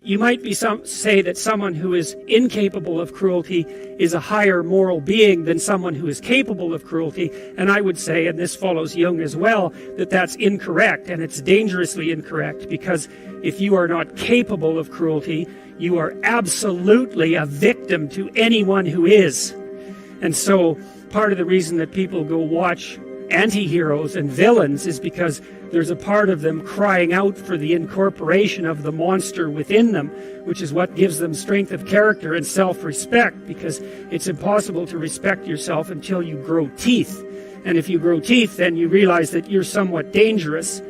You might say that someone who is incapable of cruelty is a higher moral being than someone who is capable of cruelty, and I would say, and this follows Jung as well, that that's incorrect, and it's dangerously incorrect, because if you are not capable of cruelty, you are absolutely a victim to anyone who is. And so part of the reason that people go watch anti-heroes and villains is because there's a part of them crying out for the incorporation of the monster within them, which is what gives them strength of character and self-respect, because it's impossible to respect yourself until you grow teeth. And if you grow teeth, then you realize that you're somewhat dangerous,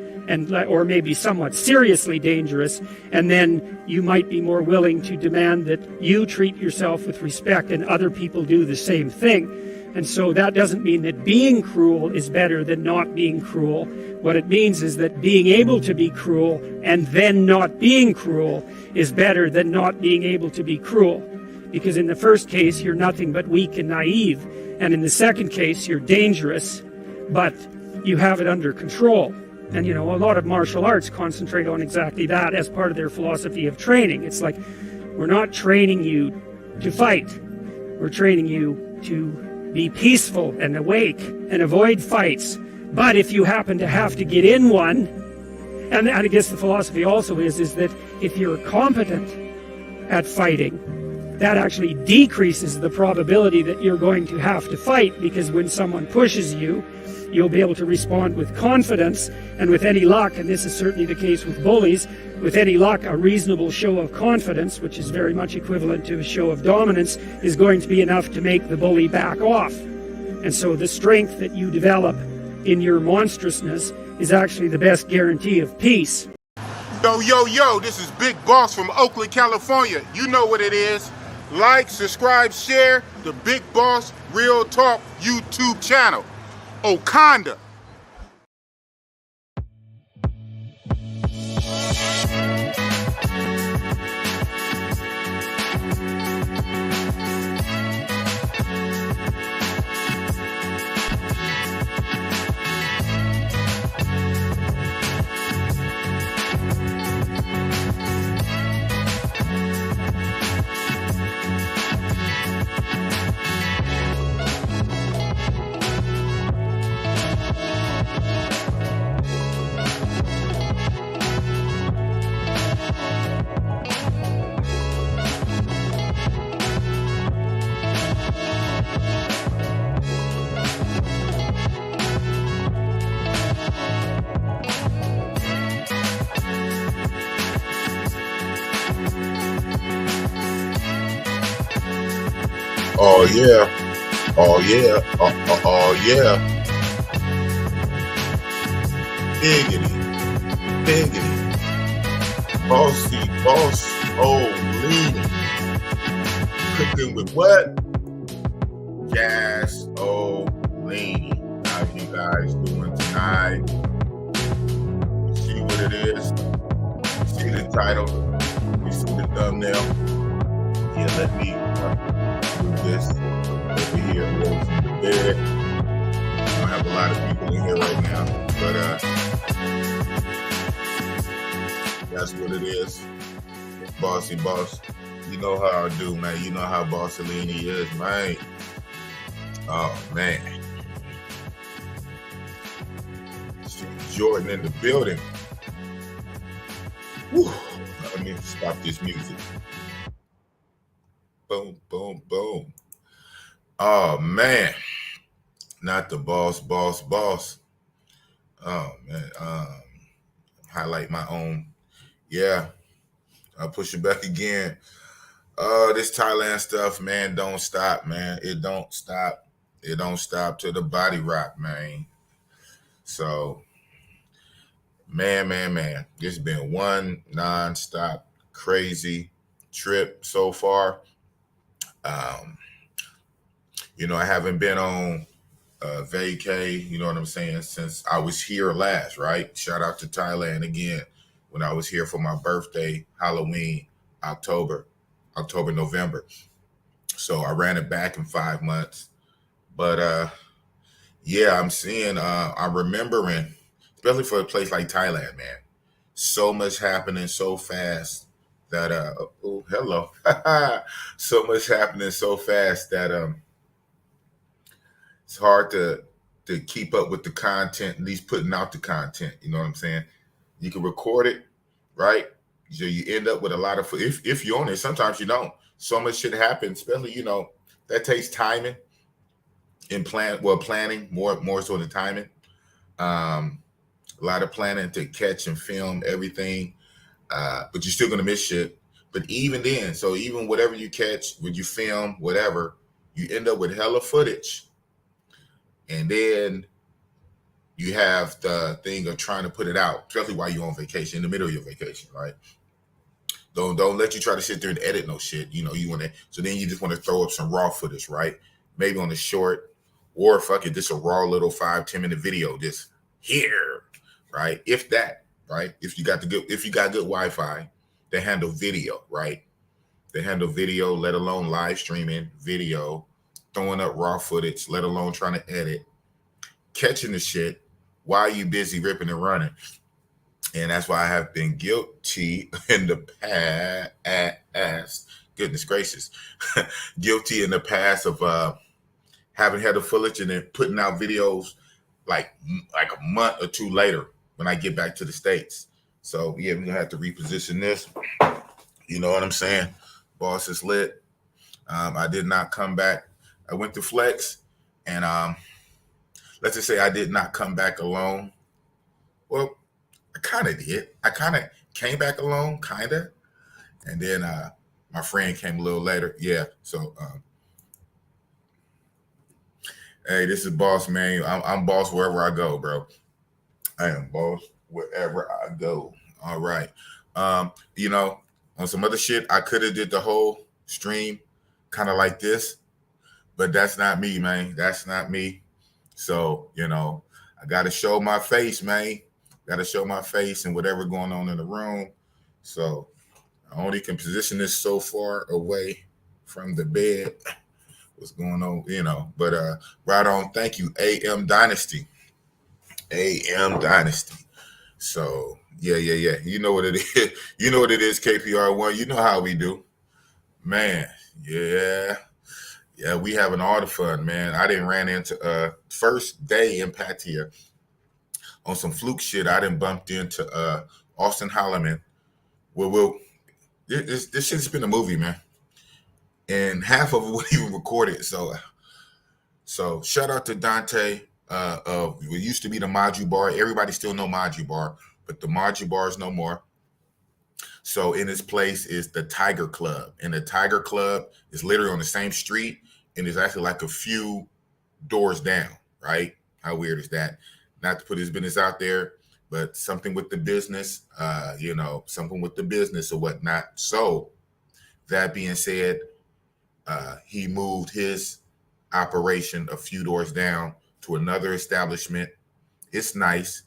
or maybe somewhat seriously dangerous, and then you might be more willing to demand that you treat yourself with respect and other people do the same thing. And so that doesn't mean that being cruel is better than not being cruel. What it means is that being able to be cruel and then not being cruel is better than not being able to be cruel. Because in the first case, you're nothing but weak and naive. And in the second case, you're dangerous, but you have it under control. And, you know, a lot of martial arts concentrate on exactly that as part of their philosophy of training. It's like, we're not training you to fight. We're training you to be peaceful and awake and avoid fights. But if you happen to have to get in one, and I guess the philosophy also is that if you're competent at fighting, that actually decreases the probability that you're going to have to fight, because when someone pushes you, you'll be able to respond with confidence, and with any luck, and this is certainly the case with bullies, with any luck, a reasonable show of confidence, which is very much equivalent to a show of dominance, is going to be enough to make the bully back off. And so the strength that you develop in your monstrousness is actually the best guarantee of peace. Yo, this is Big Boss from Oakland, California. You know what it is. Like, subscribe, share the Big Boss Real Talk YouTube channel. Okanda. Oh yeah, oh yeah, oh yeah. Biggity, bossy, boss, lean. Cooking with what? Gas, lean. How you guys doing tonight? You see what it is? You see the title? You see the thumbnail? Yeah, let me do this over here away from the bed. I don't have a lot of people in here right now, but that's what it is. Bossy boss. You know how I do, man. You know how Bossellini is, man. Oh, man. Jordan in the building. Whew. Let me stop this music. Boom, boom, boom. Oh, man. Not the boss. Oh, man. Highlight my own. Yeah. I'll push it back again. This Thailand stuff, man, don't stop, man. It don't stop. It don't stop till the body rock, man. So, man. It's been one non-stop crazy trip so far. I haven't been on vacay, you know what I'm saying, since I was here last, right? Shout out to Thailand again. When I was here for my birthday, Halloween, October, November. So I ran it back in 5 months. But yeah, I'm remembering, especially for a place like Thailand, man, so much happening so fast that oh, hello. So much happening so fast that it's hard to keep up with the content, at least putting out the content. You know what I'm saying? You can record it, right? So you end up with a lot of, if you're on it, sometimes you don't. So much shit happens, especially, that takes timing and planning more so than timing. Um, a lot of planning to catch and film everything, but you're still gonna miss shit. But even then, so even whatever you catch, when you film, whatever, you end up with hella footage, and then you have the thing of trying to put it out, especially while you're on vacation, in the middle of your vacation, right? Don't let you try to sit there and edit no shit. You want to, so then you just want to throw up some raw footage, right? Maybe on a short, or fuck it, just a raw little 5-10 minute video, just here, right? If that, right? If you got good Wi-Fi, they handle video, right? They handle video, let alone live streaming video, throwing up raw footage, let alone trying to edit, catching the shit while you busy ripping and running. And that's why I have been guilty in the past. Goodness gracious. Guilty in the past of having had the footage and then putting out videos like a month or two later when I get back to the States. So yeah, we're gonna have to reposition this. You know what I'm saying? Boss is lit. I did not come back. I went to Flex, and let's just say I did not come back alone. Well, I kind of did. I kind of came back alone, kind of. And then my friend came a little later. Yeah. So, hey, this is Boss, man. I'm boss wherever I go, bro. I am boss wherever I go. All right. On some other shit, I could have did the whole stream kind of like this, but that's not me, man. That's not me. So, I got to show my face, man. Got to show my face and whatever going on in the room. So I only can position this so far away from the bed. What's going on, But right on. Thank you, AM Dynasty. AM Dynasty. So yeah. You know what it is. You know what it is, KPR1. You know how we do. Man, yeah. Yeah, we having all the fun, man. I didn't ran into first day in Pattaya on some fluke shit. I didn't bumped into Austin Holloman. Well, this shit's been a movie, man, and half of it wasn't even recorded. So shout out to Dante of what used to be the Maju Bar. Everybody still know Maju Bar, but the Maju Bar is no more. So in its place is the Tiger Club, and the Tiger Club is literally on the same street, and it's actually like a few doors down. Right? How weird is that? Not to put his business out there, but something with the business, something with the business or whatnot. So that being said, he moved his operation a few doors down to another establishment. It's nice,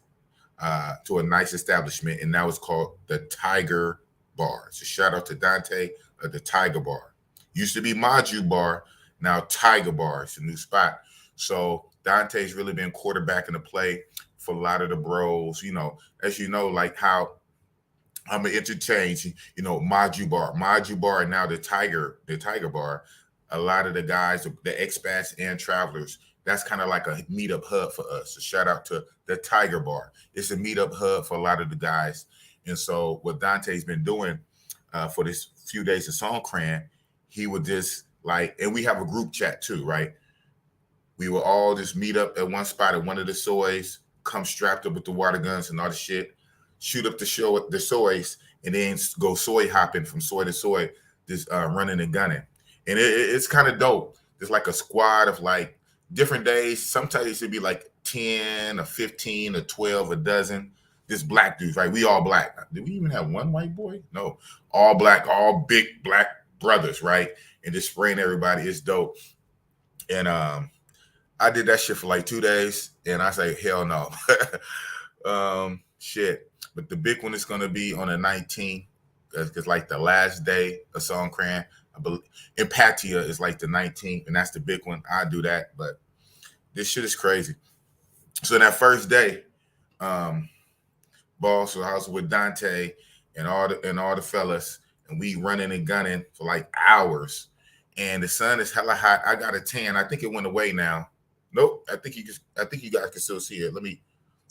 to a nice establishment, and that was called the Tiger Bar. So shout out to Dante of the Tiger Bar. Used to be Maju Bar, now Tiger Bar. It's a new spot. So Dante's really been quarterbacking the play for a lot of the bros, as you know, like how I'm gonna interchange, Maju Bar, and now the Tiger Bar. A lot of the guys, the expats and travelers, that's kind of like a meetup hub for us. So shout out to the Tiger Bar. It's a meetup hub for a lot of the guys. And so what Dante's been doing for this few days of Songkran, he would just and we have a group chat too, right? We will all just meet up at one spot at one of the soys, come strapped up with the water guns and all the shit, shoot up the soys, and then go soy hopping from soy to soy, just running and gunning. And it's kind of dope. There's like a squad of different days. Sometimes it'd be like 10 or 15 or 12, a dozen. Just black dudes, right? We all black. Did we even have one white boy? No. All black, all big black brothers, right? And just spraying everybody. It's dope. And I did that shit for 2 days, and I say, hell no. Shit. But the big one is going to be on the 19th. It's like the last day of Songkran. I believe in Pattaya is the 19th, and that's the big one. I do that, but this shit is crazy. So that first day, boss, so I was with Dante and all the fellas, and we running and gunning for like hours. And the sun is hella hot. I got a tan. I think it went away now. Nope. I think you guys can still see it.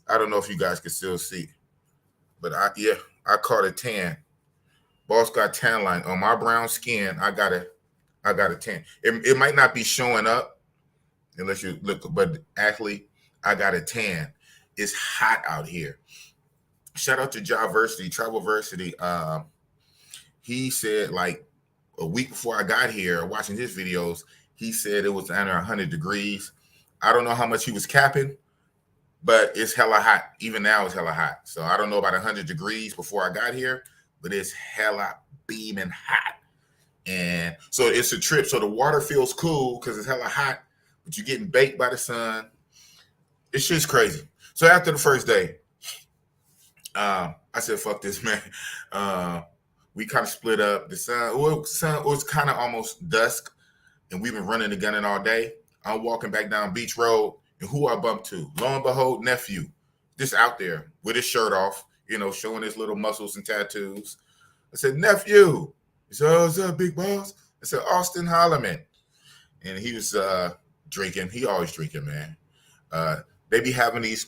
I don't know if you guys can still see, but I caught a tan. Boss got tan line on my brown skin. I got a tan. It might not be showing up unless you look, but actually I got a tan. It's hot out here. Shout out to Travelversity. He said like a week before I got here, watching his videos, he said it was under 100 degrees. I don't know how much he was capping, but it's hella hot. Even now it's hella hot. So I don't know about 100 degrees before I got here, but it's hella beaming hot. And so it's a trip. So the water feels cool because it's hella hot, but you're getting baked by the sun. It's just crazy. So after the first day, I said, fuck this, man. We kind of split up. The sun was kind of almost dusk, and we've been running and gunning all day. I'm walking back down Beach Road, and who I bumped to? Lo and behold, nephew, just out there with his shirt off, showing his little muscles and tattoos. I said, nephew. He said, oh, what's up, big boss? I said, Austin Holloman. And he was drinking. He always drinking, man. They be having these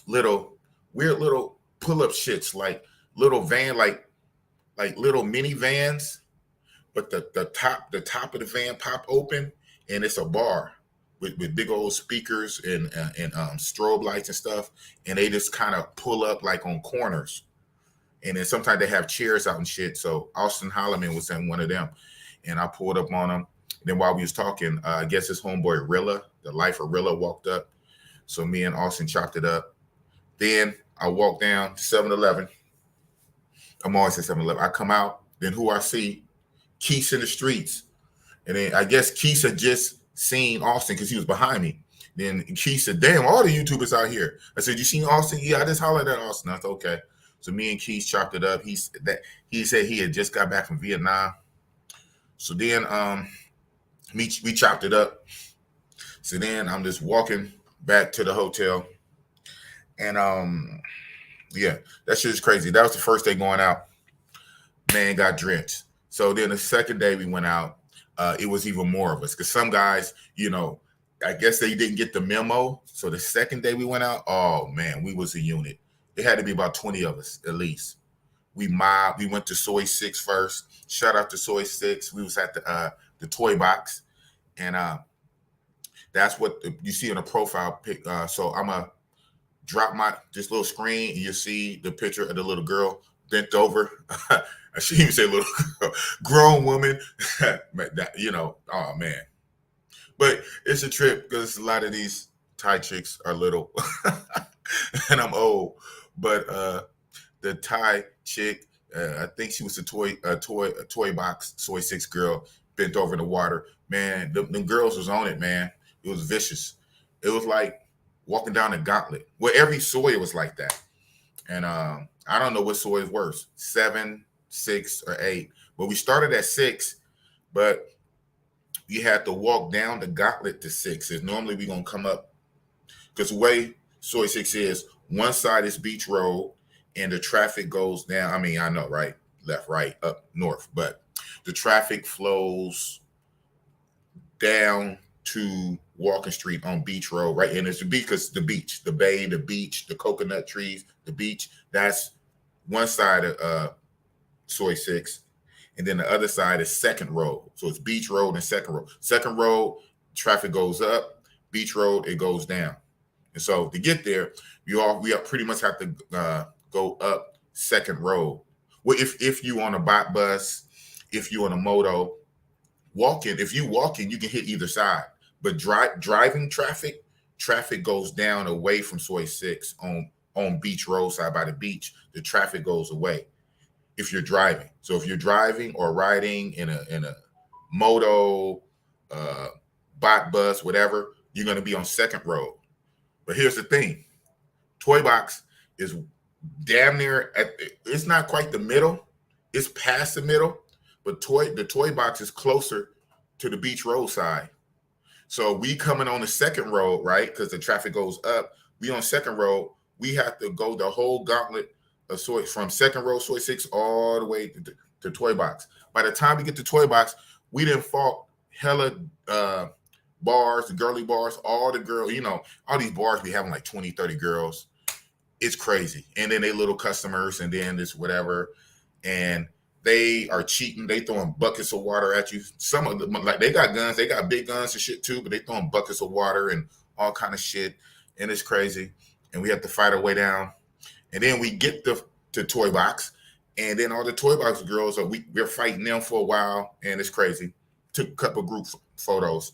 weird little pull-up shits, like little van, like little minivans, but the top of the van pop open, and it's a bar with big old speakers and strobe lights and stuff, and they just kind of pull up like on corners, and then sometimes they have chairs out and shit. So Austin Holloman was in one of them, and I pulled up on him. Then while we was talking, I guess his homeboy Rilla, the life of Rilla, walked up. So me and Austin chopped it up. Then I walked down to 7-Eleven. I'm always at 7-Eleven. I come out, then who I see? Keith in the streets. And then I guess Keith had just seen Austin because he was behind me. Then Keith said, damn, all the YouTubers out here. I said, you seen Austin? Yeah, I just hollered at Austin. I said, okay. So me and Keith chopped it up. He said he had just got back from Vietnam. So then we chopped it up. So then I'm just walking back to the hotel. And yeah, that shit is crazy. That was the first day going out. Man got drenched. So then the second day we went out, it was even more of us. Because some guys, I guess they didn't get the memo. So the second day we went out, oh man, we was a unit. It had to be about 20 of us at least. We went to Soy 6 first. Shout out to Soy 6. We was at the toy box. And that's what you see on the profile pic. So I'm going to drop this little screen, and you see the picture of the little girl bent over. I shouldn't even say little girl, grown woman. Oh man. But it's a trip because a lot of these Thai chicks are little, and I'm old. But the Thai chick, I think she was a toy box Soy 6 girl, bent over in the water. Man, the girls was on it, man. It was vicious. It was like walking down a gauntlet. Well, every soy was like that. And I don't know what soy is worse, 7, 6, or 8. But we started at 6, but we had to walk down the gauntlet to 6. And normally we're going to come up, because the way Soy 6 is, one side is Beach Road, and the traffic goes down. I mean, I know, right? Left, right, up, north. But the traffic flows down to Walking Street on Beach Road, right? And it's the beach, because the beach, the bay, the beach, the coconut trees, the beach, that's one side of Soy 6. And then the other side is Second Road. So it's Beach Road and Second Road. Second Road, traffic goes up. Beach Road, it goes down. And so to get there, we pretty much have to go up Second Road. Well, if you on a bot bus, if you on a moto, if you walking, you can hit either side. But driving traffic goes down away from Soy 6 on Beach Road side by the beach. The traffic goes away if you're driving. So if you're driving or riding in a moto, bot bus, whatever, you're going to be on Second Road. But here's the thing. Toy Box is damn near it's not quite the middle. It's past the middle, but the Toy Box is closer to the Beach Road side. So we coming on the Second Road, right? Because the traffic goes up. We on Second Road. We have to go the whole gauntlet of Soy, from Second Road, Soy 6, all the way to Toy Box. By the time we get to Toy Box, we didn't fought hella bars, the girly bars, all the girls, all these bars be having like 20, 30 girls. It's crazy. And then they little customers, and then this whatever. And they are cheating. They throwing buckets of water at you. Some of them, like, they got guns. They got big guns and shit too, but they throwing buckets of water and all kind of shit. And it's crazy. And we have to fight our way down. And then we get to Toy Box. And then all the Toy Box girls, we're fighting them for a while. And it's crazy. Took a couple group photos.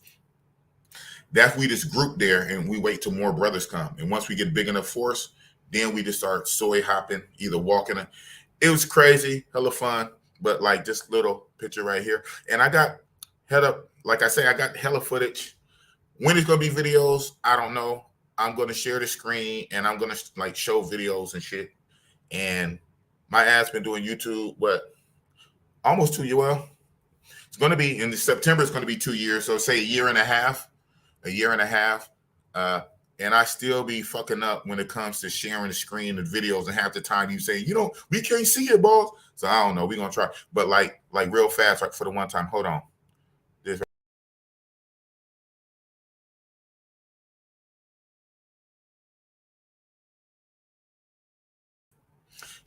That's we just group there, and we wait till more brothers come. And once we get big enough force, then we just start soy hopping, either walking. It was crazy, hella fun, but like this little picture right here. And I got like I say, I got hella footage. When it's going to be videos, I don't know. I'm going to share the screen, and I'm going to like show videos and shit. And my ass been doing YouTube, almost 2 years. Well, it's going to be in September. It's going to be 2 years. So say a year and a half. And I still be fucking up when it comes to sharing the screen and videos. And half the time you say, we can't see it, boss. So I don't know. We're going to try. But like real fast, like for the one time, hold on.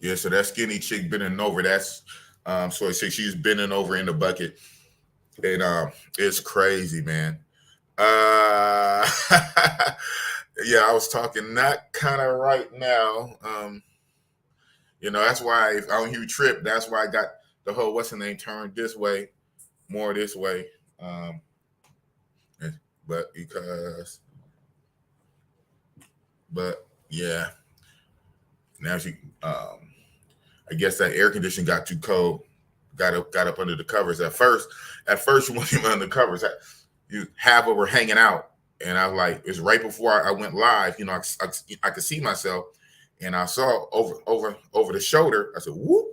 Yeah, so that skinny chick bending over, that's so I say she's bending over in the bucket. And it's crazy, man. Yeah, I was talking not kind of right now. That's why if I don't hear you trip, that's why I got the whole what's the name turned this way, more this way. But yeah. Now she I guess that air conditioning got too cold, got up under the covers. At first you weren't even under the covers. You half of her hanging out. And I was like, it's right before I went live, I could see myself, and I saw over the shoulder. I said, whoop.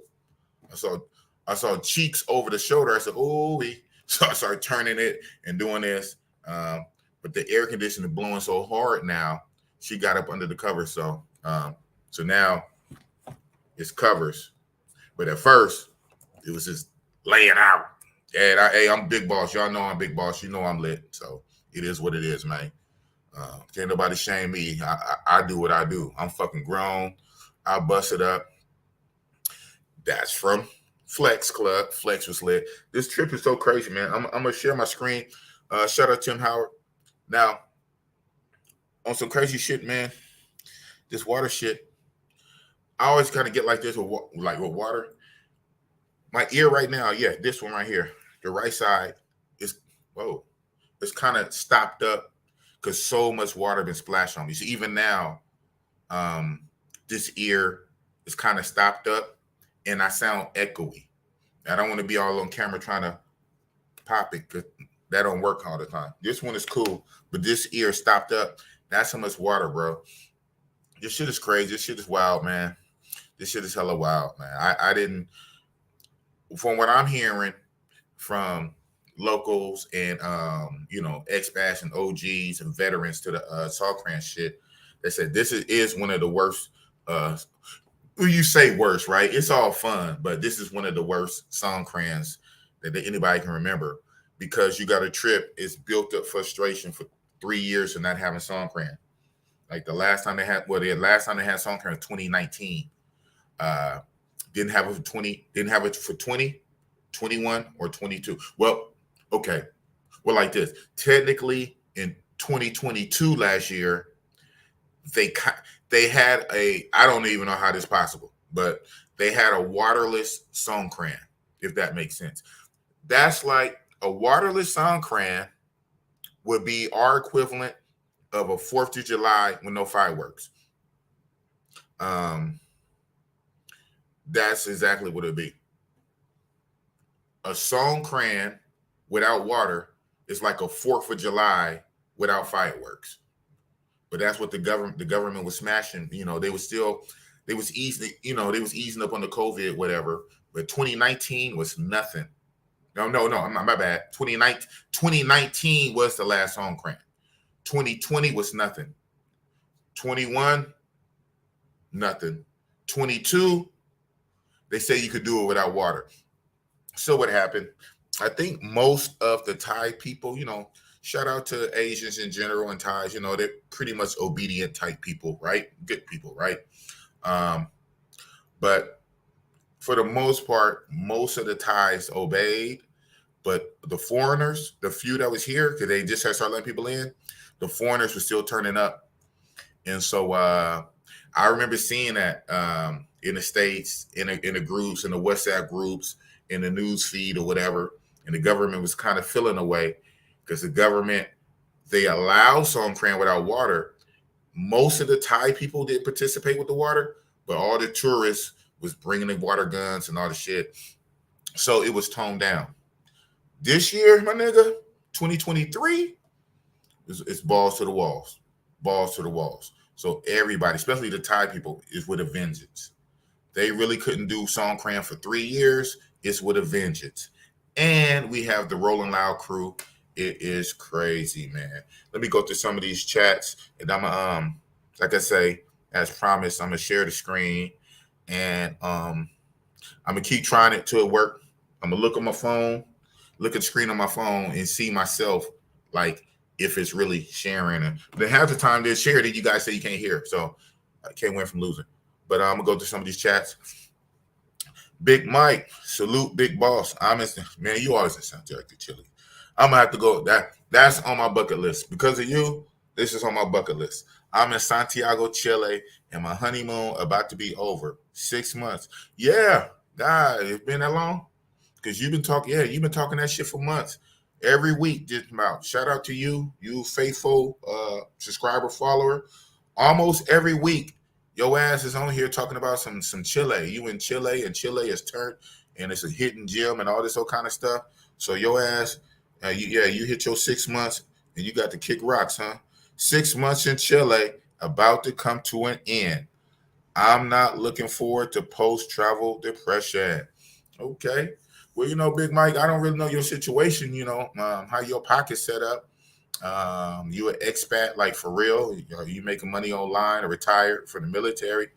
I saw cheeks over the shoulder. I said, oh, so I started turning it and doing this. But the air conditioner blowing so hard now, she got up under the covers. So now it's covers. But at first, it was just laying out. And I'm big boss. Y'all know I'm big boss. You know I'm lit. So it is what it is, man. Can't nobody shame me. I do what I do. I'm fucking grown. I bust it up. That's from Flex Club. Flex was lit. This trip is so crazy, man. I'm going to share my screen. Shout out Tim Howard. Now, on some crazy shit, man, this water shit, I always kind of get like this with water. My ear right now, yeah, this one right here, the right side is, it's kind of stopped up because so much water been splashed on me. So even now, this ear is kind of stopped up and I sound echoey. I don't want to be all on camera trying to pop it because that don't work all the time. This one is cool, but this ear stopped up. That's how much water, bro. This shit is crazy. This shit is wild, man. This shit is hella wild, man. I didn't, from what I'm hearing from locals and expats and OGs and veterans to the Songkran shit, they said this is one of the worst. You say worst, right? It's all fun, but this is one of the worst Songkrans that anybody can remember because you got a trip. It's built up frustration for 3 years of not having Songkran. Like the last time they had Songkran was 2019. Didn't have it for 20. Didn't have it for 20, 21, or 22. Well, okay. Well, like this. Technically, in 2022 last year, they had I don't even know how this is possible, but they had a waterless Songkran, if that makes sense. That's like a waterless Songkran would be our equivalent of a 4th of July with no fireworks. That's exactly what it'd be. A Songkran without water is like a 4th of July without fireworks. But that's what the government was smashing. They was easing up on the COVID, whatever. But 2019 was nothing. No, my bad. 2019 was the last Songkran. 2020 was nothing. 21, nothing. 22, they say you could do it without water. So what happened? I think most of the Thai people, shout out to Asians in general and Thais, they're pretty much obedient type people, right? Good people, right? Um, but for the most part, most of the Thais obeyed. But the foreigners, the few that was here, because they just had started letting people in, the foreigners were still turning up. And so I remember seeing that in the States, in the groups, in the WhatsApp groups, in the news feed or whatever. And the government was kind of feeling away because the government, they allow Songkran without water. Most of the Thai people did participate with the water, but all the tourists was bringing the water guns and all the shit. So it was toned down. This year, my nigga, 2023, it's balls to the walls. Balls to the walls. So everybody, especially the Thai people, is with a vengeance. They really couldn't do Songkran for 3 years. It's with a vengeance. And we have the Rolling Loud crew. It is crazy, man. Let me go through some of these chats. And I'm like I say, as promised, I'm gonna share the screen. And I'm gonna keep trying it till it work. I'm gonna look at my phone, look at the screen on my phone and see myself like if it's really sharing. And then half the time they share it, you guys say you can't hear. So I can't win from losing. But I'm gonna go through some of these chats. Big Mike, salute Big Boss. Man, you always in Santiago, Chile. I'm gonna have to go. That's on my bucket list. Because of you, this is on my bucket list. I'm in Santiago, Chile, and my honeymoon about to be over. 6 months. Yeah, God, it's been that long. Because you've been talking that shit for months. Every week, just about. Shout out to you, you faithful subscriber, follower. Almost every week, your ass is on here talking about some Chile. You in Chile, and Chile is turned, and it's a hidden gem and all this old kind of stuff. So your ass, you hit your 6 months, and you got to kick rocks, huh? 6 months in Chile, about to come to an end. I'm not looking forward to post-travel depression. Okay. Well, Big Mike, I don't really know your situation, how your pocket's set up. You an expat, like for real? You making money online or retired from the military?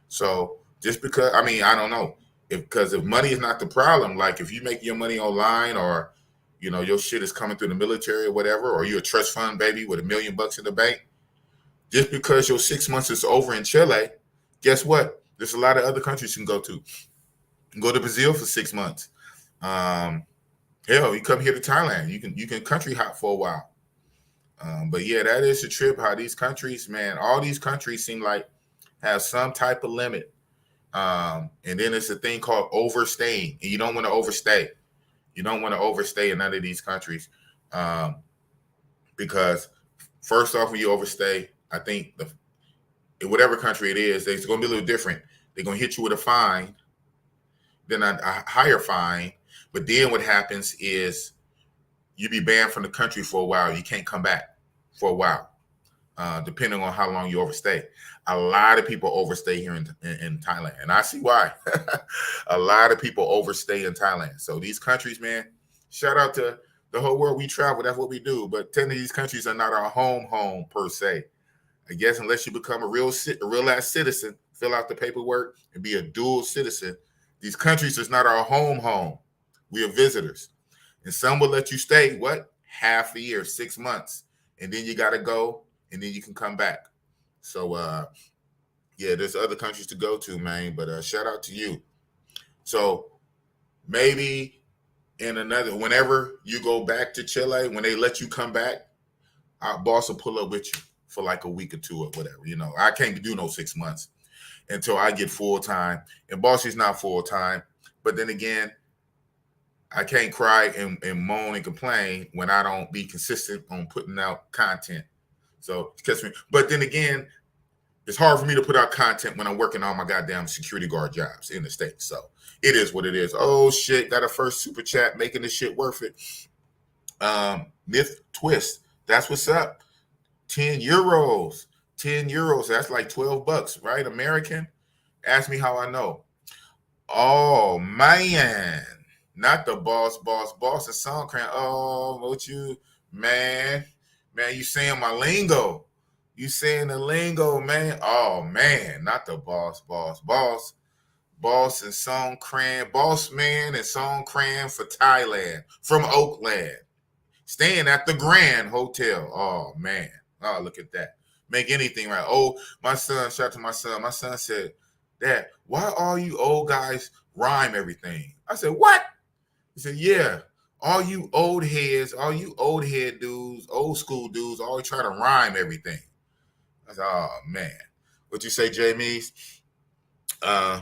So just because, I don't know. Because if money is not the problem, like if you make your money online or, your shit is coming through the military or whatever, or you're a trust fund baby with $1 million in the bank, just because your 6 months is over in Chile, guess what? There's a lot of other countries you can go to. You can go to Brazil for 6 months. Hell, you come here to Thailand. You can country hop for a while. But yeah, that is a trip. How these countries, man, all these countries seem like have some type of limit. And then it's a thing called overstaying, and you don't want to overstay. You don't want to overstay in none of these countries, because first off, when you overstay, I think in whatever country it is, it's going to be a little different. They're going to hit you with a fine, then a higher fine. But then what happens is you be banned from the country for a while. You can't come back for a while, depending on how long you overstay. A lot of people overstay here in Thailand, and I see why. A lot of people overstay in Thailand. So these countries, man, shout out to the whole world. We travel. That's what we do. But 10 of these countries are not our home per se. I guess unless you become a real ass citizen, fill out the paperwork, and be a dual citizen, these countries is not our home. We are visitors. And some will let you stay, what? Half a year, 6 months. And then you got to go, and then you can come back. So, yeah, there's other countries to go to, man. But shout out to you. So maybe whenever you go back to Chile, when they let you come back, our boss will pull up with you for like a week or two or whatever. I can't do no 6 months until I get full time. And Bossy's not full time. But then again, I can't cry and moan and complain when I don't be consistent on putting out content. So, but then again, it's hard for me to put out content when I'm working on my goddamn security guard jobs in the States. So it is what it is. Oh shit, got a first super chat making this shit worth it. Myth Twist, that's what's up. 10 euros. 10 euros. That's like $12, right? American. Ask me how I know. Oh man. Not the boss and Songkran. Oh, what you, man, you saying my lingo. You saying the lingo, man. Oh, man, not the boss. Boss and Songkran, boss man and Songkran for Thailand from Oakland, staying at the Grand Hotel. Oh man, oh look at that, make anything right. Oh, my son, shout out to my son. My son said, "Dad, why all you old guys rhyme everything?" I said, "What?" He said, "Yeah, all you old heads, all you old head dudes, old school dudes, always try to rhyme everything." I said, "Oh man, what you say, Jamie?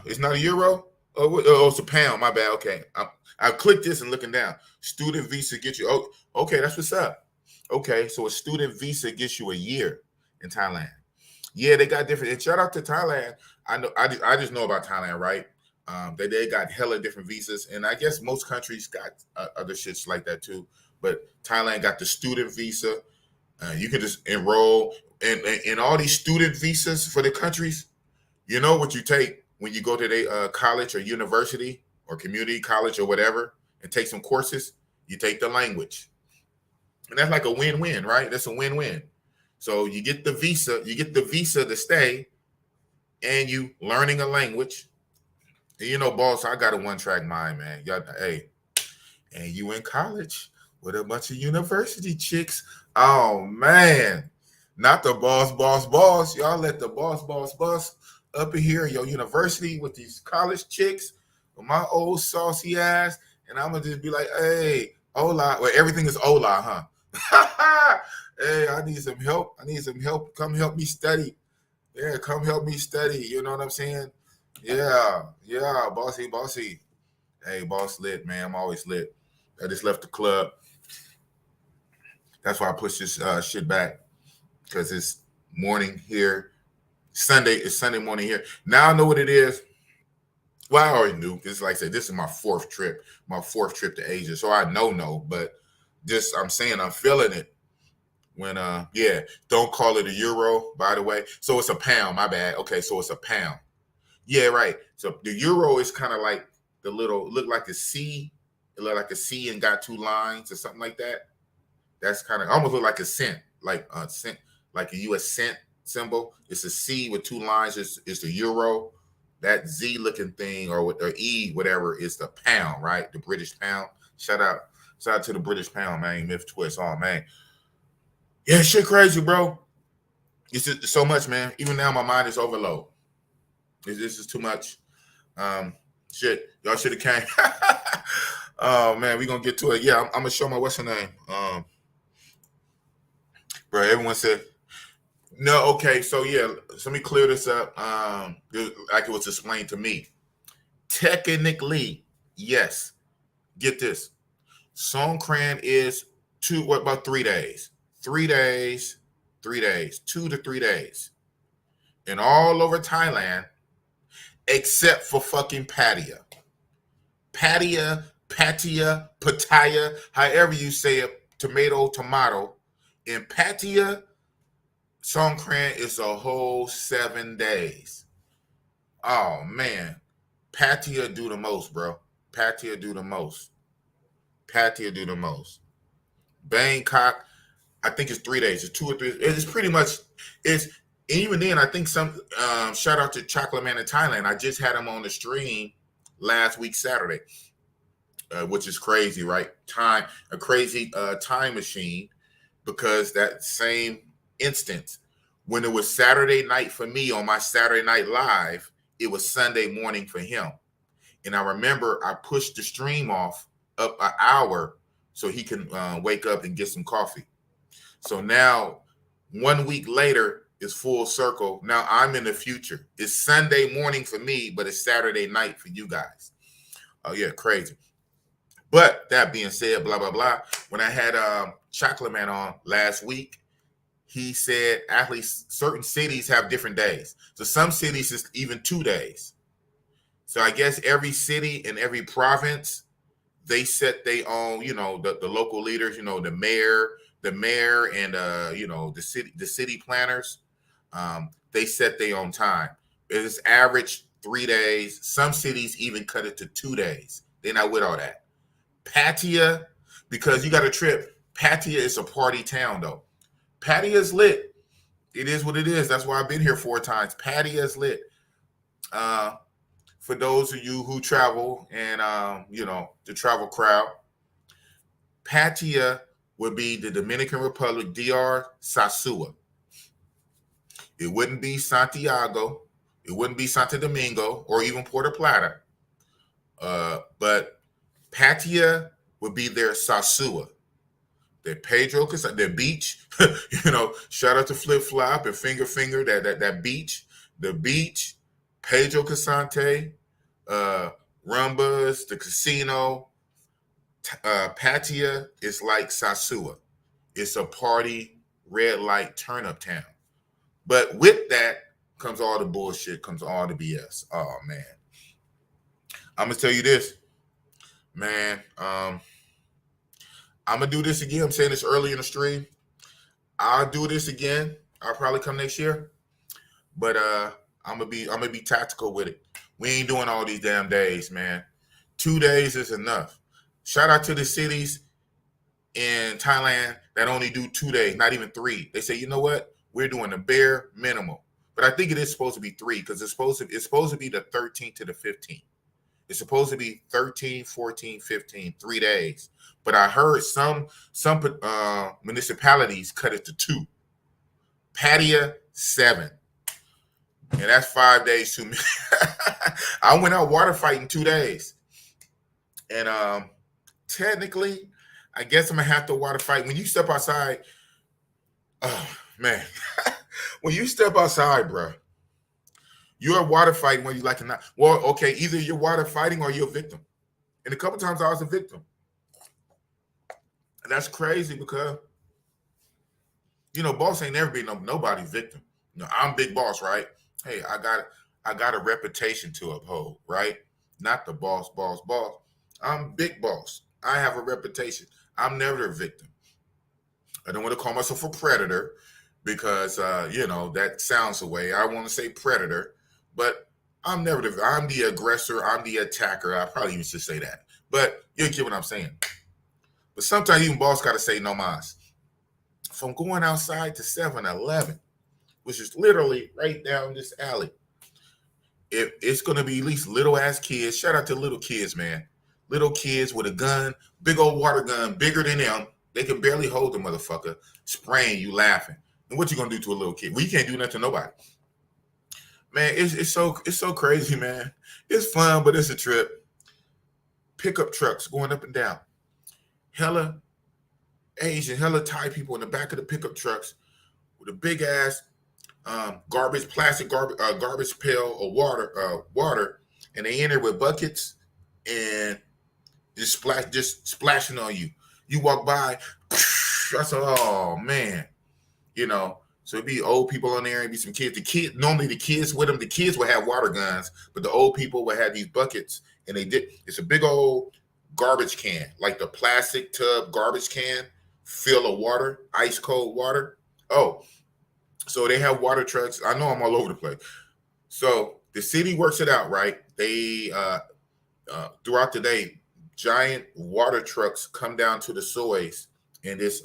It's not a euro. Oh, it's a pound. My bad. Okay, I clicked this and looking down. Student visa gets you. Oh, okay, that's what's up. Okay, so a student visa gets you a year in Thailand. Yeah, they got different. And shout out to Thailand. I know. I just know about Thailand, right? They got hella different visas, and I guess most countries got other shits like that too. But Thailand got the student visa. You can just enroll in all these student visas for the countries. You know what you take when you go to the college or university or community college or whatever and take some courses? You take the language. And that's like a win-win, right? That's a win-win. So you get the visa to stay, and you learning a language. And you know, boss, I got a one-track mind, man. Y'all, hey, and you in college with a bunch of university chicks. Oh man. Not the boss. Y'all let the boss up in here in your university with these college chicks with my old saucy ass. And I'm gonna just be like, hey, hola. Well, everything is hola, huh? Hey, I need some help. Come help me study. Yeah, come help me study. You know what I'm saying? Yeah, bossy. Hey, boss lit, man. I'm always lit. I just left the club. That's why I pushed this shit back, because it's morning here. It's Sunday morning here. Now I know what it is. Well, I already knew, because like I said, this is my fourth trip to Asia. So I know, but just I'm saying I'm feeling it. When yeah, don't call it a euro, by the way. So it's a pound, my bad. Okay, so it's a pound. Yeah, right. So the euro is kind of like the little, look like a C. It look like a C and got two lines or something like that. That's kind of almost look like a cent, like a cent, like a U.S. cent symbol. It's a C with two lines. It's the euro. That Z looking thing or E, whatever, is the pound, right? The British pound. Shout out to the British pound, man. Myth Twist. Oh man. Yeah, shit crazy, bro. It's just so much, man. Even now my mind is overload. This is too much. Shit. Y'all should have came. Oh man, we gonna get to it. Yeah, I'm gonna show my what's her name. Bro, everyone said no. Okay, so yeah, let me clear this up. Like it was explained to me. Technically, yes. Get this. Songkran is about 3 days. 3 days, 3 days, 2 to 3 days. And all over Thailand, except for fucking Pattaya. Pattaya, however you say it, tomato. In Pattaya, Songkran is a whole 7 days. Oh man, Pattaya do the most, bro. Pattaya do the most. Bangkok, I think it's 3 days. It's 2 or 3. It's pretty much. It's even then. I think some. Shout out to Chocolate Man in Thailand. I just had him on the stream last week Saturday, which is crazy, right? A crazy time machine, because that same instance, when it was Saturday night for me on my Saturday Night Live, it was Sunday morning for him. And I remember I pushed the stream off up an hour so he can wake up and get some coffee. So now 1 week later is full circle. Now I'm in the future. It's Sunday morning for me, but it's Saturday night for you guys. Oh yeah, crazy. But that being said, blah, blah, blah. When I had Chocolate Man on last week, he said actually certain cities have different days. So some cities is even 2 days. So I guess every city and every province, they set their own, the local leaders, the mayor and the city planners, they set their own time. It's average 3 days. Some cities even cut it to 2 days. They're not with all that. Pattaya, because you got a trip. Pattaya is a party town, though. Pattaya is lit. It is what it is. That's why I've been here 4 times. Pattaya is lit. for those of you who travel and the travel crowd, Pattaya would be the Dominican Republic, DR Sasua. It wouldn't be Santiago. It wouldn't be Santo Domingo or even Puerto Plata. But Pattaya would be their Sasua. Their Pedro, their beach. Shout out to Flip Flop and Finger, that beach. The beach, Pedro Casante, Rumbas, the casino. Pattaya is like Sasua. It's a party, red light, turn up town. But with that comes all the bullshit, comes all the BS. Oh, man. I'm going to tell you this, man. I'm going to do this again. I'm saying this early in the stream. I'll do this again. I'll probably come next year. But I'm going to be tactical with it. We ain't doing all these damn days, man. 2 days is enough. Shout out to the cities in Thailand that only do 2 days, not even 3. They say, you know what? We're doing the bare minimum. But I think it is supposed to be 3 because it's supposed to be the 13th to the 15th. It's supposed to be 13, 14, 15, 3 days. But I heard some municipalities cut it to 2. Pattaya, 7. And that's 5 days too many. I went out water fighting 2 days. And technically, I guess I'm going to have to water fight. When you step outside, oh, man. When you step outside, bro, you're water fighting whether you like it or not. Well, okay, either you're water fighting or you're a victim. And a couple times I was a victim. And that's crazy because, boss ain't never been nobody's victim. I'm big boss, right? Hey, I got a reputation to uphold, right? Not the boss. I'm big boss. I have a reputation. I'm never a victim. I don't want to call myself a predator because, that sounds the way. I want to say predator, but I'm never I'm the aggressor. I'm the attacker. I probably even should say that, but you get what I'm saying. But sometimes even boss got to say no mas. From going outside to 7-Eleven, which is literally right down this alley, it's going to be at least little ass kids. Shout out to little kids, man. Little kids with a gun, big old water gun, bigger than them. They can barely hold the motherfucker, spraying you, laughing. And what you gonna do to a little kid? We can't do nothing to nobody. Man, it's so crazy, man. It's fun, but it's a trip. Pickup trucks going up and down. Hella Asian, hella Thai people in the back of the pickup trucks with a big ass plastic garbage pail of water, and they in there with buckets and just splashing on you. You walk by, I said, oh man, so it'd be old people on there and be some kids. Normally the kids with them, the kids would have water guns, but the old people would have these buckets, and it's a big old garbage can, like the plastic tub garbage can, full of water, ice cold water. Oh, so they have water trucks. I know I'm all over the place. So the city works it out, right? They throughout the day, giant water trucks come down to the soys and just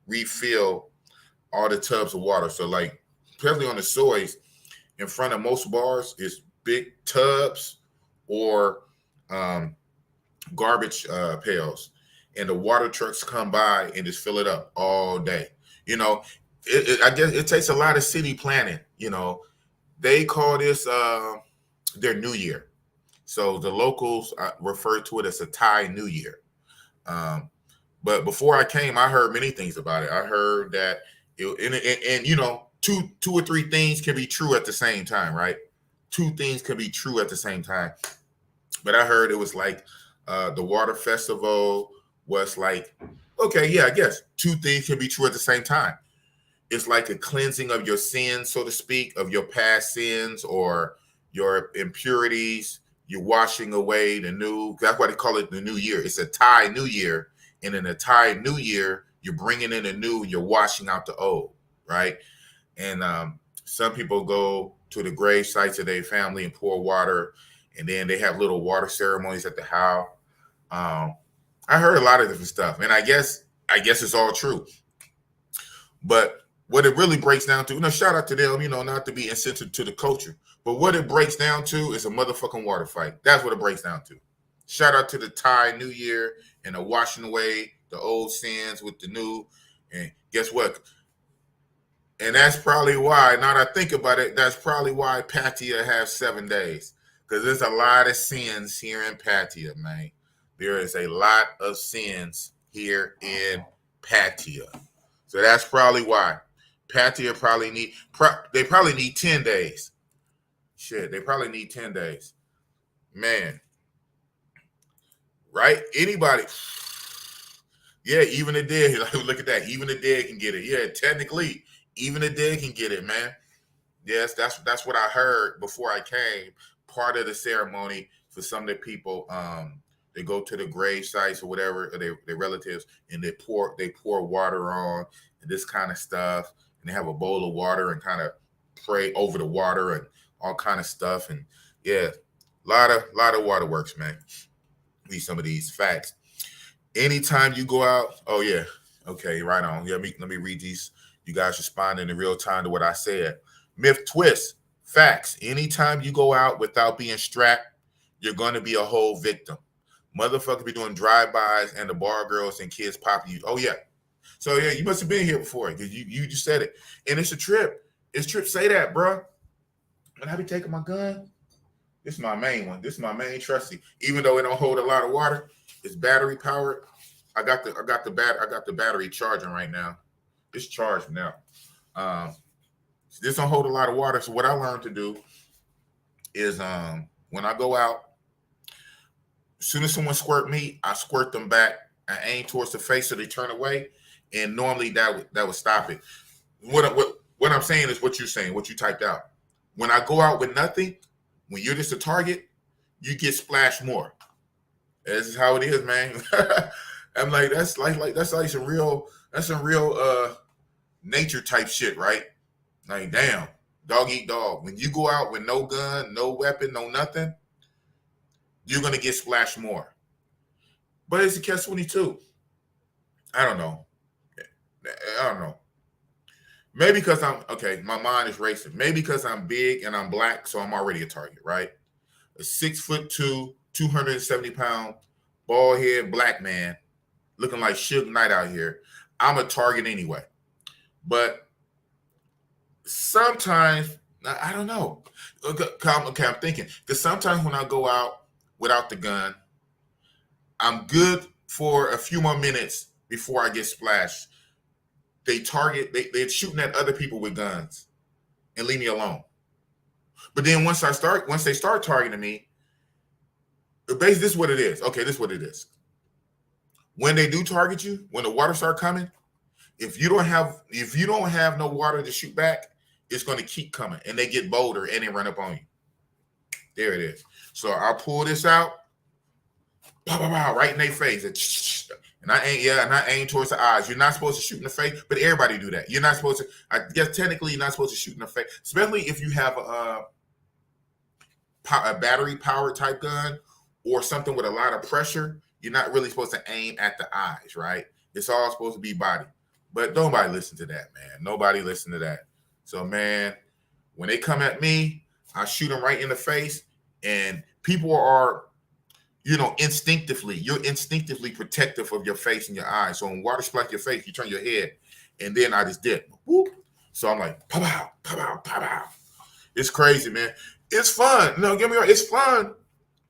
refill all the tubs of water. So like, especially on the soys, in front of most bars is big tubs or garbage pails, and the water trucks come by and just fill it up all day. I guess it takes a lot of city planning. They call this their New Year. So the locals refer to it as a Thai New Year. But before I came, I heard many things about it. I heard that, two or three things can be true at the same time, right? 2 things can be true at the same time. But I heard it was like the water festival was like, okay, yeah, I guess 2 things can be true at the same time. It's like a cleansing of your sins, so to speak, of your past sins or your impurities. You're washing away the new. That's why they call it the New Year. It's a Thai New Year. And in a Thai New Year, you're bringing in the new, you're washing out the old, right? And some people go to the grave sites of their family and pour water. And then they have little water ceremonies at the house. I heard a lot of different stuff. And I guess it's all true. But what it really breaks down to, shout out to them, not to be insensitive to the culture. But what it breaks down to is a motherfucking water fight. That's what it breaks down to. Shout out to the Thai New Year and the washing away the old sins with the new. And guess what? And that's probably why, now that I think about it, that's probably why Pattaya has 7 days. Because there's a lot of sins here in Pattaya, man. There is a lot of sins here in Pattaya. So that's probably why. Pattaya probably need 10 days. Shit, they probably need 10 days. Man. Right? Anybody. Yeah, even the dead. Look at that. Even the dead can get it. Yeah, technically, even the dead can get it, man. Yes, that's what I heard before I came. Part of the ceremony for some of the people, they go to the grave sites or whatever, or their relatives, and they pour water on and this kind of stuff, and they have a bowl of water and kind of pray over the water and all kind of stuff. And yeah, a lot of waterworks, man. Read some of these facts. Anytime you go out, oh yeah, okay, right on. Yeah, let me read these. You guys responding in real time to what I said. Myth twist, facts. Anytime you go out without being strapped, you're going to be a whole victim. Motherfuckers be doing drive-bys and the bar girls and kids pop you. Oh yeah. So yeah, you must have been here before because you just said it. And it's a trip. It's trip. Say that, bro. When I be taking my gun, this is my main one. This is my main trusty. Even though it don't hold a lot of water, it's battery powered. I got the battery charging right now. It's charged now. This don't hold a lot of water. So what I learned to do is when I go out, as soon as someone squirt me, I squirt them back. I aim towards the face so they turn away. And normally that would stop it. What I'm saying is what you're saying, what you typed out. When I go out with nothing, when you're just a target, you get splashed more. This is how it is, man. I'm like, that's some real nature type shit, right? Like, damn, dog eat dog. When you go out with no gun, no weapon, no nothing, you're gonna get splashed more. But it's a catch-22. I don't know. Maybe because my mind is racing. Maybe because I'm big and I'm black, so I'm already a target, right? A 6'2", 270-pound, bald head black man looking like Suge Knight out here. I'm a target anyway. But sometimes, I don't know. Okay, I'm thinking. Because sometimes when I go out without the gun, I'm good for a few more minutes before I get splashed. They're shooting at other people with guns and leave me alone. But then once they start targeting me, basically this is what it is. Okay, this is what it is. When they do target you, when the water start coming, if you don't have no water to shoot back, it's going to keep coming, and they get bolder and they run up on you. There it is. So I'll pull this out, pow, pow, pow, right in their face, and I aim towards the eyes. You're not supposed to shoot in the face, but everybody do that. You're not supposed to. I guess technically you're not supposed to shoot in the face, especially if you have a battery powered type gun or something with a lot of pressure. You're not really supposed to aim at the eyes, right? It's all supposed to be body. But nobody listen to that, man. Nobody listen to that. So, man, when they come at me, I shoot them right in the face. And people are, you're instinctively protective of your face and your eyes. So when water splash your face, you turn your head. And then I just did. Whoop. So I'm like, pow, pow, pow, pow, pow, pow. It's crazy, man. It's fun. No, get me right. It's fun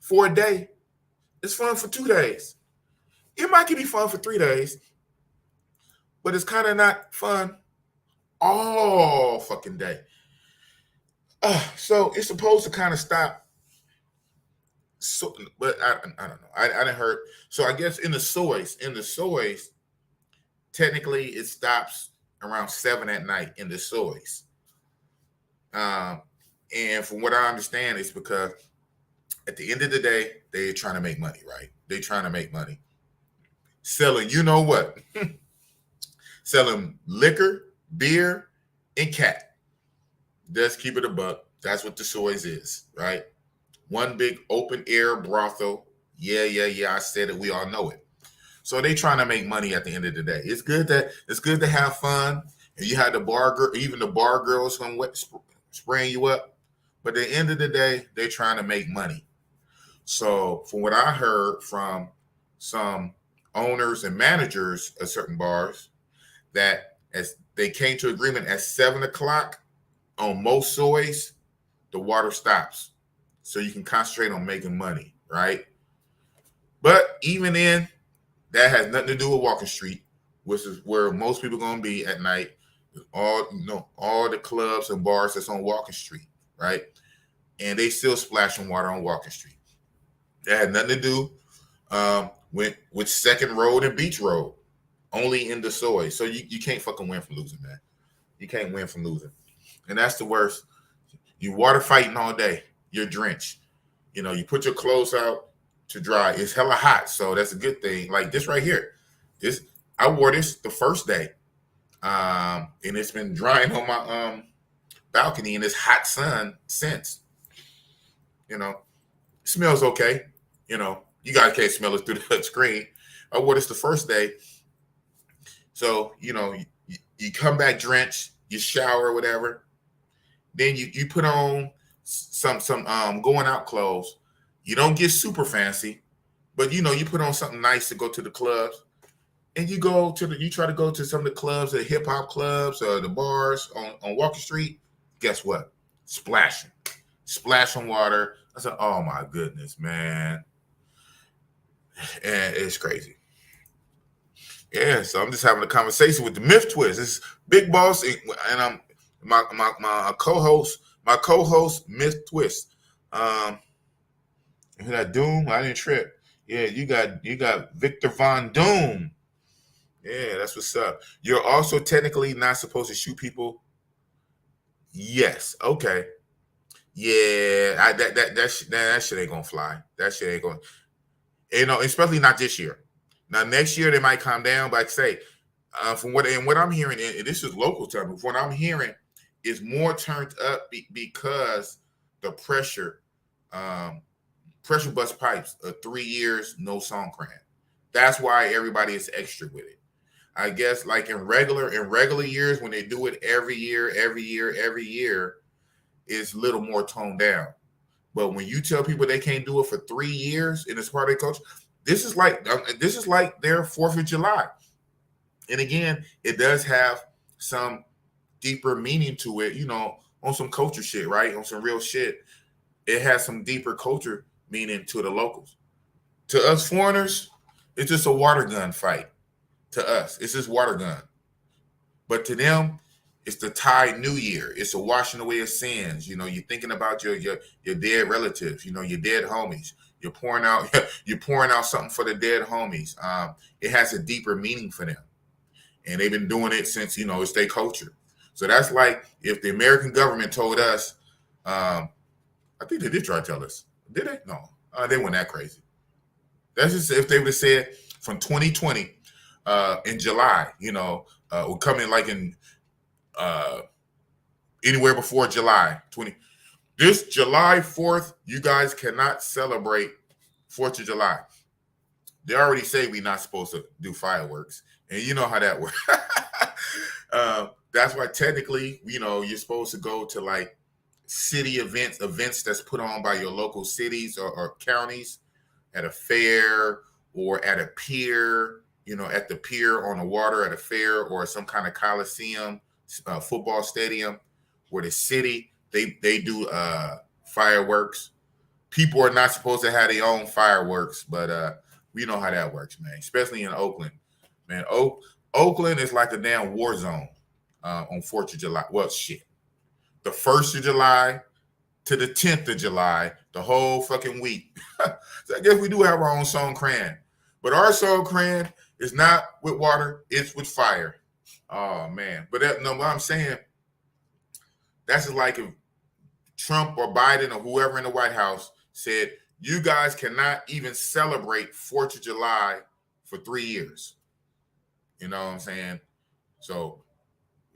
for a day. It's fun for 2 days. It might be fun for 3 days. But it's kind of not fun all fucking day. So it's supposed to kind of stop. So, but I don't know. I didn't heard. So I guess in the soys, technically it stops around 7 at night in the soys. And from what I understand, it's because at the end of the day, they're trying to make money, right? They're trying to make money. Selling, you know what? Selling liquor, beer, and cat. Just keep it a buck. That's what the soys is, right? One big open air brothel. Yeah. I said it. We all know it. So they trying to make money at the end of the day. It's good to have fun. And you had the bar girl, even the bar girls spraying you up. But at the end of the day, they're trying to make money. So from what I heard from some owners and managers of certain bars, that as they came to agreement at 7 o'clock on most soys, the water stops. So you can concentrate on making money, right? But even then, that has nothing to do with Walking Street, which is where most people are gonna be at night. All the clubs and bars that's on Walking Street, right? And they still splashing water on Walking Street. That had nothing to do with Second Road and Beach Road, only in the soy. So you can't fucking win from losing, man. You can't win from losing. And that's the worst. You water fighting all day. You're drenched. You put your clothes out to dry. It's hella hot, so that's a good thing. Like this right here. I wore this the first day. And it's been drying on my balcony in this hot sun since. Smells okay. You guys can't smell it through the screen. I wore this the first day. So, you come back drenched, you shower, whatever. Then you put on some going out clothes. You don't get super fancy, but you put on something nice to go to the clubs. And you try to go to some of the clubs, the hip hop clubs, or the bars on Walker Street. Guess what? Splashing water. I said, oh my goodness, man. And it's crazy. Yeah, so I'm just having a conversation with the Myth Twist. It's Big Boss, and I'm my co-host Myth Twist. Who that Doom? I didn't trip. Yeah, you got Victor Von Doom. Yeah, that's what's up. You're also technically not supposed to shoot people. Yes. Okay. Yeah, that shit ain't gonna fly. That shit ain't gonna. Especially not this year. Now next year they might calm down, but like I say, from what I'm hearing, and this is local time. From what I'm hearing, is more turned up because the pressure bust pipes. 3 years, no Songkran. That's why everybody is extra with it. I guess like in regular years when they do it every year, it's a little more toned down. But when you tell people they can't do it for 3 years and it's part of their culture, this is like their 4th of July. And again, it does have some deeper meaning to it, on some culture shit, right? On some real shit. It has some deeper culture meaning to the locals. To us foreigners, it's just a water gun fight. To us, it's just water gun. But to them, it's the Thai New Year. It's a washing away of sins. You're thinking about your dead relatives, your dead homies. You're pouring out something for the dead homies. It has a deeper meaning for them. And they've been doing it since, it's their culture. So that's like if the American government told us, I think they did try to tell us. Did they? No, they weren't that crazy. That's just if they would have said from 2020 in July, we're coming like in anywhere before July 20. This July 4th, you guys cannot celebrate 4th of July. They already say we're not supposed to do fireworks. And you know how that works. That's why technically, you're supposed to go to like city events that's put on by your local cities or counties at a fair or at a pier, at the pier on the water at a fair or some kind of coliseum, football stadium where the city, they do fireworks. People are not supposed to have their own fireworks, but we know how that works, man, especially in Oakland. Man, Oakland is like a damn war zone on 4th of July. Well, shit. The 1st of July to the 10th of July, the whole fucking week. So I guess we do have our own Songkran. But our Songkran is not with water, it's with fire. Oh, man. But what I'm saying, that's just like if Trump or Biden or whoever in the White House said, you guys cannot even celebrate 4th of July for 3 years. You know what I'm saying? So,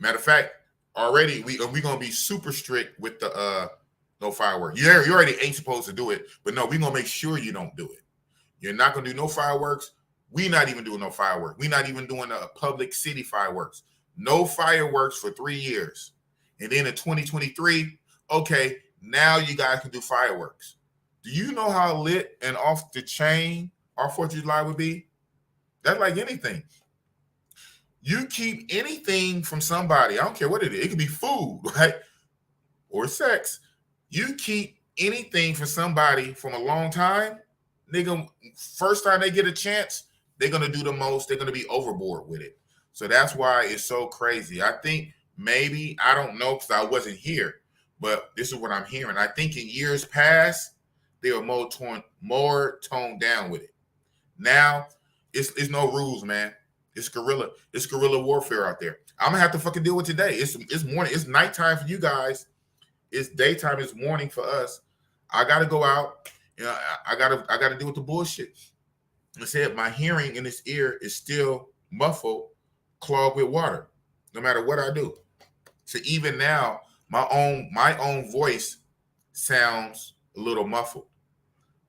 matter of fact, already we're going to be super strict with the no fireworks. You already ain't supposed to do it, but no, we're going to make sure you don't do it. You're not going to do no fireworks. We're not even doing no fireworks. We're not even doing a public city fireworks. No fireworks for 3 years. And then in 2023, okay, Now you guys can do fireworks. Do you know how lit and off the chain our 4th of July would be? That's like anything. You keep anything from somebody, I don't care what it is. It could be food, right? Or sex. You keep anything from somebody from a long time, nigga, first time they get a chance, they're going to do the most. They're going to be overboard with it. So that's why it's so crazy. I think maybe, I don't know because I wasn't here, but this is what I'm hearing. I think in years past, they were more toned down with it. Now, it's no rules, man. It's guerrilla warfare out there. I'm gonna have to fucking deal with today. It's morning. It's nighttime for you guys. It's daytime. It's morning for us. I gotta go out. You know, I gotta deal with the bullshit. I said my hearing in this ear is still muffled, clogged with water, no matter what I do. So even now, my own voice sounds a little muffled.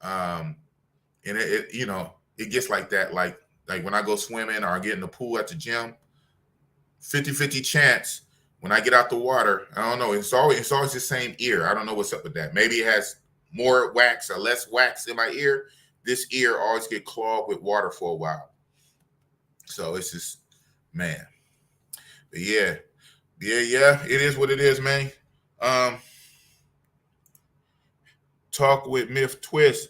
And it you know, it gets like that, like when I go swimming or I get in the pool at the gym, 50-50 chance when I get out the water. I don't know. It's always the same ear. I don't know what's up with that. Maybe it has more wax or less wax in my ear. This ear always get clogged with water for a while. So it's just, man. But yeah. It is what it is, man. Talk with Myth Twist.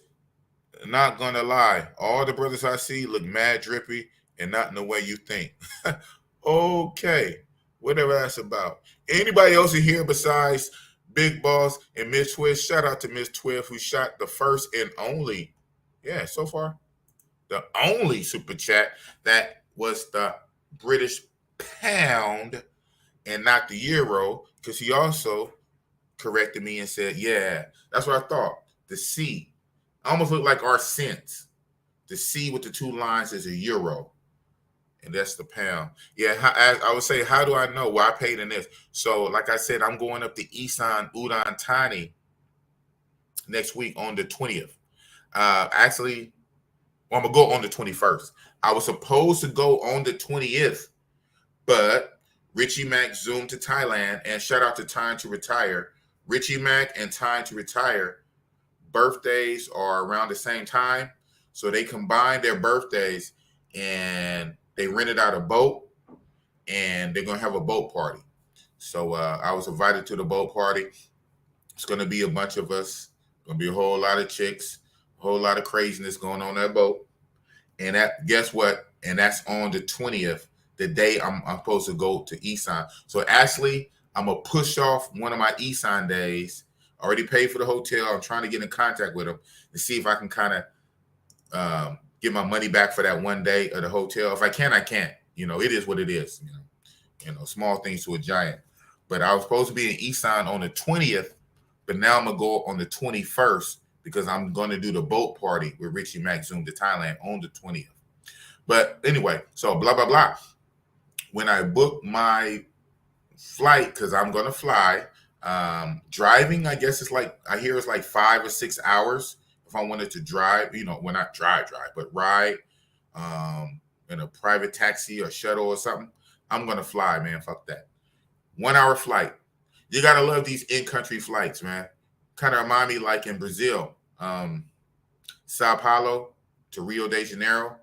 Not gonna lie, all the brothers I see look mad drippy and not in the way you think. Okay, whatever that's about. Anybody else in here besides Big Boss and Miss Twist? Shout out to Miss Twist who shot the first and only, so far, the only super chat that was the British pound and not the euro, because he also corrected me and said, yeah, that's what I thought. The C. Almost look like our cents. The C with the 2 lines is a euro, and that's the pound. Yeah, I would say, how do I know? Well, I paid in this. So, like I said, I'm going up to Isan Udon Thani next week on the 20th. Actually, I'm going to go on the 21st. I was supposed to go on the 20th, but Richie Mack zoomed to Thailand, and shout out to Time to Retire. Richie Mack and Time to Retire birthdays are around the same time, so they combined their birthdays and they rented out a boat, and they're gonna have a boat party. So I was invited to the boat party. It's gonna be a bunch of us. Gonna be a whole lot of chicks, a whole lot of craziness going on that boat. And that, guess what? And that's on the 20th, the day I'm supposed to go to Isan. So actually, I'm gonna push off one of my Isan days. I already paid for the hotel. I'm trying to get in contact with them to see if I can kind of get my money back for that one day of the hotel. If I can, I can't. You know, it is what it is. You know, small things to a giant. But I was supposed to be in Isan on the 20th, but now I'm gonna go on the 21st because I'm gonna do the boat party with Richie Mack Zoom to Thailand on the 20th. But anyway, so blah blah blah. When I book my flight, because I'm gonna fly. Driving, I guess I hear it's like 5 or 6 hours if I wanted to drive, well, not drive, but ride in a private taxi or shuttle or something. I'm going to fly, man. Fuck that. 1 hour flight. You got to love these in-country flights, man. Kind of remind me like in Brazil, Sao Paulo to Rio de Janeiro.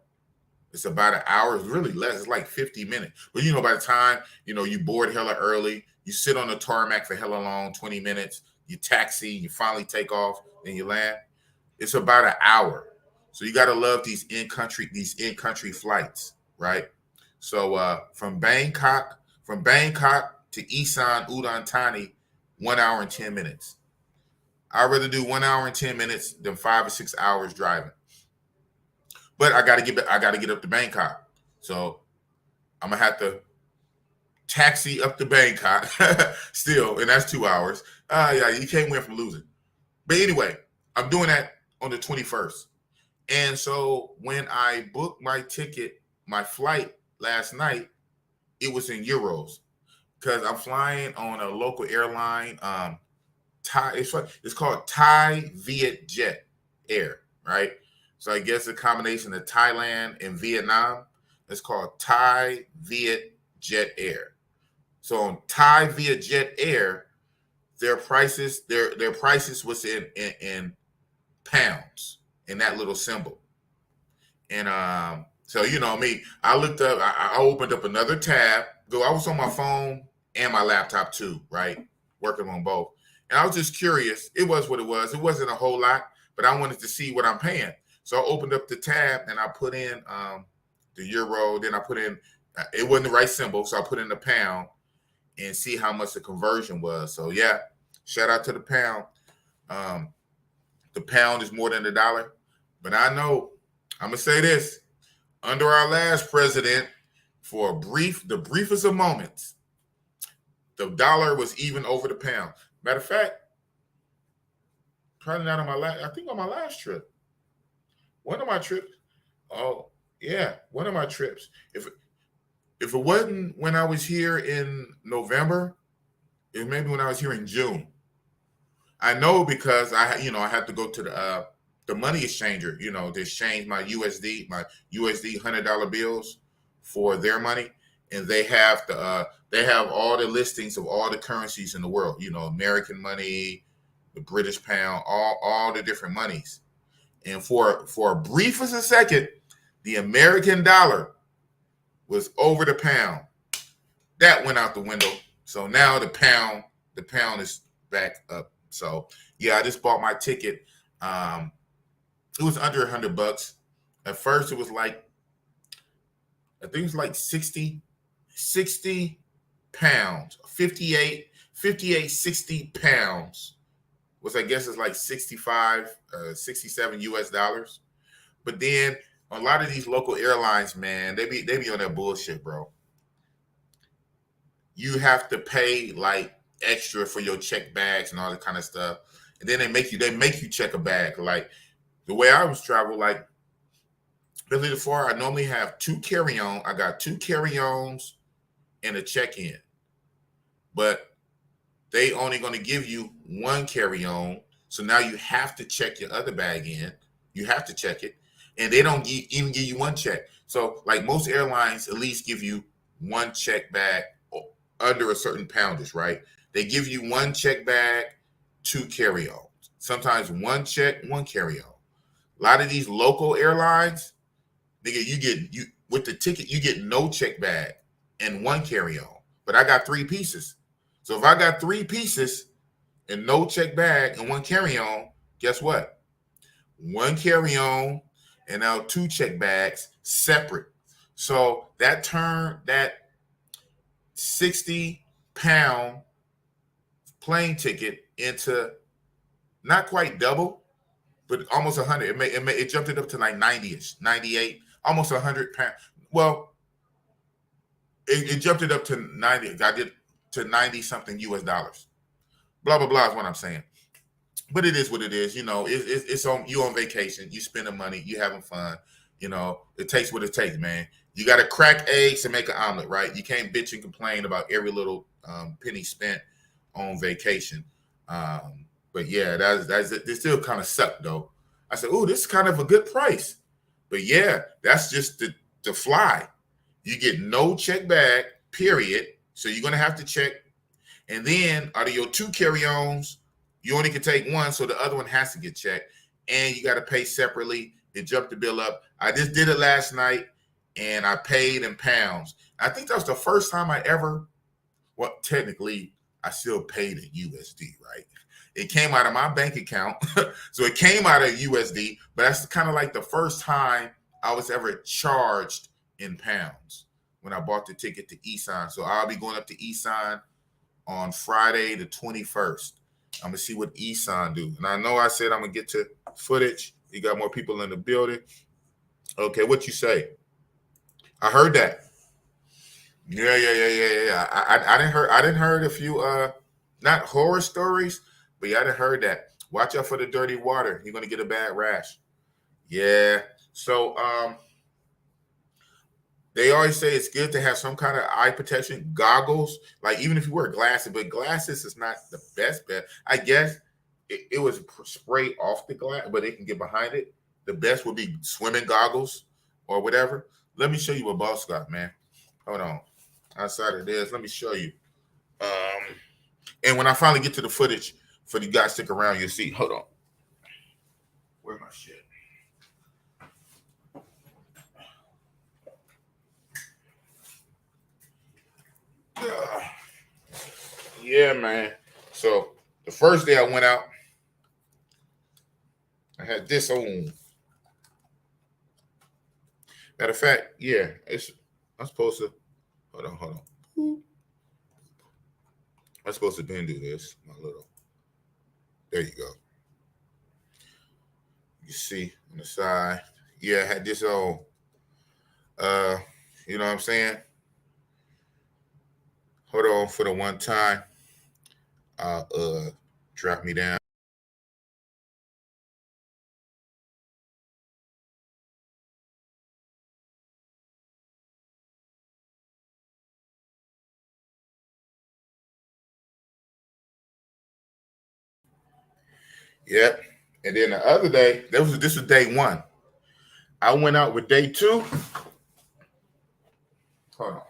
It's about an hour. It's really less. It's like 50 minutes. But, by the time, you board hella early, you sit on the tarmac for hella long, 20 minutes, you taxi, you finally take off, then you land. It's about an hour. So you got to love these in-country flights, right? So from Bangkok to Isan Udon Thani, 1 hour and 10 minutes. I'd rather do 1 hour and 10 minutes than 5 or 6 hours driving. But I gotta get up to Bangkok. So I'm gonna have to taxi up to Bangkok still, and that's 2 hours. Yeah, you can't win from losing. But anyway, I'm doing that on the 21st. And so when I booked my ticket, my flight last night, it was in euros because I'm flying on a local airline. It's called Thai Viet Jet Air, right? So I guess a combination of Thailand and Vietnam. It's called Thai Viet Jet Air. So on Thai Viet Jet Air, their prices was in pounds in that little symbol. And so you know me, I looked up, I opened up another tab. I was on my phone and my laptop too, right? Working on both. And I was just curious. It was what it was. It wasn't a whole lot, but I wanted to see what I'm paying. So I opened up the tab and I put in the euro. Then I put in, it wasn't the right symbol, so I put in the pound and see how much the conversion was. So yeah, shout out to the pound. The pound is more than the dollar. But I know, I'm going to say this, under our last president, for the briefest of moments, the dollar was even over the pound. Matter of fact, probably not on I think on my last trip. One of my trips. Oh, yeah, one of my trips. If it wasn't when I was here in November, it may be when I was here in June. I know because I had to go to the money exchanger, to exchange my USD $100 bills for their money, and they have all the listings of all the currencies in the world, American money, the British pound, all the different monies. And for a brief as a second, the American dollar was over the pound. That went out the window. So now the pound is back up. So yeah, I just bought my ticket. It was under $100. At first it was like, I think it was like 60 pounds, 58, 60 pounds, which I guess is like 65, 67 US dollars. But then a lot of these local airlines, man, they be on that bullshit, bro. You have to pay like extra for your check bags and all that kind of stuff. And then they make you check a bag. Like the way I was travel, like really far, I normally have 2 carry-on. I got 2 carry-ons and a check-in. But they only going to give you 1 carry-on. So now you have to check your other bag in. You have to check it. And they don't even give you 1 check. So like most airlines at least give you 1 check bag under a certain poundage, right? They give you 1 check bag, 2 carry-ons. Sometimes 1 check, 1 carry-on. A lot of these local airlines, nigga, with the ticket, you get no check bag and 1 carry-on. But I got 3 pieces. So if I got 3 pieces and no check bag and 1 carry-on, guess what? 1 carry-on and now 2 check bags separate. So that 60-pound plane ticket into not quite double, but almost 100. It jumped it up to like 90-ish, 98, almost 100 pounds. Well, it jumped it up to 90. I did to 90 something US dollars. Blah blah blah is what I'm saying. But it is what it is. It's on you on vacation. You spending money. You having fun. It takes what it takes, man. You got to crack eggs to make an omelet, right? You can't bitch and complain about every little penny spent on vacation. But yeah, that's it. It still kind of sucked though. I said, "Oh, this is kind of a good price." But yeah, that's just the fly. You get no check bag, period. So you're gonna have to check. And then out of your 2 carry-ons, you only can take 1, so the other one has to get checked. And you got to pay separately. It jumped the bill up. I just did it last night, and I paid in pounds. I think that was the first time I ever, well, technically, I still paid in USD, right? It came out of my bank account. So it came out of USD, but that's kind of like the first time I was ever charged in pounds when I bought the ticket to Isan. So I'll be going up to Isan on Friday the 21st. I'm going to see what Isan do. And I know I said I'm going to get to footage. You got more people in the building. Okay, what you say? I heard that. Yeah. I didn't heard a few not horror stories, but yeah, I done heard that. Watch out for the dirty water. You're gonna get a bad rash. Yeah. So they always say it's good to have some kind of eye protection, goggles. Like even if you wear glasses, but glasses is not the best bet. I guess it was sprayed off the glass, but they can get behind it. The best would be swimming goggles or whatever. Let me show you what boss got, man. Hold on. Outside of this, let me show you. And when I finally get to the footage for you guys, stick around, you'll see. Hold on. Where's my shit? Yeah, man. So the first day I went out, I had this on. Matter of fact, yeah, I'm supposed to hold on. I'm supposed to then do this. My little. There you go. You see on the side. Yeah, I had this on. You know what I'm saying? Hold on for the one time. Drop me down. Yep. And then the other day, this was day one. I went out with day two. Hold on.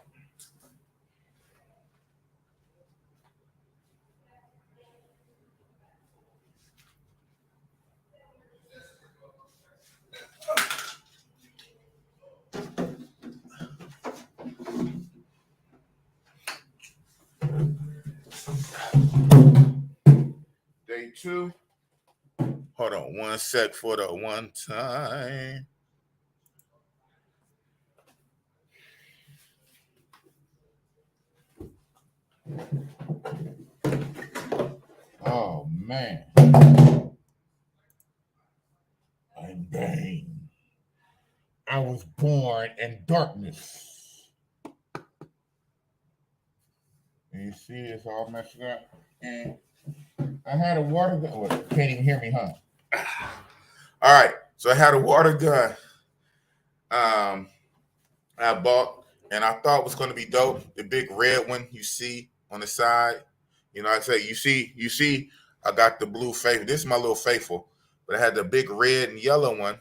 Day two. Hold on one sec for the one time. Oh, man. And bang. I was born in darkness. And you see it's all messed up. And I had a water gun. Well, can't even hear me, huh? All right. So I had a water gun. I bought, and I thought was going to be dope. The big red one you see on the side. You know, I say you see. I got the blue faithful. This is my little faithful, but I had the big red and yellow one.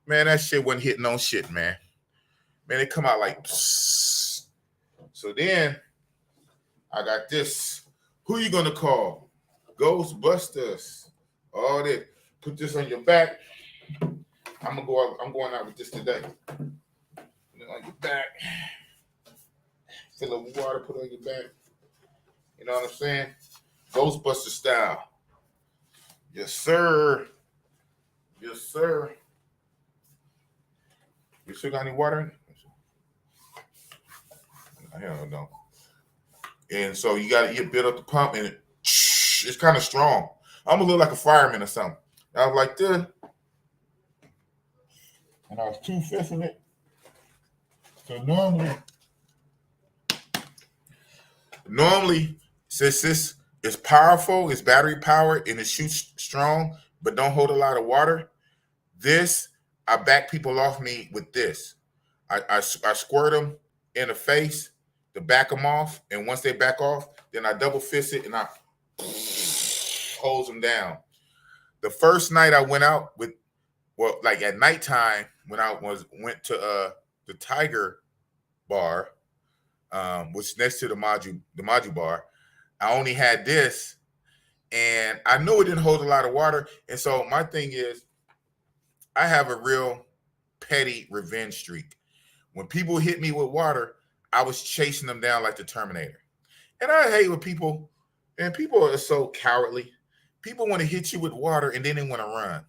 Man, that shit wasn't hitting on shit, man. Man, it come out like. Psst. So then I got this. Who you gonna call? Ghostbusters. All that. Put this on your back. I'm going out with this today. On your back. Fill up with water, put it on your back. You know what I'm saying? Ghostbuster style. Yes, sir. Yes, sir. You still got any water? Hell no. And so you got to build up the pump, and it's kind of strong. I'm gonna look like a fireman or something. And I was like this, and I was 2/5 in it. So normally, since this is powerful, it's battery powered, and it shoots strong, but don't hold a lot of water. This, I back people off me with this. I squirt them in the face to back them off, and once they back off, then I double fist it and I hose them down. The first night I went out with, well, like at nighttime when I went to the Tiger bar, which next to the Maju bar, I only had this, and I knew it didn't hold a lot of water. And so my thing is, I have a real petty revenge streak. When people hit me with water, I was chasing them down like the Terminator. And I hate when people, and people are so cowardly. People want to hit you with water and then they want to run.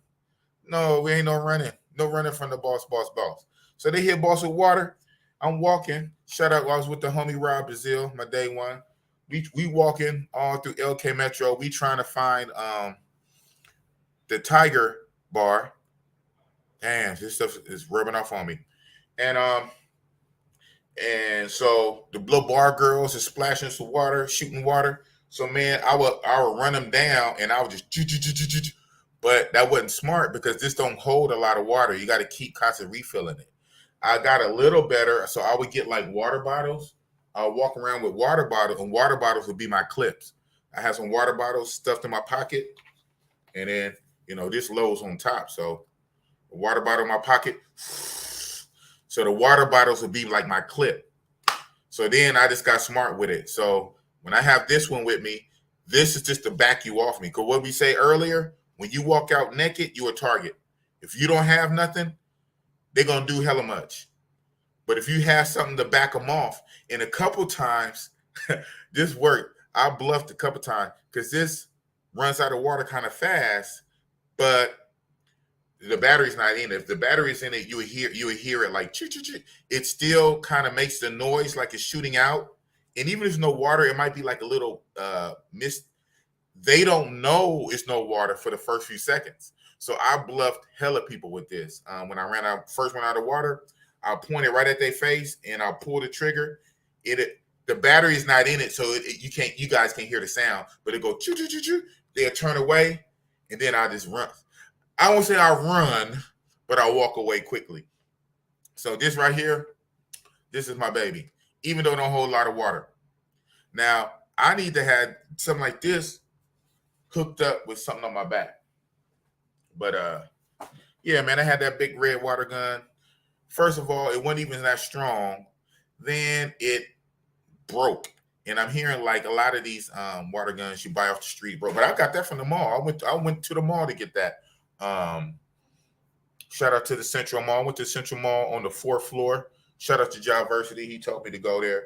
No, we ain't no running. No running from the boss. So they hit boss with water. I'm walking. Shout out, I was with the homie Rob Brazil, my day one. We walking all through LK Metro. We trying to find the Tiger bar. Damn, this stuff is rubbing off on me. And so the little bar girls is splashing some water, shooting water. So man, I would run them down, and I would just, but that wasn't smart because this don't hold a lot of water. You got to keep constantly refilling it. I got a little better, so I would get like water bottles. I'll walk around with water bottles, and water bottles would be my clips. I have some water bottles stuffed in my pocket, and then this loads on top. So a water bottle in my pocket. So the water bottles would be like my clip. So then I just got smart with it. So when I have this one with me, This is just to back you off me. Because what we say earlier, when you walk out naked, you're a target. If you don't have nothing, they're going to do hella much. But if you have something to back them off, and a couple times, this worked. I bluffed a couple times because this runs out of water kind of fast, but the battery's not in it. If the battery's in it, you would hear it like choo choo choo. It still kind of makes the noise like it's shooting out. And even if there's no water, it might be like a little mist. They don't know it's no water for the first few seconds. So I bluffed hella people with this. When I first went out of water, I pointed right at their face and I pulled the trigger. The battery is not in it, so you guys can't hear the sound, but it go choo choo choo choo. They'll turn away, and then I just run. I won't say I run, but I walk away quickly. So this right here, this is my baby, even though it don't hold a lot of water. Now, I need to have something like this hooked up with something on my back. But, yeah, man, I had that big red water gun. First of all, it wasn't even that strong. Then it broke. And I'm hearing like a lot of these water guns you buy off the street, bro. But I got that from the mall. I went to the mall to get that. Shout out to the Central Mall. I went to the Central Mall on the 4th floor. Shout out to Javarsity. He told me to go there.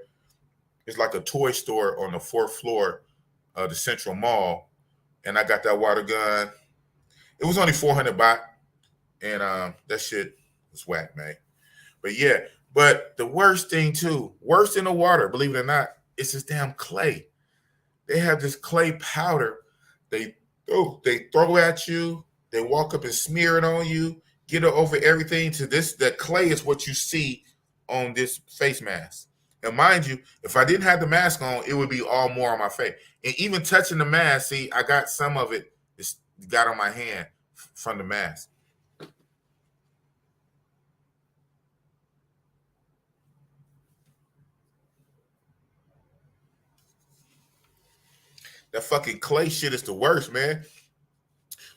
It's like a toy store on the 4th floor of the Central Mall. And I got that water gun. It was only 400 baht. And that shit was whack, man. But yeah, but the worst thing too, worse than the water, believe it or not, it's this damn clay. They have this clay powder. They throw at you. They walk up and smear it on you, get it over everything to this. That clay is what you see on this face mask. And mind you, if I didn't have the mask on, it would be all more on my face. And even touching the mask, see, I got some of it. It's got on my hand from the mask. That fucking clay shit is the worst, man.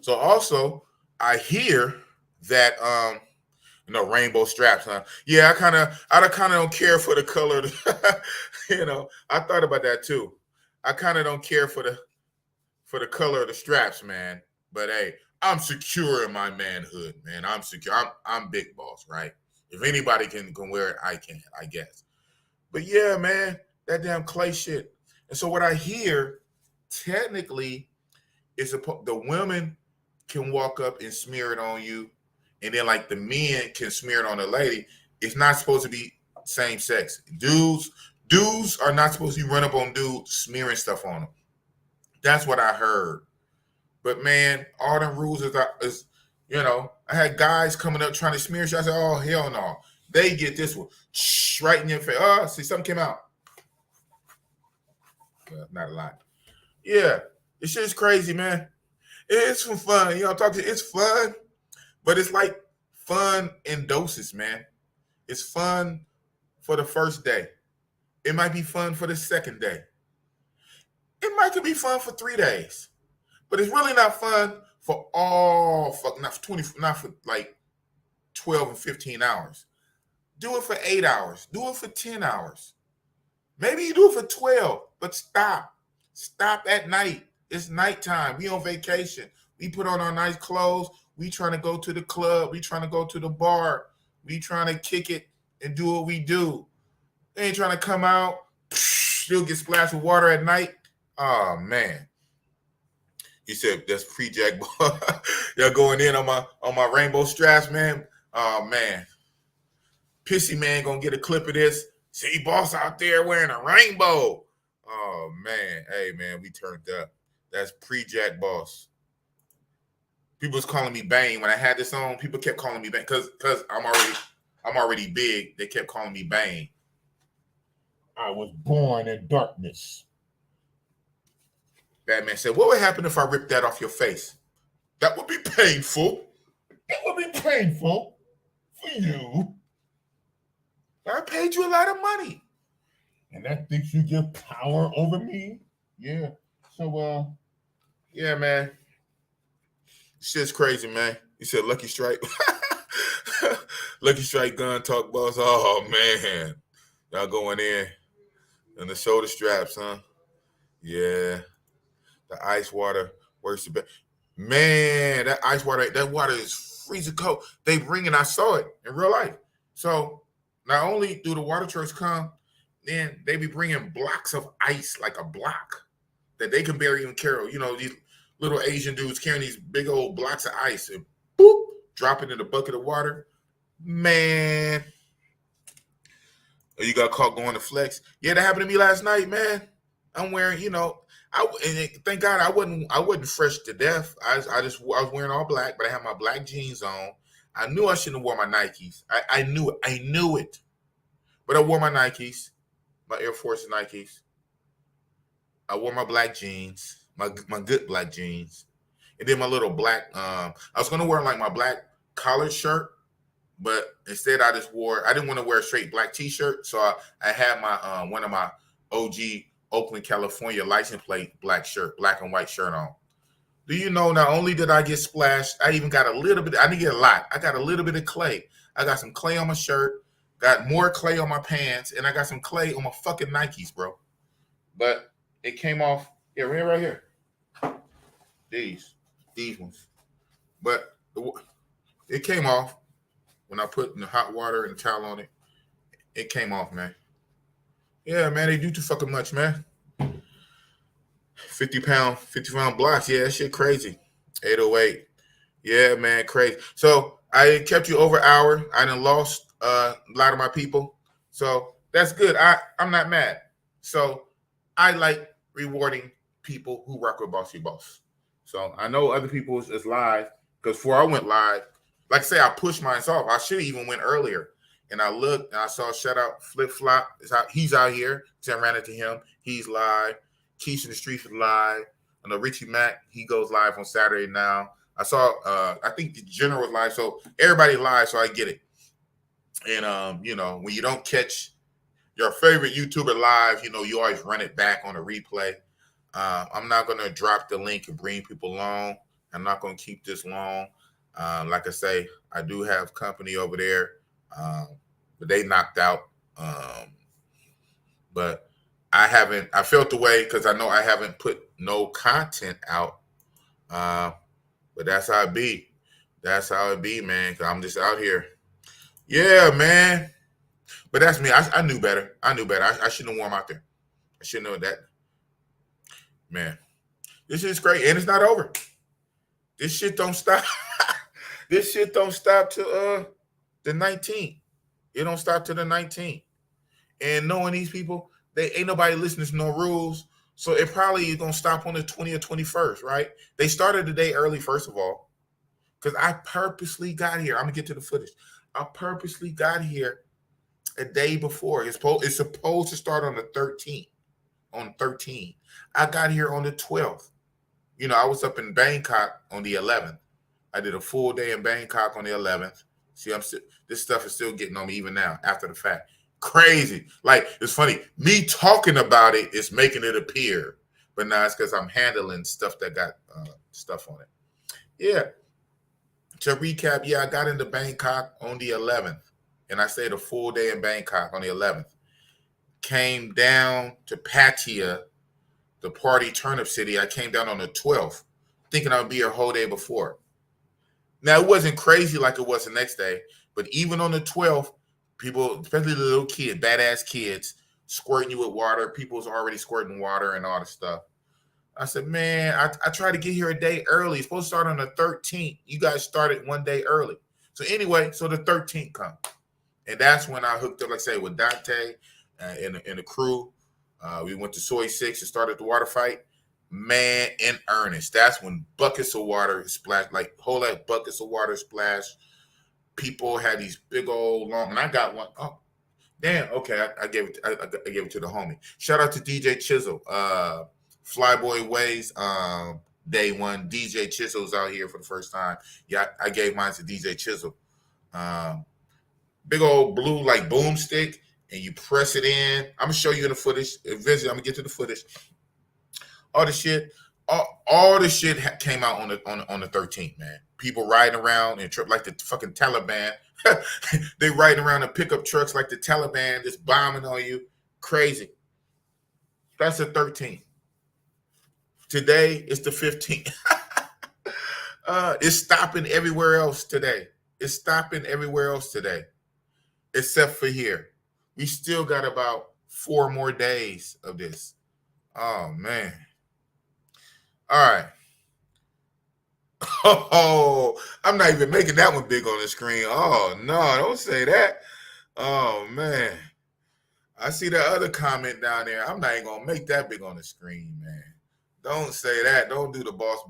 So also, I hear that rainbow straps, huh? Yeah, I kind of don't care for the color. I thought about that too. I kind of don't care for the color of the straps, man. But hey, I'm secure in my manhood, man. I'm secure. I'm big boss, right? If anybody can wear it, I can, I guess. But yeah, man, that damn clay shit. And so what I hear, technically, is the women can walk up and smear it on you, and then like the men can smear it on the lady. It's not supposed to be same sex. Dudes are not supposed to be run up on dudes smearing stuff on them. That's what I heard. But man, all them rules is I had guys coming up trying to smear shit. I said, oh hell no. They get this one right in your face. Oh, see, something came out. Not a lot. Yeah, this shit is crazy, man. It's some fun. It's fun, but it's like fun in doses, man. It's fun for the first day. It might be fun for the second day. It might be fun for 3 days, but it's really not fun for not for like 12 and 15 hours. Do it for 8 hours. Do it for 10 hours. Maybe you do it for 12, but stop. Stop at night. It's nighttime. We on vacation. We put on our nice clothes. We trying to go to the club. We trying to go to the bar. We trying to kick it and do what we do. They ain't trying to come out, still get splashed with water at night. Oh, man. You said that's pre-jack ball. Y'all going in on my rainbow straps, man. Oh, man. Pissy man gonna get a clip of this. See boss out there wearing a rainbow. Oh, man. Hey, man, we turned up. That's pre-jack boss. People was calling me Bane. When I had this on, people kept calling me Bane. Because I'm already big. They kept calling me Bane. I was born in darkness. Batman said, what would happen if I ripped that off your face? That would be painful. That would be painful for you. I paid you a lot of money. And that thinks you get power over me? Yeah. So, yeah, man. Shit's crazy, man. You said Lucky Strike. Lucky Strike gun talk, boss. Oh, man. Y'all going in. And the shoulder straps, huh? Yeah. The ice water works the best. Man, that water is freezing cold. They bring it. I saw it in real life. So not only do the water trucks come, then they be bringing blocks of ice, like a block that they can barely even carry. You know, these little Asian dudes carrying these big old blocks of ice and boop, drop it in a bucket of water. Man, you got caught going to flex. Yeah, that happened to me last night, man. I'm wearing, thank God I wasn't fresh to death. I was wearing all black, but I had my black jeans on. I knew I shouldn't have worn my Nikes. I knew it. But I wore my Nikes, my Air Force Nikes. I wore my black jeans, my good black jeans, and then my little black. I was gonna wear like my black collared shirt, but instead I didn't want to wear a straight black T-shirt, so I had my one of my OG Oakland, California license plate black and white shirt on. Do you know, not only did I get splashed, I even got a little bit. I didn't get a lot. I got a little bit of clay. I got some clay on my shirt, got more clay on my pants, and I got some clay on my fucking Nikes, bro. But it came off. Yeah, right here. These ones. But it came off when I put in the hot water and towel on it. It came off, man. Yeah, man, they do too fucking much, man. 50 pound blocks. Yeah, that shit crazy. 808. Yeah, man, crazy. So I kept you over an hour. I done lost a lot of my people. So that's good. I'm not mad. So I like rewarding people who rock with Bossy Boss. So I know other people is live, because before I went live, like I say, I pushed mine off. I should have even went earlier. And I looked and I saw shout out Flip Flop. He's out here. So I ran into him. He's live. Keisha in the Streets is live. I know Richie Mack, he goes live on Saturday now. I saw I think the General was live. So everybody live, so I get it. And when you don't catch your favorite YouTuber live, you always run it back on a replay. I'm not gonna drop the link and bring people along. I'm not gonna keep this long. Like I say, I do have company over there. But they knocked out. But I felt the way because I know I haven't put no content out. But that's how it be. That's how it be, man. Cause I'm just out here. Yeah, man. But that's me. I knew better. I shouldn't have worn them out there. I shouldn't know that. Man, this is great. And it's not over. This shit don't stop. This shit don't stop till the 19th. It don't stop till the 19th. And knowing these people, they ain't nobody listening to no rules. So it probably is going to stop on the 20th or 21st, right? They started the day early, first of all, because I purposely got here. I'm going to get to the footage. I purposely got here a day before. It's supposed to start on the 13th. On 13. I got here on the 12th. I was up in Bangkok on the 11th. I did a full day in Bangkok on the 11th. See, this stuff is still getting on me even now after the fact. Crazy. Like, it's funny. Me talking about it is making it appear. But now it's because I'm handling stuff that got stuff on it. Yeah. To recap, I got into Bangkok on the 11th. And I stayed a full day in Bangkok on the 11th. Came down to Pattaya, the party turnip city. I came down on the 12th, thinking I would be here a whole day before. Now, it wasn't crazy like it was the next day, but even on the 12th, people, especially the little kids, badass kids, squirting you with water. People was already squirting water and all the stuff. I said, man, I tried to get here a day early. It's supposed to start on the 13th. You guys started one day early. So anyway, so the 13th comes. And that's when I hooked up, like I say, with Dante and the crew. We went to Soy 6 and started the water fight. Man, in earnest. That's when buckets of water splashed, like whole like buckets of water splashed. People had these big old long, and I got one. Oh, damn. Okay, I gave it. I gave it to the homie. Shout out to DJ Chisel, Flyboy Ways. Day one, DJ Chisel's out here for the first time. Yeah, I gave mine to DJ Chisel. Big old blue like boomstick, and you press it in. I'm gonna show you in the footage. Eventually, I'm gonna get to the footage. All the shit, all the shit came out on the 13th, man. People riding around and like the fucking Taliban. They riding around in pickup trucks like the Taliban, just bombing on you. Crazy. That's the 13th. Today is the 15th. It's stopping everywhere else today. It's stopping everywhere else today, except for here. We still got about 4 more days of this. Oh man. All right. Oh, I'm not even making that one big on the screen. Oh no, don't say that. Oh man. I see that other comment down there. I'm not even gonna make that big on the screen, man. Don't say that. Don't do the boss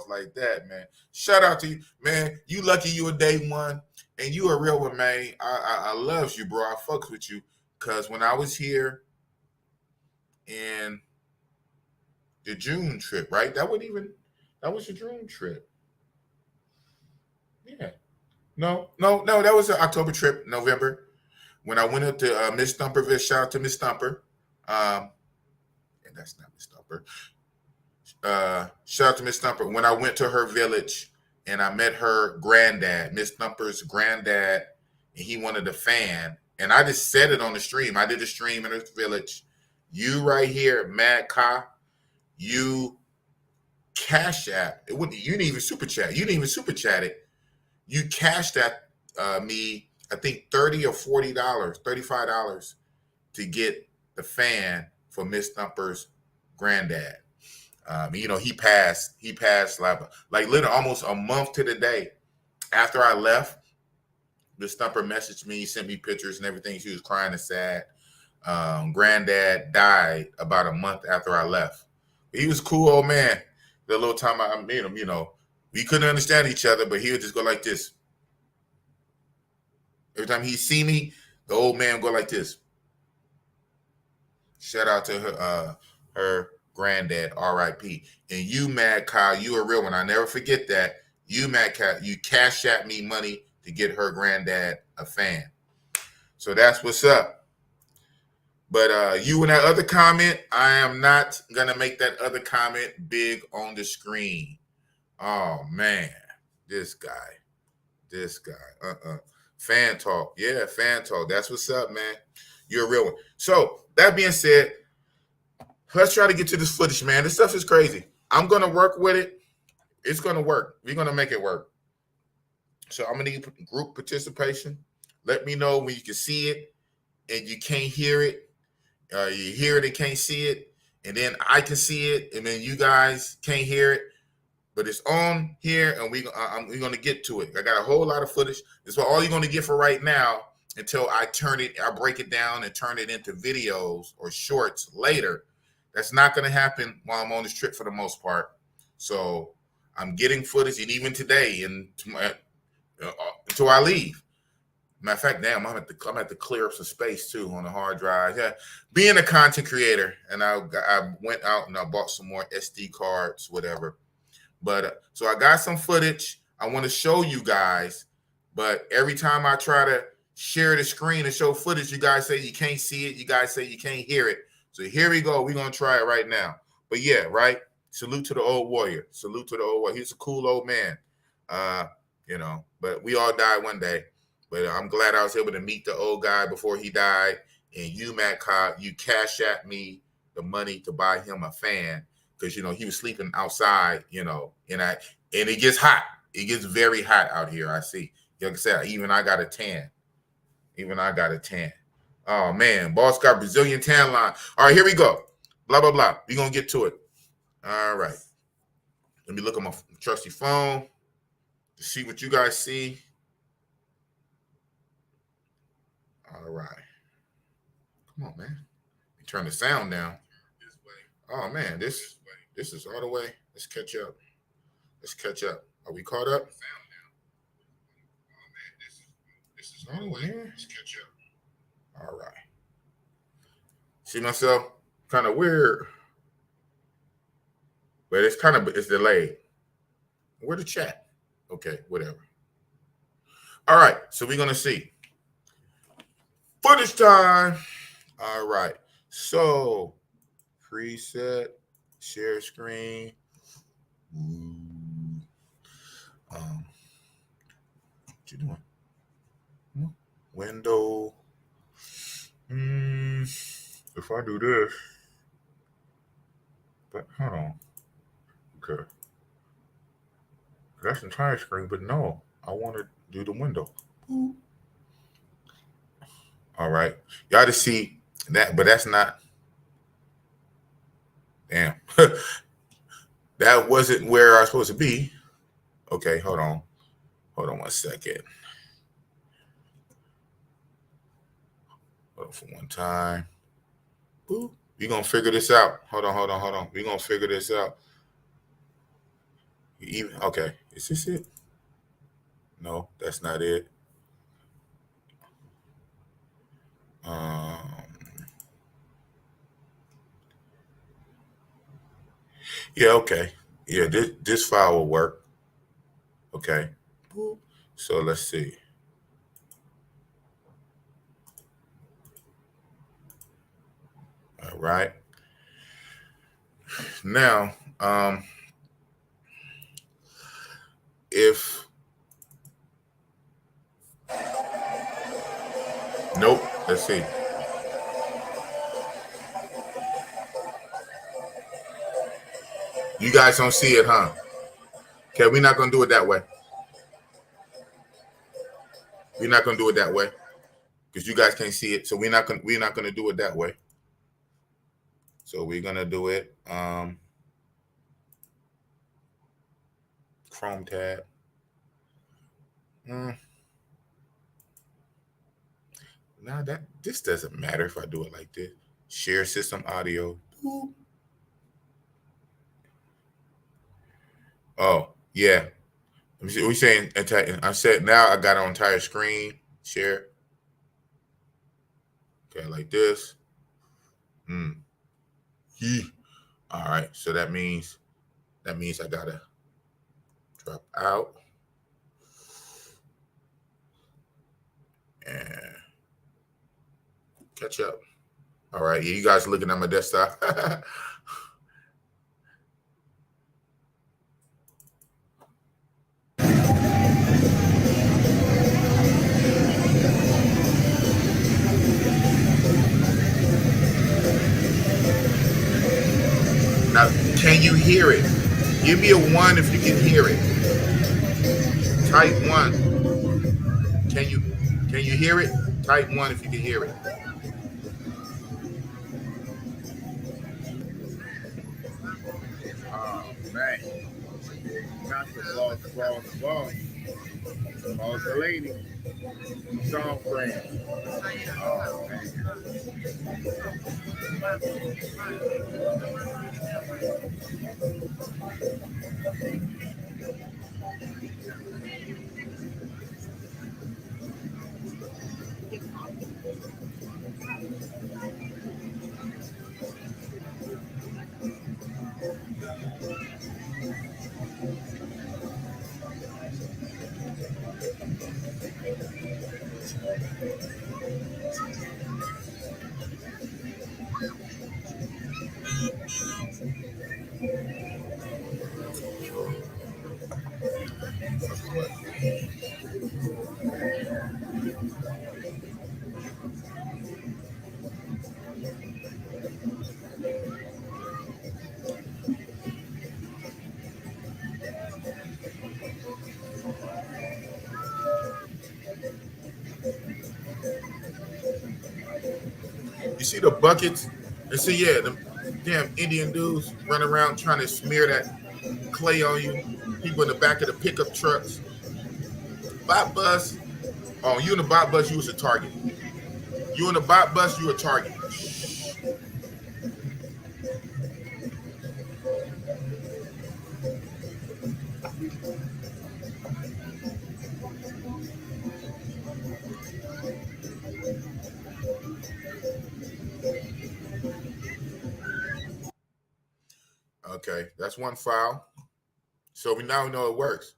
like that, man. Shout out to you, man. You lucky you a day one, and you a real one, man. I loves you, bro. I fucks with you, cause when I was here in the June trip, right? That was the June trip. Yeah. No. That was an October trip, November, when I went up to Miss Thumperville. Shout out to Miss Thumper. And that's not Miss Thumper. Shout out to Miss Thumper. When I went to her village and I met her granddad, Miss Thumper's granddad, and he wanted a fan. And I just said it on the stream. I did a stream in her village. You right here, Mad Ka, you cash app. You didn't even super chat. You didn't even super chat it. You cashed at me, I think $30 or $40, $35 to get the fan for Miss Thumper's granddad. He passed like literally almost a month to the day after I left. Miss Thumper messaged me, sent me pictures and everything. She was crying and sad. Granddad died about a month after I left. He was a cool old man. The little time I met him, we couldn't understand each other, but he would just go like this. Every time he see me, the old man would go like this. Shout out to her granddad, R.I.P. And you, Mad Kyle, you a real one. I never forget that. You, Mad Kyle, you cash at me money to get her granddad a fan. So that's what's up. But you and that other comment, I am not going to make that other comment big on the screen. Oh, man. This guy. Fan talk. Yeah, fan talk. That's what's up, man. You're a real one. So that being said, let's try to get to this footage, man. This stuff is crazy. I'm going to work with it. It's going to work. We're going to make it work. So I'm going to need group participation. Let me know when you can see it and you can't hear it. You hear it and can't see it. And then I can see it. And then you guys can't hear it. But it's on here, and we're going to get to it. I got a whole lot of footage. This is all you're going to get for right now until I break it down and turn it into videos or shorts later. That's not going to happen while I'm on this trip for the most part. So I'm getting footage, and even today, until I leave. Matter of fact, damn, I'm at to clear up some space too on the hard drive. Yeah, being a content creator, and I went out and I bought some more SD cards, whatever. But so I got some footage I want to show you guys. But every time I try to share the screen and show footage, you guys say you can't see it. You guys say you can't hear it. So here we go. We're going to try it right now. But yeah, right? Salute to the old warrior. Salute to the old warrior. He's a cool old man. But we all die one day. But I'm glad I was able to meet the old guy before he died. And you, Matt Cobb, you cash at me the money to buy him a fan. Because, he was sleeping outside, and it gets hot. It gets very hot out here, I see. Like I said, even I got a tan. Oh, man. Boss got Brazilian tan line. All right, here we go. Blah, blah, blah. We're going to get to it. All right. Let me look at my trusty phone to see what you guys see. All right. Come on, man. Turn the sound down. Oh, man. This is all the way. Let's catch up. Are we caught up? This is all the way. Let's catch up. All right. See myself? Kind of weird. But it's delayed. Where the chat? Okay, whatever. All right. So we're going to see. Footage time. All right. So preset, share screen. What you doing? Window. If I do this, but hold on. Okay. That's the entire screen, but no, I want to do the window. All right. Y'all to see that, but that's not. Damn. That wasn't where I was supposed to be. Okay, hold on. Hold on 1 second. Hold on for one time. We're going to figure this out. Hold on. We're going to figure this out. Okay, is this it? No, that's not it. Yeah, okay. Yeah, this file will work. Okay. So let's see. All right. Now, if nope, let's see. You guys don't see it, huh? Okay, we're not gonna do it that way. We're not gonna do it that way because you guys can't see it. So we're not gonna do it that way. So we're gonna do it. Chrome tab. Now this doesn't matter if I do it like this. Share system audio. Oh yeah. Let me see. What we saying? I said now I got on entire screen. Share. Okay, like this. All right. So that means I gotta drop out and catch up. All right. Yeah, you guys looking at my desktop. Now, can you hear it? Give me a 1 if you can hear it. Type 1. Can you hear it? Type 1 if you can hear it. Oh man. Not the boss. Boss the lady. Songkran. Oh man. You see the buckets? And see, yeah, the damn Indian dudes run around trying to smear that clay on you. People in the back of the pickup trucks. Bot bus. Oh, you in the bot bus, you was a target. You in the bot bus, you a target. Okay, that's one file. So we now know it works.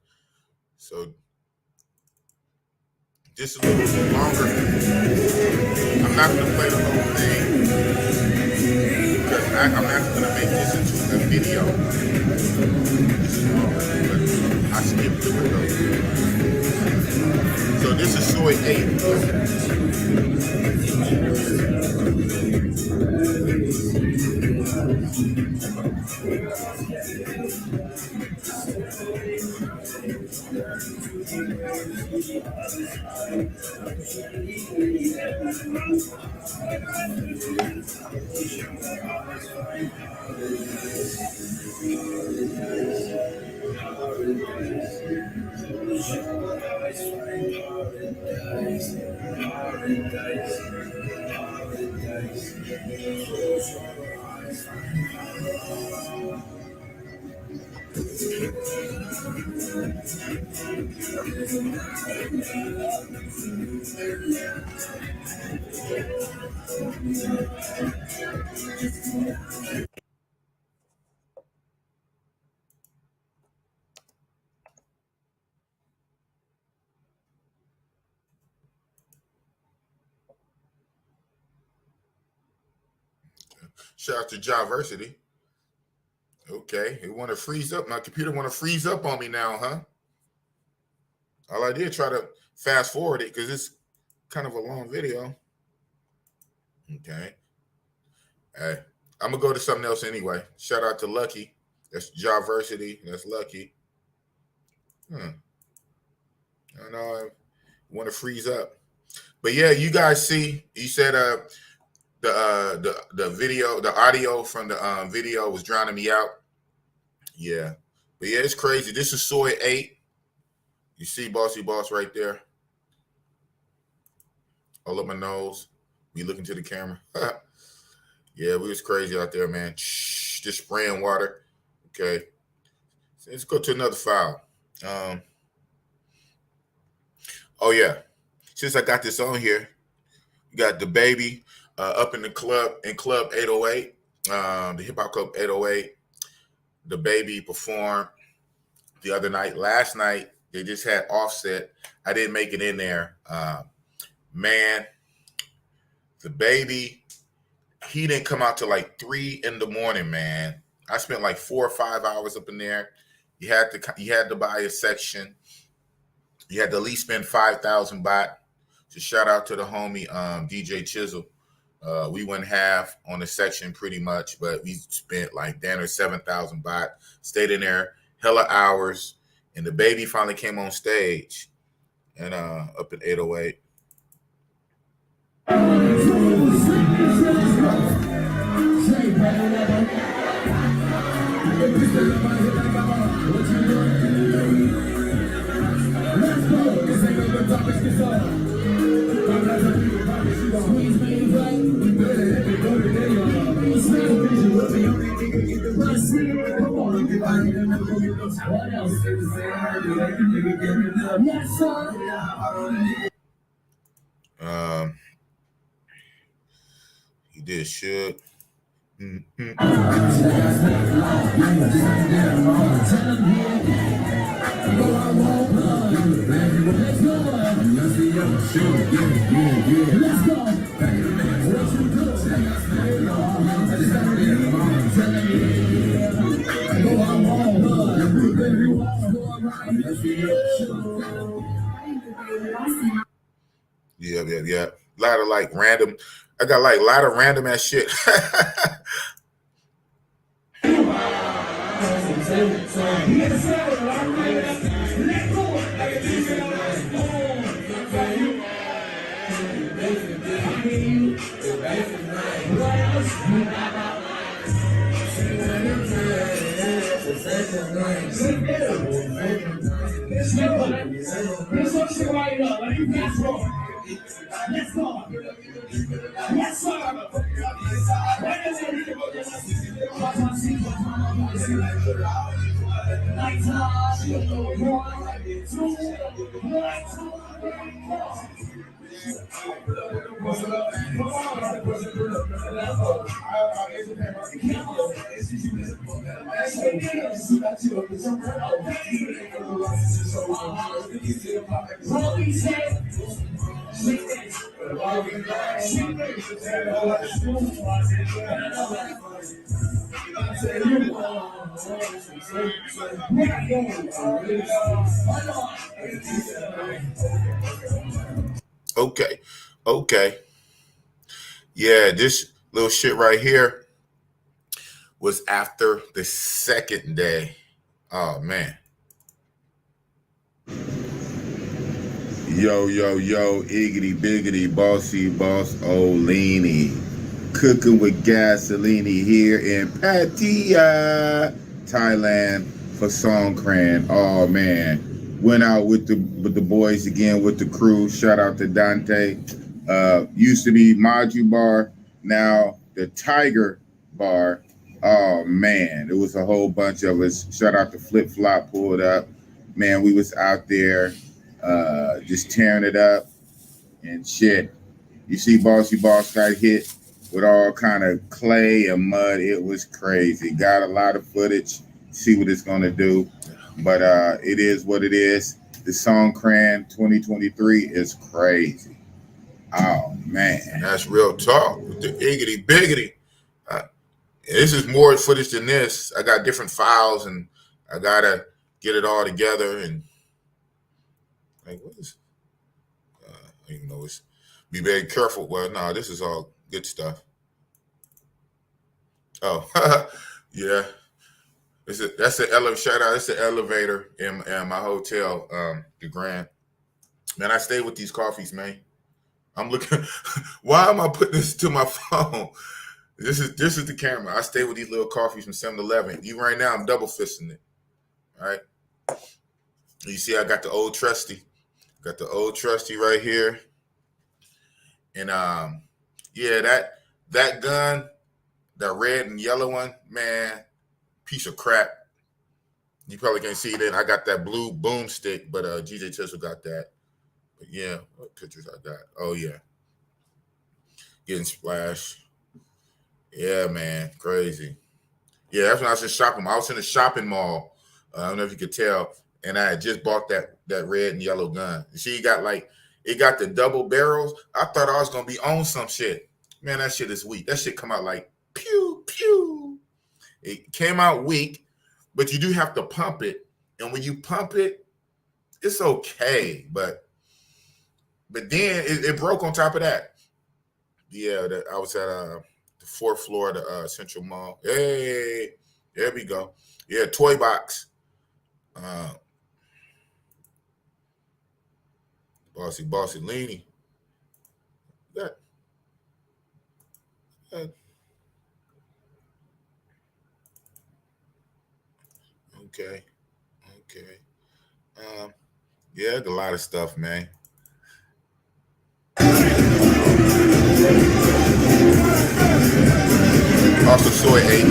So just a little longer. I'm not going to play the whole thing because I'm actually gonna make this into a video. This is long, but I skipped through it though. So this is Soy 8. Shout out to Javarsity. Okay, it want to freeze up. My computer want to freeze up on me now, huh? All I did try to fast forward it because it's kind of a long video. Okay. Hey, I'm gonna go to something else anyway. Shout out to Lucky. That's Javarsity. That's Lucky. I know I want to freeze up, but yeah, you guys see. You said the video, the audio from the video was drowning me out. Yeah, but yeah, it's crazy. This is Soy 8. You see Bossy Boss right there. All up my nose. Me looking to the camera. Yeah, we was crazy out there, man. Shh, just spraying water. Okay. So let's go to another file. Oh yeah. Since I got this on here, you got the baby up in the club, in Club 808, the Hip Hop Club 808. The baby performed the other night. Last night, they just had Offset. I didn't make it in there. Man, the baby, he didn't come out till like 3 a.m, man. I spent like 4 or 5 hours up in there. You had to buy a section. You had to at least spend 5,000 baht. So shout out to the homie DJ Chisel. We went half on the section pretty much, but we spent like damn near 7,000 baht. Stayed in there hella hours, and the baby finally came on stage and up at 808. He did shit. Yeah. A lot of like random. I got like a lot of random ass shit. Let's go. Yes, sir. Okay. Okay. Yeah, this little shit right here was after the second day. Oh man. Yo, yo, yo, iggity biggity, bossy boss, Olini. Cooking with gasoline here in Pattaya, Thailand for Songkran. Oh man. Went out with the boys again with the crew. Shout out to Dante. Used to be Maju Bar, now the Tiger Bar. Oh man, it was a whole bunch of us. Shout out to Flip Flop pulled up. Man, we was out there just tearing it up and shit. You see Bossy Boss got hit with all kind of clay and mud. It was crazy. Got a lot of footage. See what it's gonna do. But it is what it is. The Songkran 2023 is crazy. Oh man. That's real talk with the iggity biggity. This is more footage than this. I got different files and I gotta get it all together and like what is I don't even know. It's be very careful. Well, no, this is all good stuff. Oh, yeah. That's the elevator. Shout out. It's the elevator in my hotel, the Grand. Man, I stay with these coffees, man. I'm looking. Why am I putting this to my phone? This is the camera. I stay with these little coffees from 7-Eleven. Even right now, I'm double fisting it. All right. You see, I got the old trusty. Got the old trusty right here. And yeah, that gun, that red and yellow one, man, piece of crap. You probably can't see it in. I got that blue boomstick, but GJ Chisel got that. But yeah, what pictures I got? Oh yeah. Getting splashed. Yeah, man, crazy. Yeah, that's when I was in shopping. I was in a shopping mall. I don't know if you could tell. And I had just bought that red and yellow gun. You see, it got the double barrels. I thought I was gonna be on some shit. Man, that shit is weak. That shit come out like pew pew. It came out weak, but you do have to pump it. And when you pump it, it's okay. But then it broke on top of that. Yeah, I was at the 4th floor of the Central Mall. Hey, there we go. Yeah, toy box. Bossy Leany. That. Okay. Yeah, a lot of stuff, man. Also soy 8.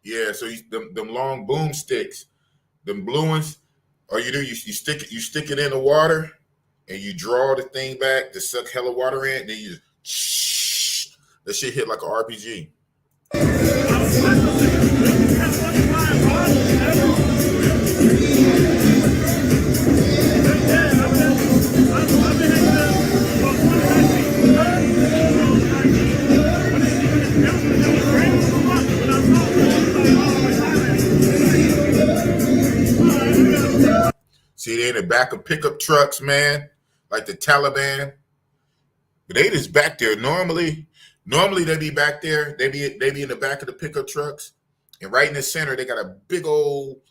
Yeah, so them long boom sticks, them blue ones, all you do, you stick it in the water and you draw the thing back to suck hella water in, then you just that shit hit like an RPG. See, they in the back of pickup trucks, man, like the Taliban. But they just back there. Normally they be back there. They be in the back of the pickup trucks. And right in the center, they got a big old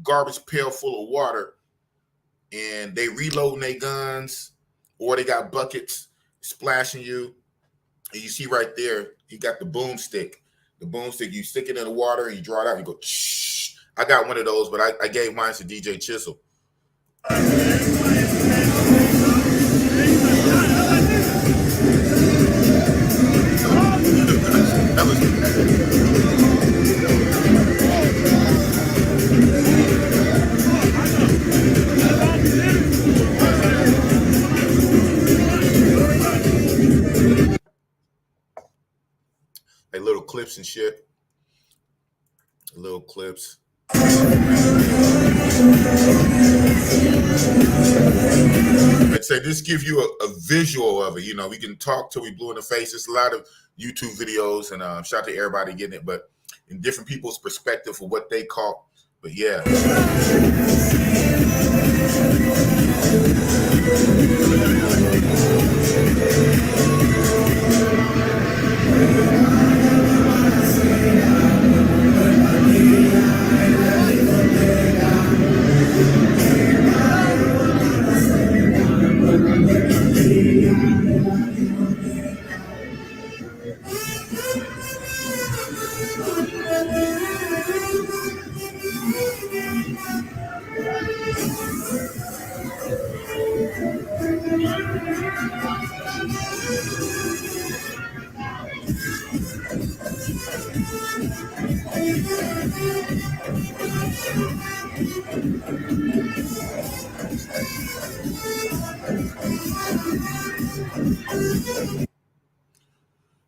garbage pail full of water. And they reloading their guns, or they got buckets splashing you. And you see right there, you got the boomstick. The boomstick, you stick it in the water and you draw it out and you go, shh. I got one of those, but I gave mine to DJ Chisel. That was like little clips and shit. little clips. I'd say this gives you a visual of it. You know, we can talk till we blue in the face. There's a lot of YouTube videos, and shout out to everybody getting it, but in different people's perspective of what they caught. But yeah.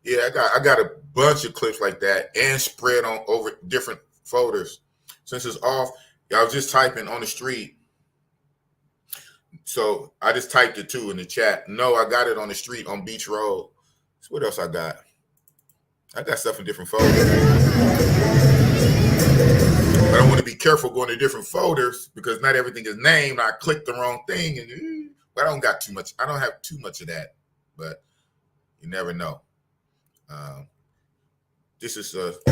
Yeah, I got a bunch of clips like that and spread on over different folders. Since it's off, I was just typing on the street. So I just typed it too in the chat. No, I got it on the street on Beach Road. So what else I got? I got stuff in different folders. But I want to be careful going to different folders because not everything is named. I clicked the wrong thing, and but I don't got too much. I don't have too much of that, but you never know. This is a shorter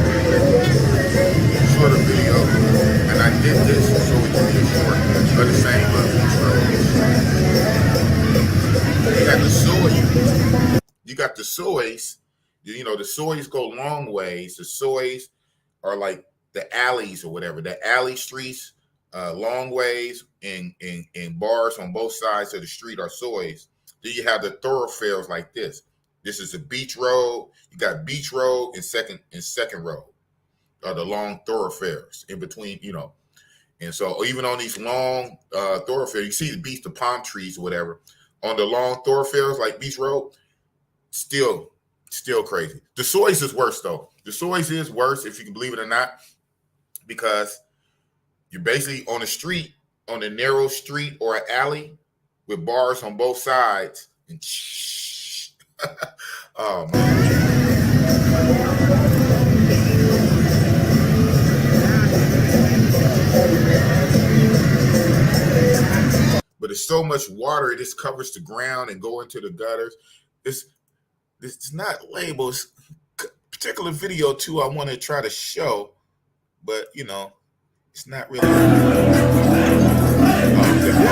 video, and I did this so it can be short, but the same. You got the soy. You got the soys. You know, the soys go long ways. The soys are like the alleys or whatever. The alley streets, long ways, and bars on both sides of the street are soys. Then you have the thoroughfares like this. This is a beach road. You got beach road and second road are the long thoroughfares in between, you know. And so even on these long thoroughfares, you see the beach, the palm trees or whatever. On the long thoroughfares like Beach Road, still crazy. The soys is worse though. The soys is worse, if you can believe it or not, because you're basically on a street, on a narrow street or an alley with bars on both sides. And oh man. But it's so much water, it just covers the ground and go into the gutters. It's not labels. Particular video too I want to try to show, but you know, it's not really.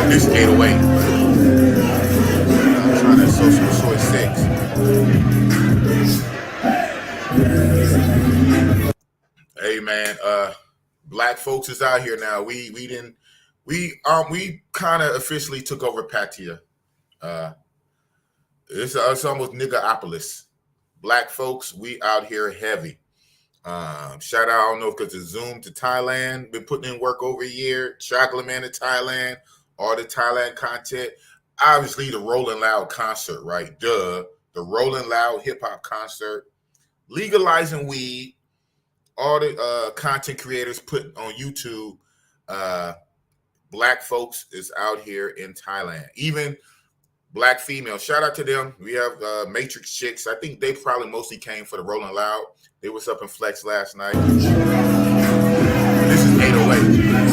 This 808. I'm trying to show some soy 6. Hey man, black folks is out here now. We kind of officially took over Pattaya. It's almost niggeropolis. Black folks, we out here heavy. Shout out, I don't know if because it's Zoom to Thailand, been putting in work over a year. Chocolate Man to Thailand, all the Thailand content. Obviously, the Rolling Loud concert, right? Duh. The Rolling Loud hip hop concert. Legalizing weed. All the content creators put on YouTube. Black folks is out here in Thailand. Even black females. Shout out to them. We have Matrix Chicks. I think they probably mostly came for the Rolling Loud. They was up in Flex last night. This is 808.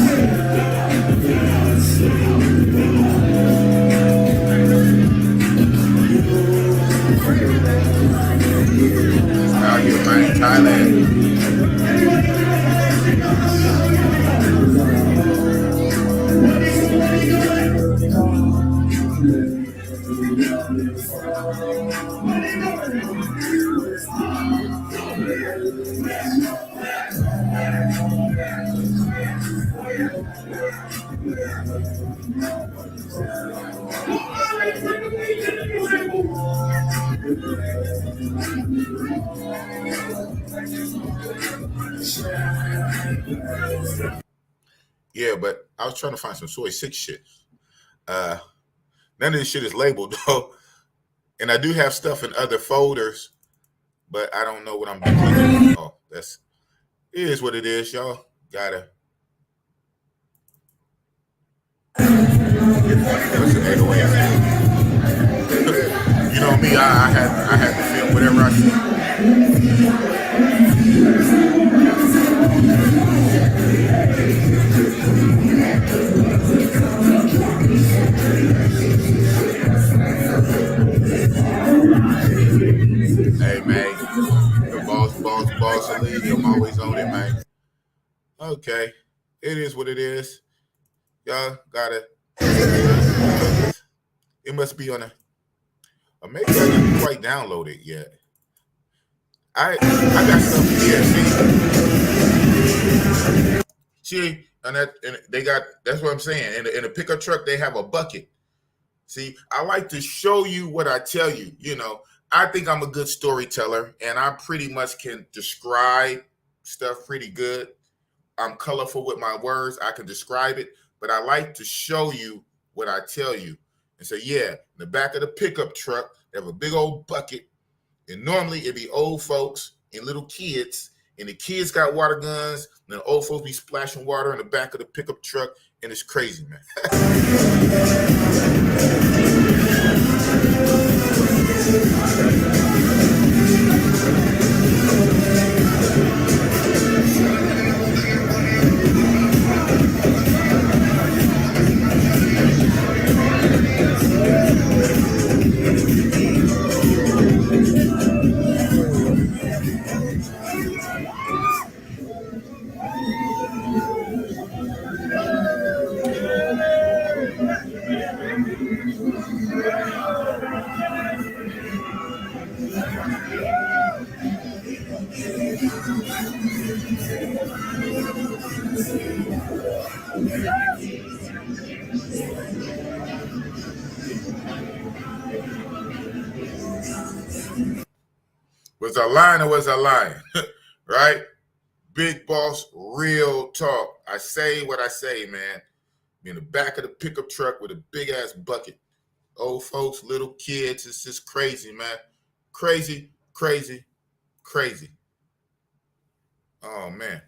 Out here, man, Thailand. Yeah, but I was trying to find some soy 6 shit. None of this shit is labeled though. And I do have stuff in other folders, but I don't know what I'm doing. Oh, It is what it is, y'all. Gotta. What's the 808? You know me, I had to film whatever I see. Hey man, the boss of league, I'm always on it, man. Okay. It is what it is. Y'all gotta. It must be on a. Or maybe I didn't quite download it yet. I got stuff here. See, and they got. That's what I'm saying. In the pickup truck, they have a bucket. See, I like to show you what I tell you. You know, I think I'm a good storyteller, and I pretty much can describe stuff pretty good. I'm colorful with my words. I can describe it, but I like to show you what I tell you. And so, yeah, in the back of the pickup truck, they have a big old bucket. And normally it'd be old folks and little kids. And the kids got water guns. And the old folks be splashing water in the back of the pickup truck. And it's crazy, man. Was I lying or was I lying? Right? Big boss, real talk. I say what I say, man. In the back of the pickup truck with a big ass bucket. Old folks, little kids. It's just crazy, man. Crazy, crazy, crazy. Oh, man.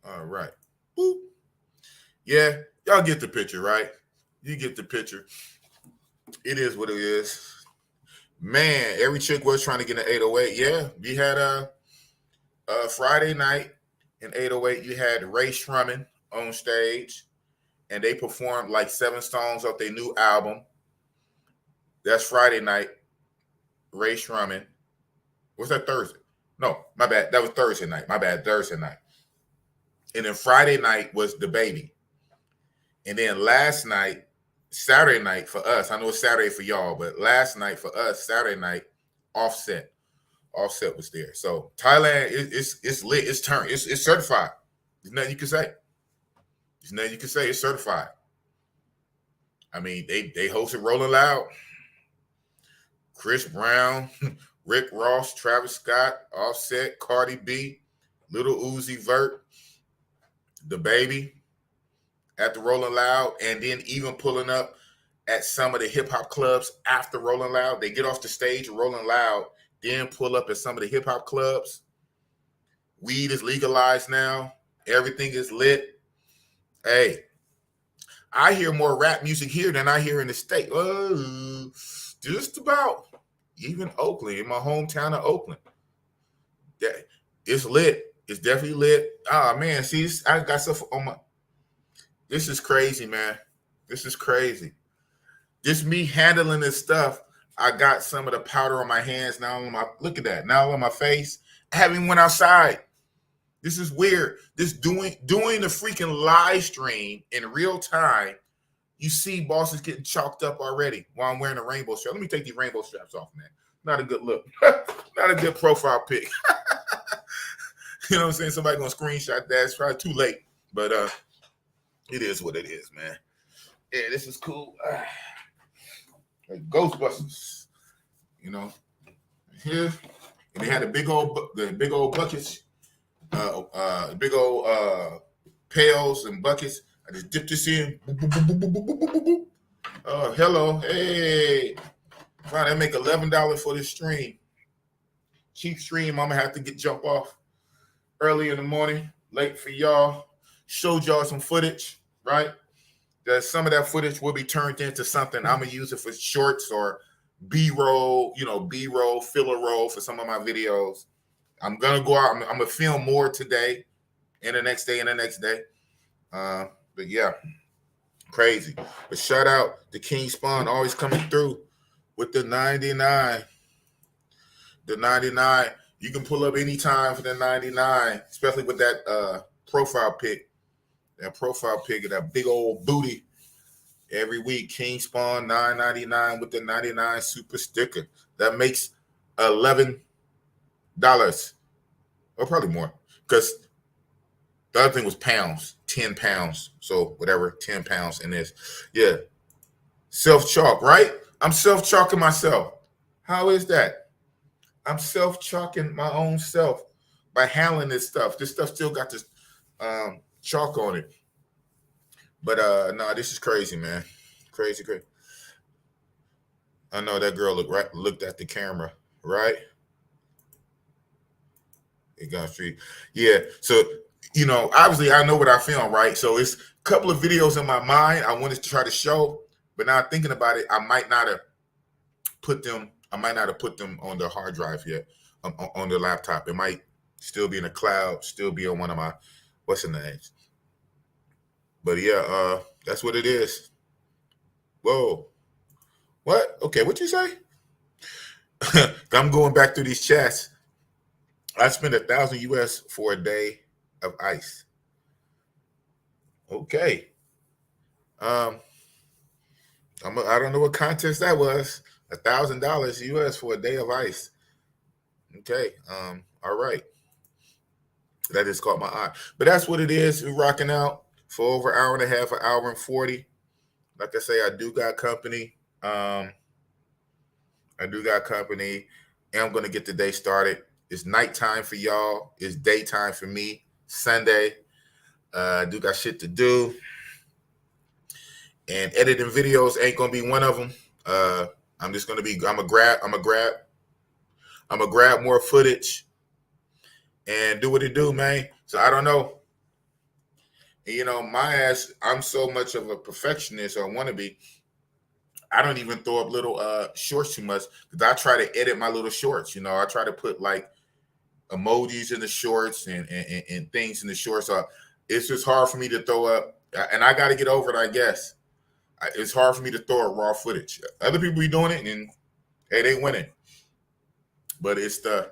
All right. Boop. Yeah, y'all get the picture, right? You get the picture. It is what it is. Man, every chick was trying to get an 808. Yeah, we had a Friday night in 808. You had Ray Shrumman on stage, and they performed like 7 songs off their new album. That's Friday night. Ray Shrumman. Was that Thursday? No, my bad. That was Thursday night. My bad, Thursday night. And then Friday night was the baby. And then last night, Saturday night for us, I know it's Saturday for y'all, but last night for us, Saturday night, Offset. Offset was there. So Thailand, it's lit. It's turned. It's certified. There's nothing you can say. There's nothing you can say. It's certified. I mean, they hosted Rolling Loud, Chris Brown, Rick Ross, Travis Scott, Offset, Cardi B, Little Uzi Vert, the baby at the Rolling Loud, and then even pulling up at some of the hip hop clubs after Rolling Loud. They get off the stage Rolling Loud, then pull up at some of the hip hop clubs. Weed is legalized now. Everything is lit. Hey, I hear more rap music here than I hear in the state. Just about. Even Oakland, in my hometown of Oakland. Yeah, it's lit. It's definitely lit. Ah, man, see, I got stuff on my... This is crazy, man. This is crazy. Just me handling this stuff. I got some of the powder on my hands now on my... Look at that. Now on my face. I haven't even went outside. This is weird. This doing the freaking live stream in real time, you see bosses getting chalked up already while I'm wearing a rainbow strap. Let me take these rainbow straps off, man. Not a good look. Not a good profile pic. You know what I'm saying? Somebody gonna screenshot that. It's probably too late. But it is what it is, man. Yeah, this is cool. Like Ghostbusters. You know. Here. And they had the big old buckets. Big old pails and buckets. I just dipped this in. Oh, hello. Hey. Wow, they make $11 for this stream. Cheap stream. I'm going to have to jump off. early in the morning, late for y'all. Showed y'all some footage, right? That some of that footage will be turned into something. I'm gonna use it for shorts or B-roll, B-roll, filler roll for some of my videos. I'm gonna go out. I'm gonna film more today, and the next day, and the next day. But yeah, crazy. But shout out to King Spawn, always coming through with the 99. The 99. You can pull up anytime for the 99, especially with that profile pic. That profile pic of that big old booty. Every week, King Spawn $9.99 with the 99 super sticker. That makes $11, or probably more, because the other thing was pounds, 10 pounds. So whatever, 10 pounds in this. Yeah. Self-chalk, right? I'm self-chalking myself. How is that? I'm self-chalking my own self by handling this stuff. This stuff still got this chalk on it. But no, this is crazy, man. Crazy. I know that girl looked at the camera, right? It got street. Yeah. So, obviously I know what I film, right? So it's a couple of videos in my mind I wanted to try to show, but now thinking about it, I might not have put them on the hard drive yet, on the laptop. It might still be in the cloud, still be on one of my, what's the names? But yeah, that's what it is. Whoa. What? Okay, what you say? I'm going back through these chats. I spent $1,000 US for a day of ice. Okay. I don't know what contest that was. $1,000 US for a day of ice. Okay. All right. That just caught my eye. But that's what it is. We're rocking out for over an hour and a half, an hour and 40. Like I say, I do got company. And I'm going to get the day started. It's nighttime for y'all. It's daytime for me. Sunday. I do got shit to do. And editing videos ain't going to be one of them. I'm going to grab more footage and do what it do, man. So I don't know. My ass, I'm so much of a perfectionist, or want to be. I don't even throw up little shorts too much, because I try to edit my little shorts. I try to put like emojis in the shorts and things in the shorts. So it's just hard for me to throw up, and I got to get over it, I guess. It's hard for me to throw up raw footage. Other people be doing it, and hey, they winning. But it's the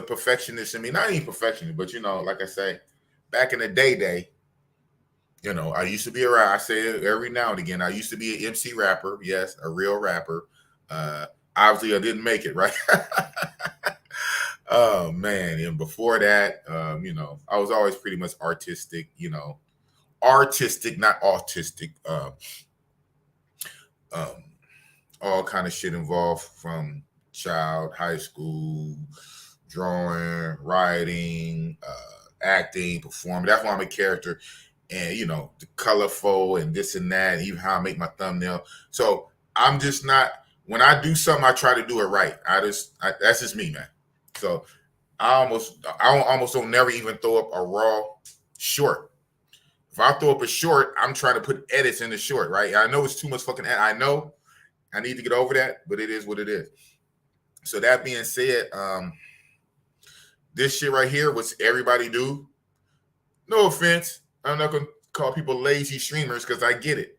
perfectionist in me. Not even perfectionist, but like I say, back in the day, I used to be around. I say it every now and again. I used to be an MC rapper. Yes, a real rapper. Obviously, I didn't make it, right? Oh, man. And before that, I was always pretty much artistic, artistic, not autistic. All kind of shit involved, from child, high school, drawing, writing, acting, performing. That's why I'm a character. And, the colorful and this and that, and even how I make my thumbnail. So I'm just not, when I do something, I try to do it right. That's just me, man. So I almost don't never even throw up a raw short. If I throw up a short, I'm trying to put edits in the short, right? I know it's too much fucking edit. I know I need to get over that, but it is what it is. So that being said, this shit right here, what everybody do, no offense, I'm not going to call people lazy streamers, because I get it.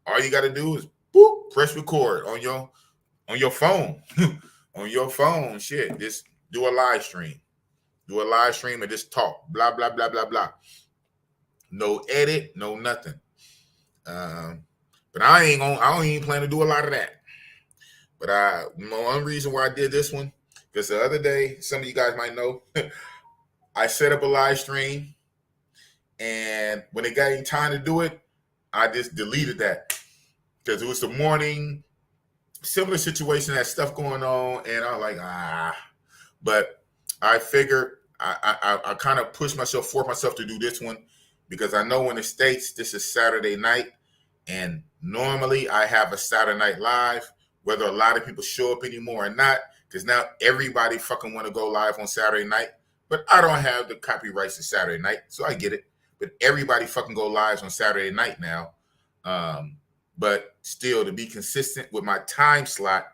All you got to do is press record on your phone. On your phone, shit. Just do a live stream. And just talk. Blah, blah, blah, blah, blah. No edit, no nothing. But I don't even plan to do a lot of that. But one reason why I did this one, because the other day, some of you guys might know, I set up a live stream, and when it got time to do it, I just deleted that, because it was the morning, similar situation, that stuff going on, and I'm like, But I figured I kind of forced myself to do this one, because I know in the States, this is Saturday night, and normally I have a Saturday Night Live, whether a lot of people show up anymore or not, because now everybody fucking want to go live on Saturday night. But I don't have the copyrights to Saturday night, so I get it. But everybody fucking go lives on Saturday night now. But still, to be consistent with my time slot,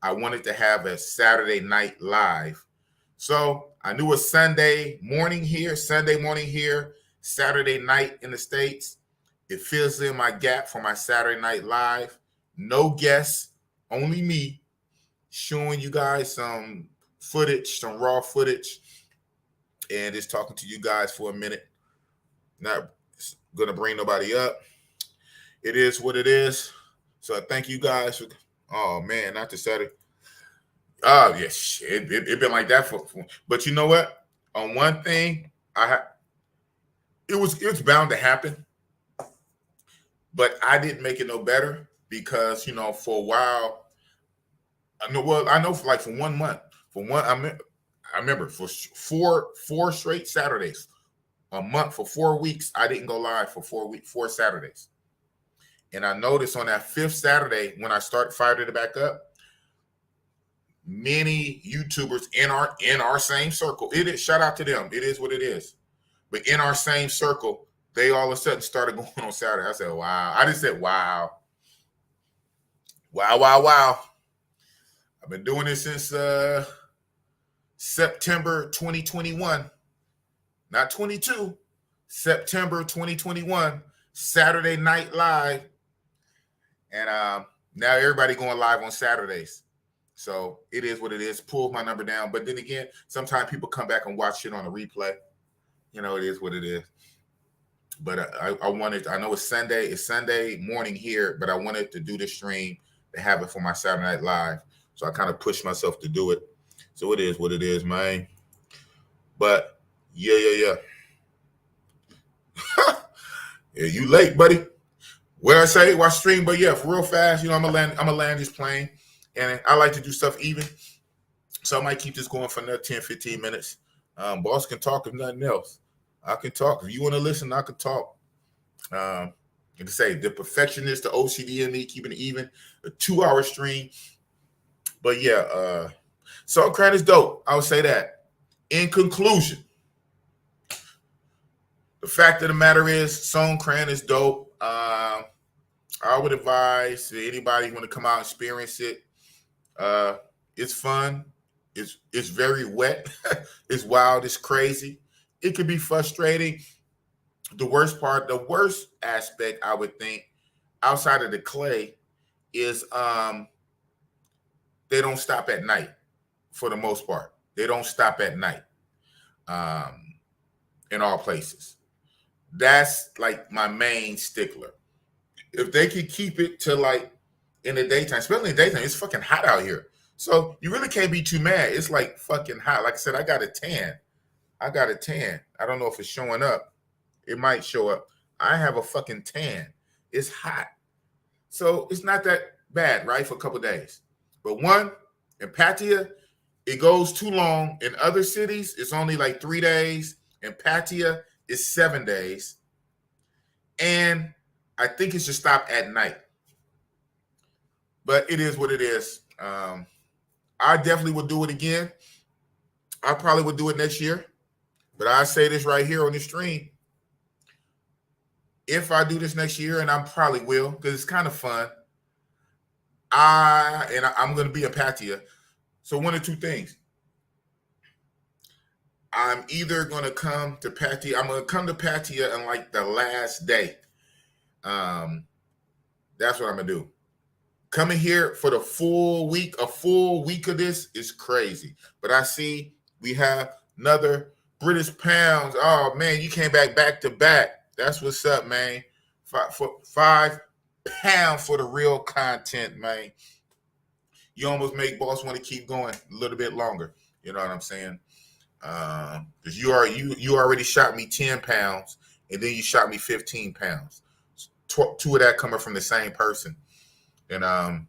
I wanted to have a Saturday night live. So I knew a Sunday morning here, Saturday night in the States. It fills in my gap for my Saturday night live. No guests, only me, showing you guys some footage, some raw footage, and just talking to you guys for a minute. Not gonna bring nobody up. It is what it is. So I thank you guys for, oh man, not the Saturday. Oh yes, it been like that for, but you know what? On one thing, it was bound to happen, but I didn't make it no better because for a while, I know for like for 1 month, I remember for four straight Saturdays, a month for 4 weeks, I didn't go live for 4 Saturdays. And I noticed on that 5th Saturday when I fired it back up, many YouTubers in our same circle, it is, shout out to them, it is what it is. But in our same circle, they all of a sudden started going on Saturday. I said, wow. I just said, wow. Wow. I've been doing this since September 2021. Not 22. September 2021. Saturday Night Live. And now everybody going live on Saturdays. So it is what it is. Pulled my number down. But then again, sometimes people come back and watch it on a replay. It is what it is. But I know it's Sunday morning here, but I wanted to do the stream to have it for my Saturday Night Live. So I kind of pushed myself to do it. So it is what it is, man. But yeah. Yeah, you late, buddy. Well, I say watch stream, but yeah, for real fast, I'm gonna land this plane. And I like to do stuff even. So I might keep this going for another 10, 15 minutes. Boss can talk if nothing else. I can talk. If you want to listen, I can talk. Like I say, the perfectionist, the OCD in me, keeping it even, a 2-hour stream. But yeah, Songkran is dope. I would say that. In conclusion, the fact of the matter is Songkran is dope. I would advise anybody who want to come out and experience it. It's fun. It's very wet. It's wild. It's crazy. It could be frustrating. The worst aspect, I would think, outside of the clay, is they don't stop at night. For the most part, they don't stop at night. In all places, that's like my main stickler. If they could keep it to like in the daytime, especially in the daytime, it's fucking hot out here. So you really can't be too mad. It's like fucking hot. Like I said, I got a tan. I don't know if it's showing up. It might show up. I have a fucking tan. It's hot. So it's not that bad, right? For a couple of days. But in Pattaya, it goes too long. In other cities, it's only like 3 days. In Pattaya, it's 7 days. And I think it should stop at night. But it is what it is. I definitely would do it again. I probably would do it next year. But I say this right here on the stream. If I do this next year, and I probably will, because it's kind of fun, I'm going to be in Pattaya. So one of two things. I'm either going to come to Pattaya. I'm going to come to Pattaya on like the last day. That's what I'm going to do. Coming here for the full week of this is crazy. But I see we have another British pounds. Oh, man, you came back to back. That's what's up, man. 5 pounds for the real content, man. You almost make boss want to keep going a little bit longer. You know what I'm saying? Because you already shot me 10 pounds, and then you shot me 15 pounds. Two of that coming from the same person. And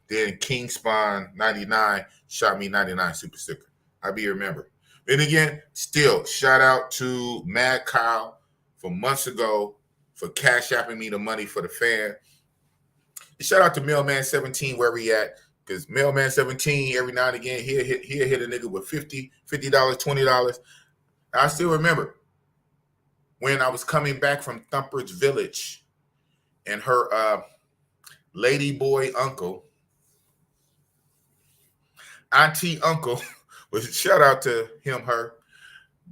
then King Spawn 99 shot me 99 super sticker. I be remember. And again, still shout out to Mad Kyle from months ago for cash apping me the money for the fan. And shout out to Mailman 17 where we at, because Mailman 17 every now and again he'll hit a nigga with $50, $20. I still remember when I was coming back from Thumper's Village and her lady boy uncle, auntie uncle, was shout out to him, her,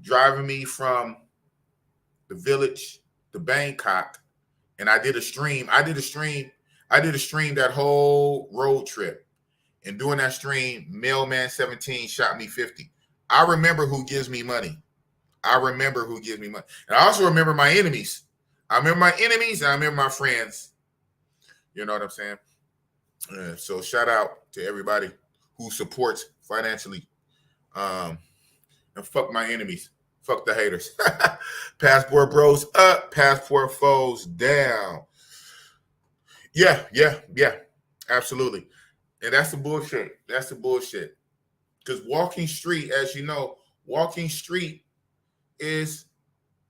driving me from the village to Bangkok. And I did a stream. I did a stream that whole road trip. And during that stream, Mailman 17 shot me 50. I remember who gives me money. I remember who gives me money. And I also remember my enemies. I remember my enemies and I remember my friends. You know what I'm saying? So shout out to everybody who supports financially. And fuck my enemies. Fuck the haters. Passport bros up, passport foes down. Yeah. Absolutely. And that's the bullshit. That's the bullshit. Because Walking Street, as you know, Walking Street is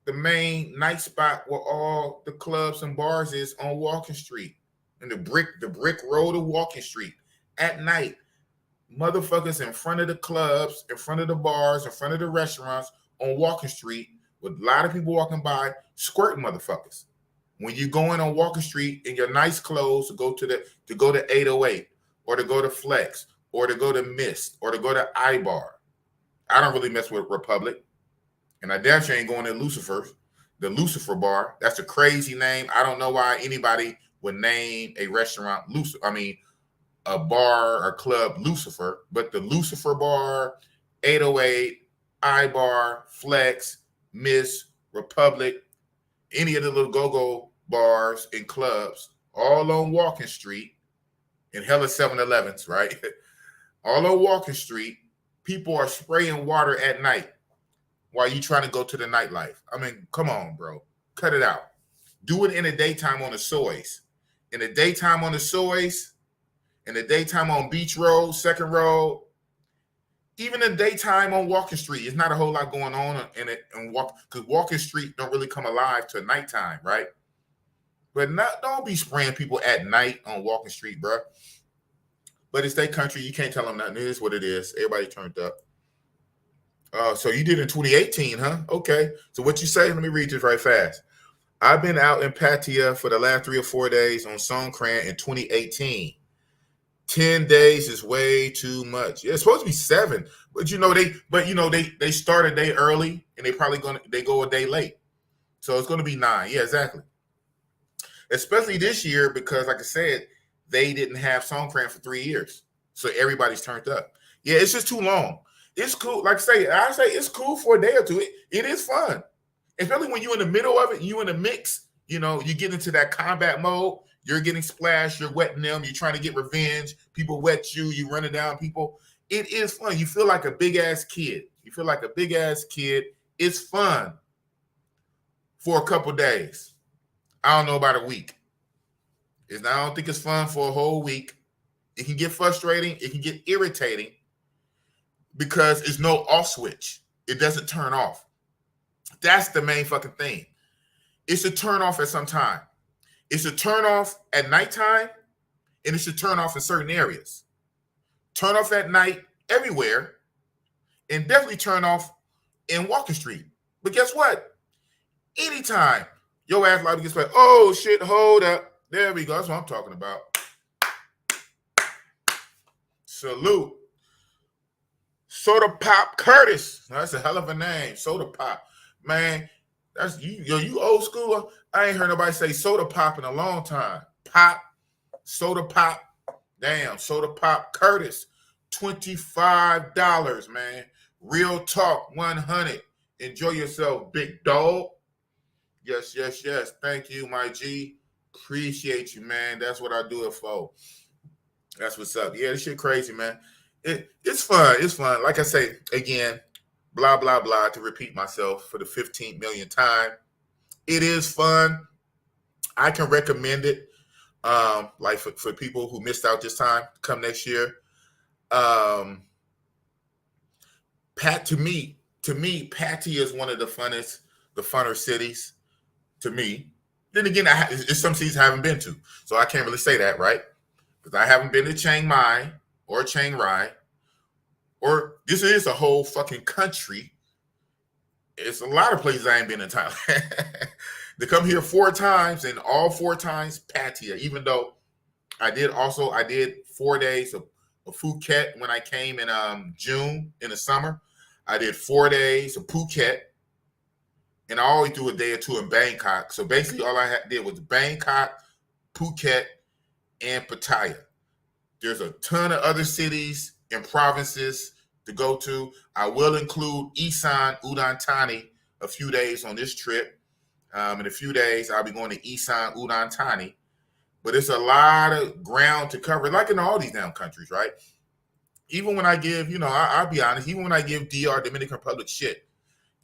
the main night spot where all the clubs and bars is on Walking Street. And the brick road of Walking Street at night. Motherfuckers in front of the clubs, in front of the bars, in front of the restaurants on Walking Street with a lot of people walking by, squirting motherfuckers. When you go in on Walking Street in your nice clothes to go to 808 or to go to Flex or to go to Mist or to go to iBar. I don't really mess with Republic. And I damn sure ain't going to Lucifer's, the Lucifer bar. That's a crazy name. I don't know why anybody would name a restaurant a bar or club Lucifer, but the Lucifer bar, 808, iBar, Flex, Miss, Republic, any of the little go-go bars and clubs, all on Walking Street, and hella 7-Elevens, right? All on Walking Street, people are spraying water at night while you trying to go to the nightlife. I mean, come on, bro. Cut it out. Do it in the daytime on the soys. In the daytime on the soys, in the daytime on Beach Road, Second Road, even in the daytime on Walking Street, it's not a whole lot going on in it. And because Walking Street don't really come alive till nighttime, right? But don't be spraying people at night on Walking Street, bro. But it's their country. You can't tell them nothing. It is what it is. Everybody turned up. So you did in 2018, huh? Okay. So what you say? Let me read this right fast. I've been out in Pattaya for the last 3 or 4 days on Songkran in 2018. 10 days is way too much. Yeah, it's supposed to be 7, but they start a day early and they go a day late. So it's gonna be 9. Yeah, exactly. Especially this year because, like I said, they didn't have Songkran for 3 years. So everybody's turned up. Yeah, it's just too long. It's cool. Like I say it's cool for a day or two. It is fun. Especially when you're in the middle of it, you in the mix, you get into that combat mode. You're getting splashed, you're wetting them, you're trying to get revenge. People wet you, you running down people. It is fun. You feel like a big-ass kid. It's fun for a couple days. I don't know about a week. I don't think it's fun for a whole week. It can get frustrating. It can get irritating because it's no off switch. It doesn't turn off. That's the main fucking thing. It's a turn off at some time. It's a turn off at nighttime, and it's a turn off in certain areas. Turn off at night everywhere, and definitely turn off in Walking Street. But guess what? Anytime your ass like gets like, oh shit, hold up. There we go. That's what I'm talking about. Salute. Soda Pop Curtis. That's a hell of a name. Soda Pop. Man, that's you old school. I ain't heard nobody say soda pop in a long time. Pop, soda pop. Damn, soda pop Curtis. $25, man. Real talk, 100. Enjoy yourself, big dog. Yes. Thank you, my G. Appreciate you, man. That's what I do it for. That's what's up. Yeah, this shit crazy, man. It's fun. It's fun. Like I say, again, blah, blah, blah, to repeat myself for the 15th millionth time. It is fun. I can recommend it. Like for people who missed out this time, come next year. To me, Pattaya is one of the funner cities to me. Then again, it's some cities I haven't been to, so I can't really say that, right? Because I haven't been to Chiang Mai or Chiang Rai, or this is a whole fucking country it's a lot of places I ain't been in Thailand. They come here 4 times, and all 4 times Pattaya. Even though I did 4 days of Phuket when I came in June in the summer. I did 4 days of Phuket, and I always do a day or two in Bangkok. So basically, all I did was Bangkok, Phuket, and Pattaya. There's a ton of other cities and provinces to go to. I will include Isan, Udon Thani, a few days on this trip. In a few days, I'll be going to Isan, Udon Thani. But it's a lot of ground to cover, like in all these damn countries, right? Even when I give, I'll be honest, even when I give DR, Dominican Republic, shit,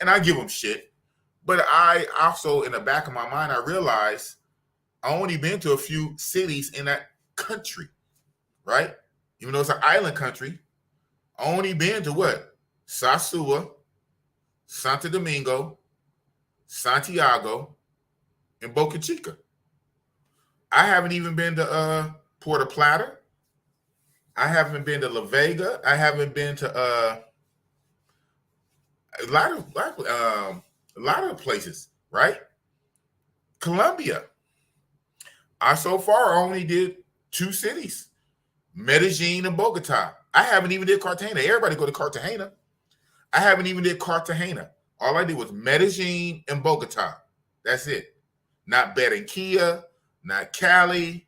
and I give them shit, but I also, in the back of my mind, I realize I only been to a few cities in that country, right? Even though it's an island country, I only been to what? Sasua, Santo Domingo, Santiago, and Boca Chica. I haven't even been to Puerto Plata. I haven't been to La Vega. I haven't been to a lot of places, right? Colombia. I so far only did 2 cities, Medellin and Bogota. I haven't even did Cartagena. Everybody go to Cartagena. I haven't even did Cartagena. All I did was Medellin and Bogota. That's it. Not Barranquilla, not Cali,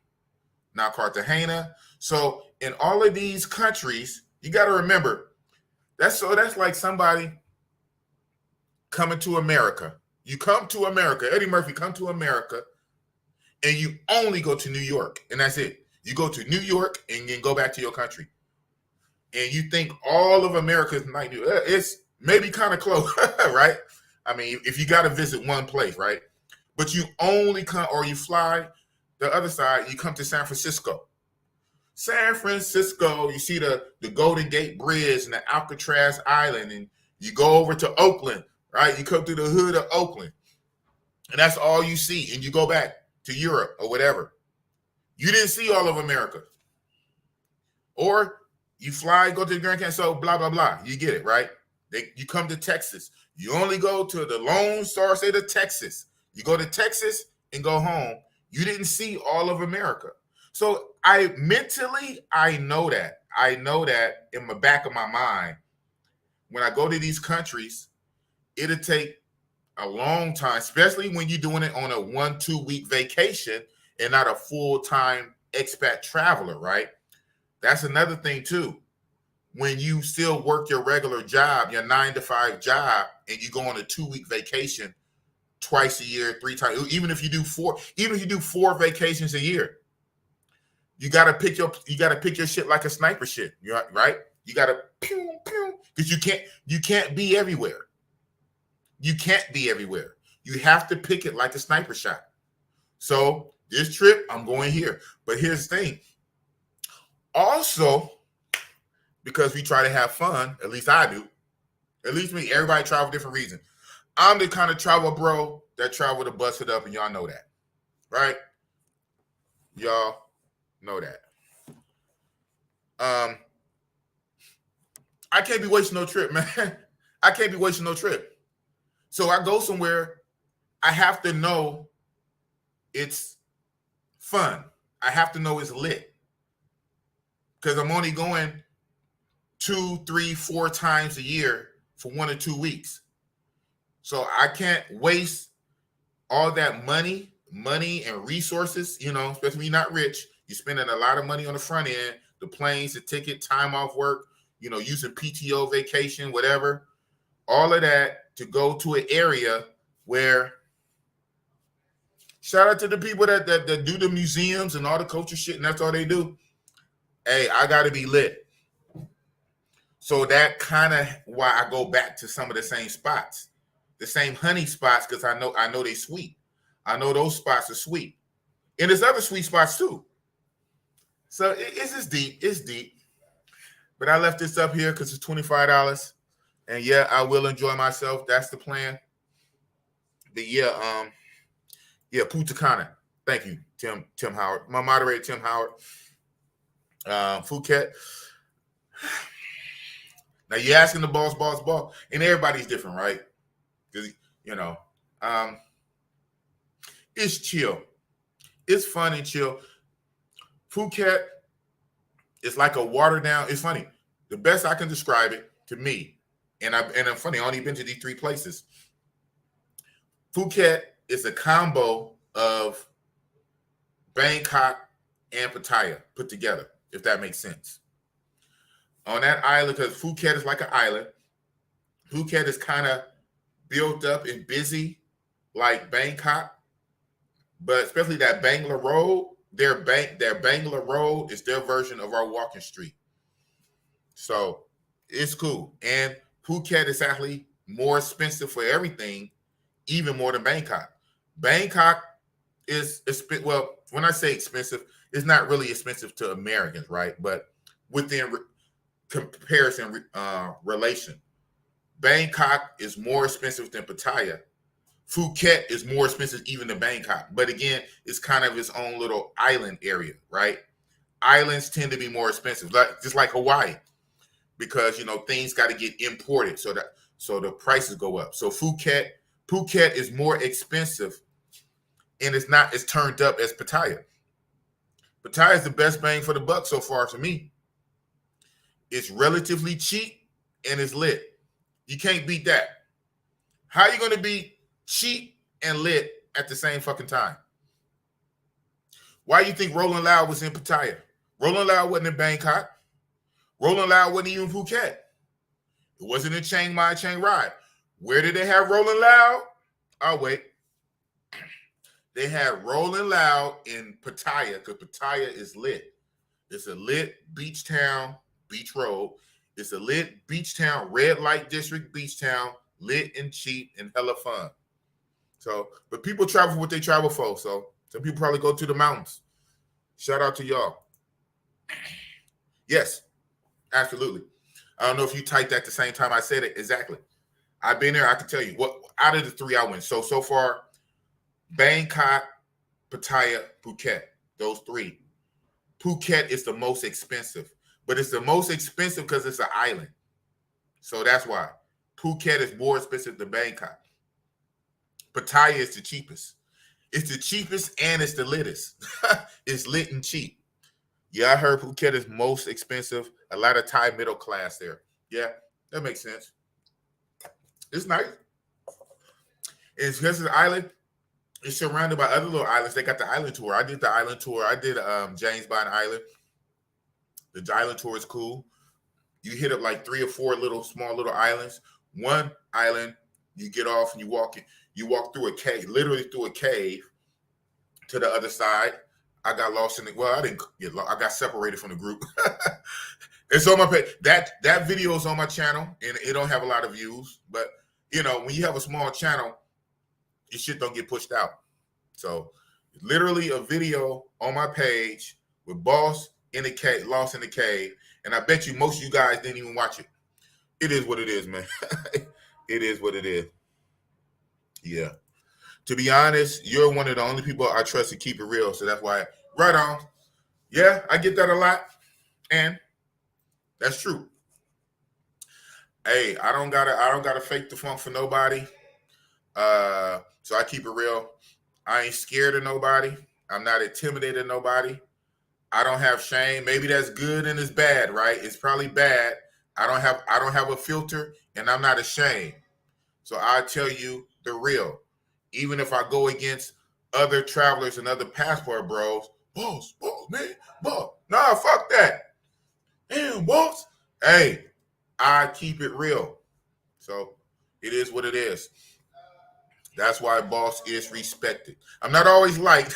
not Cartagena. So in all of these countries, you got to remember, that's like somebody coming to America. You come to America, Eddie Murphy come to America, and you only go to New York, and that's it. You go to New York and then go back to your country. And you think all of America is like, it's maybe kind of close, right? I mean, if you got to visit one place, right? But you only come, or you fly the other side, you come to San Francisco. San Francisco, you see the Golden Gate Bridge and the Alcatraz Island, and you go over to Oakland, right? You come through the hood of Oakland, and that's all you see, and you go back to Europe or whatever. You didn't see all of America. Or you fly, go to the Grand Canyon, so blah, blah, blah. You get it, right? You come to Texas. You only go to the Lone Star State of Texas. You go to Texas and go home. You didn't see all of America. So I know that. I know that in the back of my mind, when I go to these countries, it'll take a long time, especially when you're doing it on a 1-2 week vacation and not a full-time expat traveler, right? That's another thing too. When you still work your regular job, your 9-to-5 job, and you go on a 2-week vacation twice a year, 3 times, even if you do 4 vacations a year, you gotta pick your shit like a sniper shit, right? You gotta pew pew, because you can't be everywhere. You can't be everywhere. You have to pick it like a sniper shot. So this trip, I'm going here. But here's the thing. Also, because we try to have fun, at least I do. At least me, everybody travel for different reasons. I'm the kind of travel bro that travel to bust it up, and y'all know that. Right? Y'all know that. I can't be wasting no trip, man. I can't be wasting no trip. So I go somewhere, I have to know it's fun. I have to know it's lit. Because I'm only going 2, 3, 4 times a year for 1 or 2 weeks. So I can't waste all that money and resources, especially when you're not rich. You're spending a lot of money on the front end, the planes, the ticket, time off work, using PTO, vacation, whatever. All of that to go to an area where, shout out to the people that do the museums and all the culture shit, and that's all they do. Hey, I got to be lit. So that kind of why I go back to some of the same spots, the same honey spots, because I know they sweet. I know those spots are sweet. And there's other sweet spots too. So it's just deep. It's deep. But I left this up here because it's $25. And yeah, I will enjoy myself. That's the plan. But yeah, Punta Cana. Thank you, Tim Howard. My moderator, Tim Howard. Phuket. Now you're asking the boss, and everybody's different, right? because you know, um, it's chill. It's fun and chill. Phuket is like a watered down. It's funny. The best I can describe it to me, and I'm funny. I only been to these 3 places. Phuket is a combo of Bangkok and Pattaya put together, if that makes sense. On that island, because Phuket is like an island, Phuket is kind of built up and busy like Bangkok, but especially that Bangla Road, their Bangla Road is their version of our walking street. So it's cool. And Phuket is actually more expensive for everything, even more than Bangkok. Bangkok is well, when I say expensive, it's not really expensive to Americans, right? But within comparison relation, Bangkok is more expensive than Pattaya. Phuket is more expensive even than Bangkok. But again, it's kind of its own little island area, right? Islands tend to be more expensive, just like Hawaii, because things got to get imported, so the prices go up. So Phuket is more expensive, and it's not as turned up as Pattaya. Pattaya is the best bang for the buck so far to me. It's relatively cheap and it's lit. You can't beat that. How are you going to be cheap and lit at the same fucking time? Why do you think Rolling Loud was in Pattaya? Rolling Loud wasn't in Bangkok. Rolling Loud wasn't even Phuket. It wasn't in Chiang Mai, Chiang Rai. Where did they have Rolling Loud? Oh, wait. They had Rolling Loud in Pattaya because Pattaya is lit. It's a lit beach town, beach road. It's a lit beach town, red light district beach town, lit and cheap and hella fun. So, but people travel what they travel for. So some people probably go to the mountains. Shout out to y'all. Yes, absolutely. I don't know if you typed at the same time I said it. Exactly. I've been there. I can tell you what out of the 3 I went. So far, Bangkok, Pattaya, Phuket. Those 3. Phuket is the most expensive, but it's the most expensive because it's an island. So that's why Phuket is more expensive than Bangkok. Pattaya is the cheapest. It's the cheapest and it's the littest. It's lit and cheap. Yeah, I heard Phuket is most expensive. A lot of Thai middle class there. Yeah, that makes sense. It's nice. It's because it's an island. It's surrounded by other little islands. They got the island tour. I did the island tour. I did James Bond Island. The island tour is cool. You hit up like 3 or 4 small little islands. One island, you get off and you walk in. You walk through a cave, literally through a cave to the other side. I got lost in it. Well, I didn't get lost. I got separated from the group. It's on my page. That video is on my channel, and it don't have a lot of views. But when you have a small channel, your shit don't get pushed out. So, literally a video on my page with Boss in the cave, lost in the cave, and I bet you most of you guys didn't even watch it. It is what it is, man. It is what it is. Yeah. To be honest, you're one of the only people I trust to keep it real. So that's why, right on. Yeah, I get that a lot. And that's true. Hey, I don't gotta fake the funk for nobody. So I keep it real. I ain't scared of nobody. I'm not intimidated of nobody. I don't have shame. Maybe that's good and it's bad, right? It's probably bad. I don't have a filter and I'm not ashamed. So I tell you the real. Even if I go against other travelers and other passport bros, boss, man, boss. Nah, fuck that. Damn, boss. Hey, I keep it real. So it is what it is. That's why boss is respected. I'm not always liked.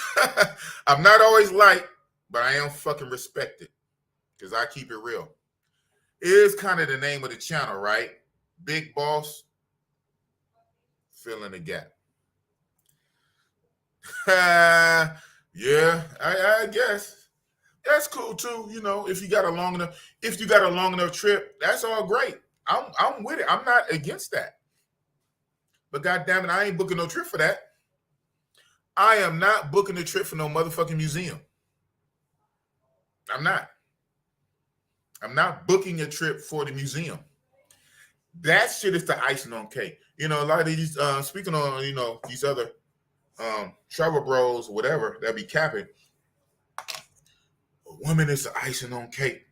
I'm not always liked, but I am fucking respected because I keep it real. It is kind of the name of the channel, right? Big Boss, fill in the gap. Yeah, I guess that's cool too. If you got a long enough trip, that's all great. I'm with it. I'm not against that. But goddamn it, I ain't booking no trip for that. I am not booking a trip for no motherfucking museum. I'm not. I'm not booking a trip for the museum. That shit is the icing on cake. You know, a lot of these speaking on, you know, these other travel bros or whatever that be capping. A woman is the icing on cake.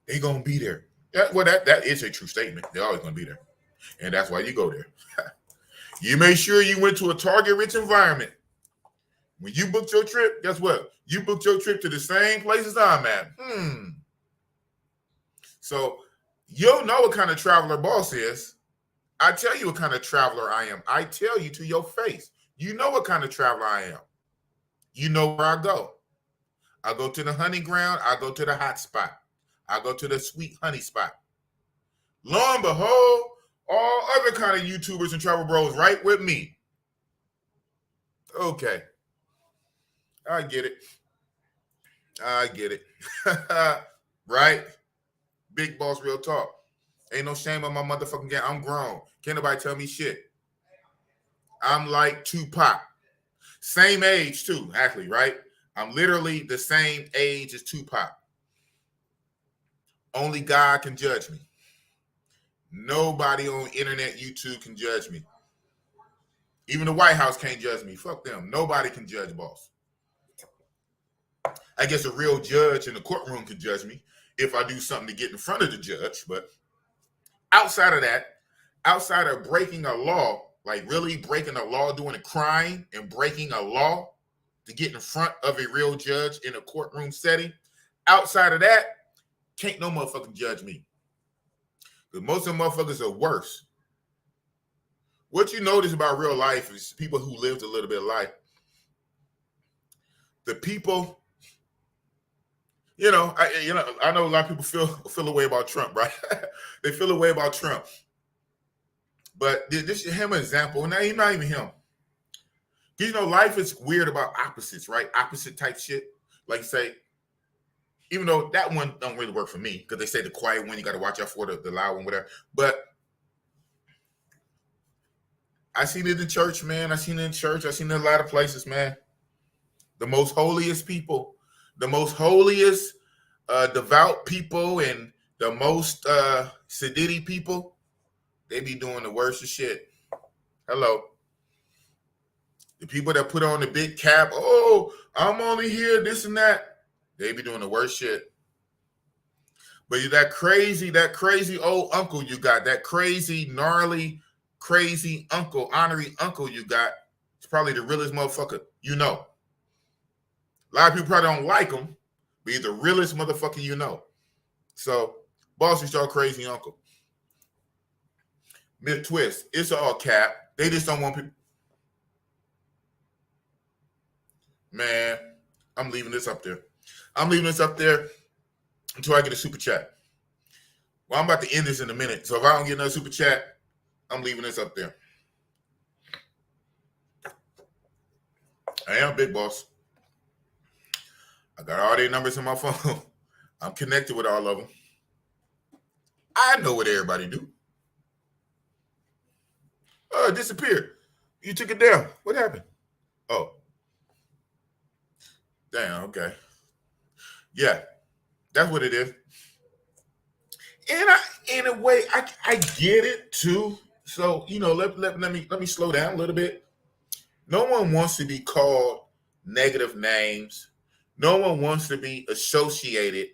They gonna be there. That is a true statement. They're always gonna be there, and that's why you go there. You make sure you went to a target-rich environment. When you booked your trip, guess what? You booked your trip to the same places I'm at. So you'll know what kind of traveler boss is. I tell you what kind of traveler I am. I tell you to your face. You know what kind of traveler I am. You know where I go. I go to the honey ground. I go to the hot spot. I go to the sweet honey spot. Lo and behold, all other kind of YouTubers and travel bros right with me. Okay. I get it. Right? Big boss real talk. Ain't no shame on my motherfucking game. I'm grown. Can't nobody tell me shit. I'm like Tupac. Same age too, actually, right? I'm literally the same age as Tupac. Only God can judge me. Nobody on internet, YouTube can judge me. Even the White House can't judge me. Fuck them. Nobody can judge boss. I guess a real judge in the courtroom could judge me if I do something to get in front of the judge. But outside of that, outside of breaking a law, like really breaking a law, doing a crime and breaking a law to get in front of a real judge in a courtroom setting, outside of that, can't no motherfucking judge me. Because most of the motherfuckers are worse. What you notice about real life is people who lived a little bit of life. The people, I know a lot of people feel a way about Trump, right? They feel a way about Trump. But this is him an example. Now, he's not even him. You know, life is weird about opposites, right? Opposite type shit. Like say, even though that one don't really work for me, because they say the quiet one, you got to watch out for the loud one, whatever. But I seen it in church, man. I seen it in church. I seen it in a lot of places, man. The most holiest people, the most holiest devout people, and the most sedity people, they be doing the worst of shit. Hello. The people that put on the big cap, oh, I'm only here, this and that, they be doing the worst shit. But that crazy old uncle you got, that crazy, gnarly, crazy uncle, honorary uncle you got, it's probably the realest motherfucker you know. A lot of people probably don't like him, but he's the realest motherfucker you know. So, boss is your crazy uncle. Myth twist, it's all cap. They just don't want people. Man, I'm leaving this up there. I'm leaving this up there until I get a super chat. Well, I'm about to end this in a minute. So if I don't get another super chat, I'm leaving this up there. I am big boss. I got all their numbers in my phone. I'm connected with all of them. I know what everybody do. Oh, it disappeared. You took it down. What happened? Oh. Damn, okay. Yeah, that's what it is. And in a way, I get it too. So, let me slow down a little bit. No one wants to be called negative names. No one wants to be associated.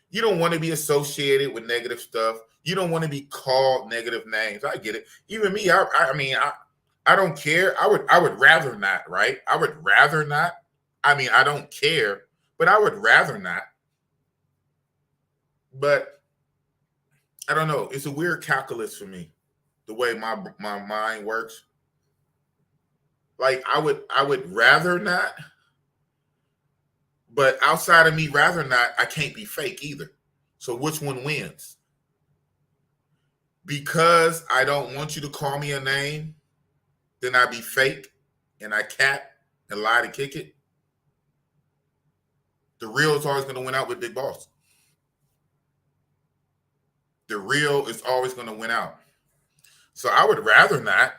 You don't want to be associated with negative stuff. You don't want to be called negative names. I get it. Even me, I don't care. I would rather not, right? I would rather not. I mean, I don't care, but I would rather not. But I don't know. It's a weird calculus for me, the way my mind works. Like I would rather not, but outside of me rather not, I can't be fake either. So which one wins? Because I don't want you to call me a name, then I be fake and I cap and lie to kick it. The real is always going to win out with Big Boss. The real is always going to win out. So I would rather not,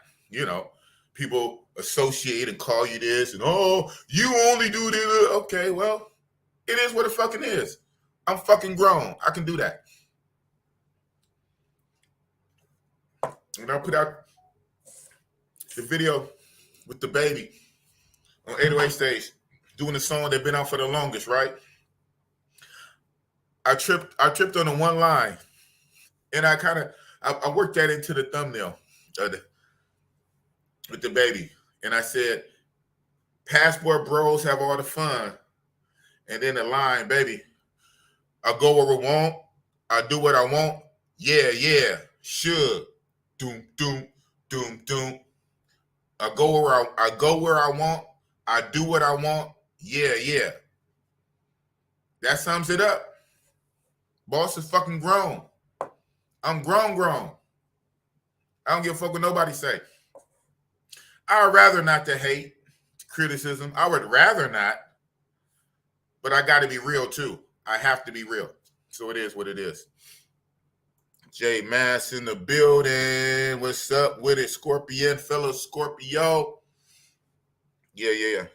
people associate and call you this and, oh, you only do this. Okay, well, it is what it fucking is. I'm fucking grown. I can do that. And I'll put out the video with the baby on 808 stage doing the song that been out for the longest, right? I tripped on the one line, and I worked that into the thumbnail with the baby, and I said, "Passport bros have all the fun," and then the line, "Baby, I go where I want, I do what I want, yeah, sure, doom, doom, doom, doom. I go where I want, I do what I want, yeah." That sums it up. Boss is fucking grown. I'm grown. I don't give a fuck what nobody say. I would rather not to hate, criticism. I would rather not, but I got to be real too. I have to be real. So it is what it is. J Mass in the building. What's up with it, Scorpion, fellow Scorpio? Yeah.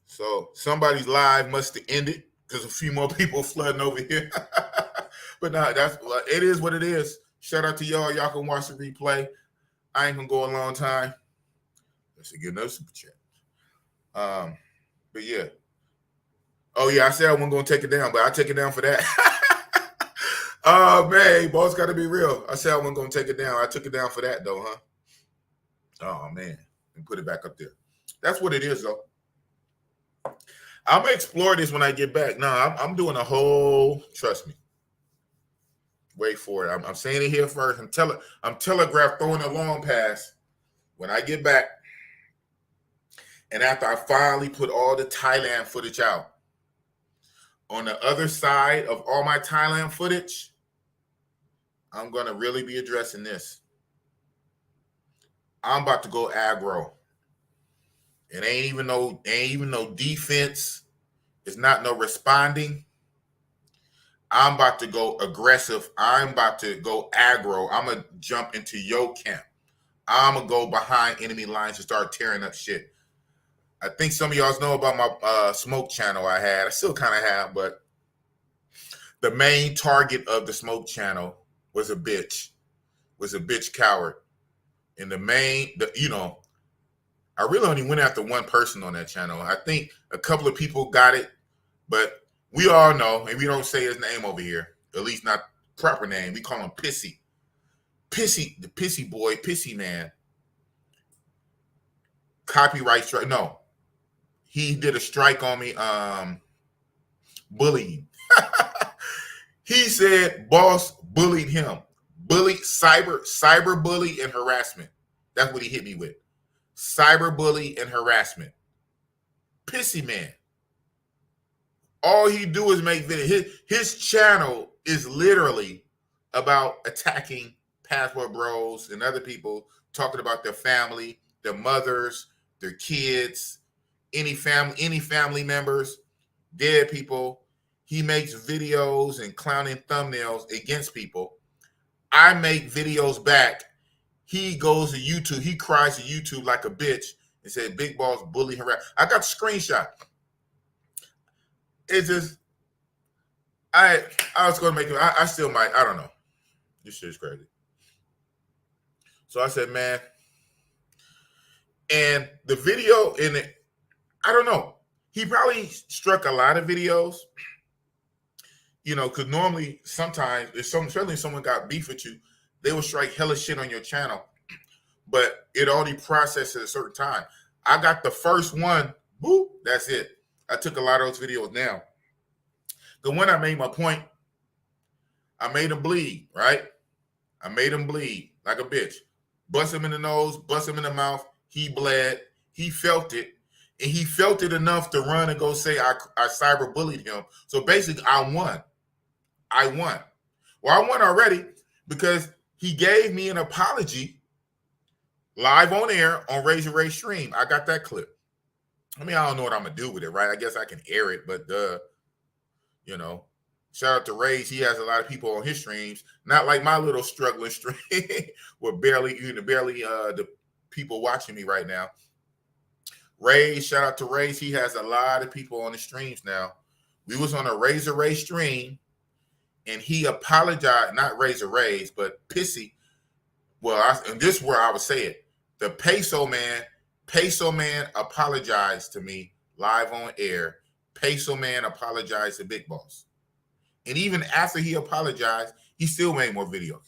So somebody's live must have ended because a few more people flooding over here. But no, it is what it is. Shout out to y'all. Y'all can watch the replay. I ain't gonna go a long time. Let's get another super chat. But yeah. Oh yeah, I said I wasn't gonna take it down, but I take it down for that. Oh man, boss got to be real. I said I wasn't gonna take it down. I took it down for that though, huh? Oh man, and put it back up there. That's what it is though. I'm gonna explore this when I get back. No, I'm doing a whole. Trust me. Wait for it. I'm saying it here first. I'm telegraph throwing a long pass when I get back, and after I finally put all the Thailand footage out. On the other side of all my Thailand footage, I'm gonna really be addressing this. I'm about to go aggro. It ain't even no defense. It's not no responding. I'm about to go aggressive. I'm about to go aggro. I'm going to jump into your camp. I'm going to go behind enemy lines and start tearing up shit. I think some of y'all know about my smoke channel I had. I still kind of have, but the main target of the smoke channel was a bitch coward. And I really only went after one person on that channel. I think a couple of people got it, but we all know, and we don't say his name over here, at least not proper name. We call him Pissy. Pissy, the Pissy boy, Pissy man. Copyright strike. No. He did a strike on me, bullying. He said boss bullied him. Cyber bully and harassment. That's what he hit me with. Cyber bully and harassment. Pissy man. All he do is make videos. His channel is literally about attacking passport bros and other people, talking about their family, their mothers, their kids, any family members, dead people. He makes videos and clowning thumbnails against people. I make videos back. He goes to YouTube. He cries to YouTube like a bitch and said, "Big boss bully harass." I got the screenshot. It's just, I was going to make it. I still might. I don't know. This shit is crazy. So I said, man, and the video in it, I don't know. He probably struck a lot of videos, because normally sometimes certainly if someone got beef with you, they will strike hella shit on your channel, but it only processes at a certain time. I got the first one, boop, that's it. I took a lot of those videos down. The one I made my point, I made him bleed, right? I made him bleed like a bitch. Bust him in the nose, bust him in the mouth. He bled. He felt it. And he felt it enough to run and go say I cyber bullied him. So basically, I won. Well, I won already because he gave me an apology live on air on Razor Ray stream. I got that clip. I mean, I don't know what I'm going to do with it, right? I guess I can air it, but shout out to Ray's. He has a lot of people on his streams, not like my little struggling stream with barely the people watching me right now. Ray's, shout out to Ray's. He has a lot of people on the streams now. We was on a Razor Ray stream, and he apologized, not Razor Ray's, but Pissy. Well, and this is where I would say it. The Peso Man apologized to me live on air. Peso Man apologized to Big Boss. And even after he apologized, he still made more videos.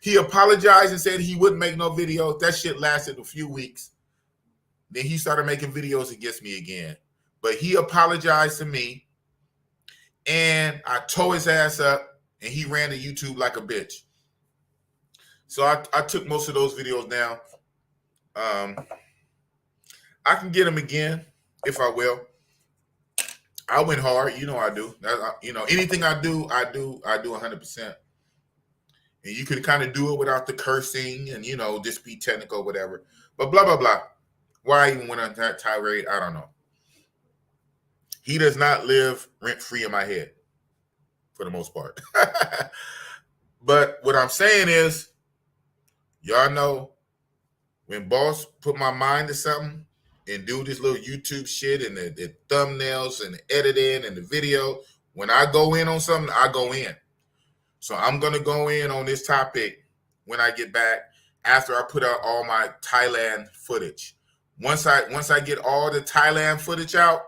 He apologized and said he wouldn't make no videos. That shit lasted a few weeks. Then he started making videos against me again. But he apologized to me, and I tore his ass up, and he ran to YouTube like a bitch. So I took most of those videos down. I can get them again if I will. I went hard. You know I do. Anything I do 100%. And you could kind of do it without the cursing and, just be technical, whatever. But blah, blah, blah. Why I even went on that tirade, I don't know. He does not live rent-free in my head for the most part. But what I'm saying is, y'all know, when boss put my mind to something and do this little YouTube shit and the thumbnails and the editing and the video, when I go in on something, I go in. So I'm going to go in on this topic when I get back after I put out all my Thailand footage. Once I get all the Thailand footage out,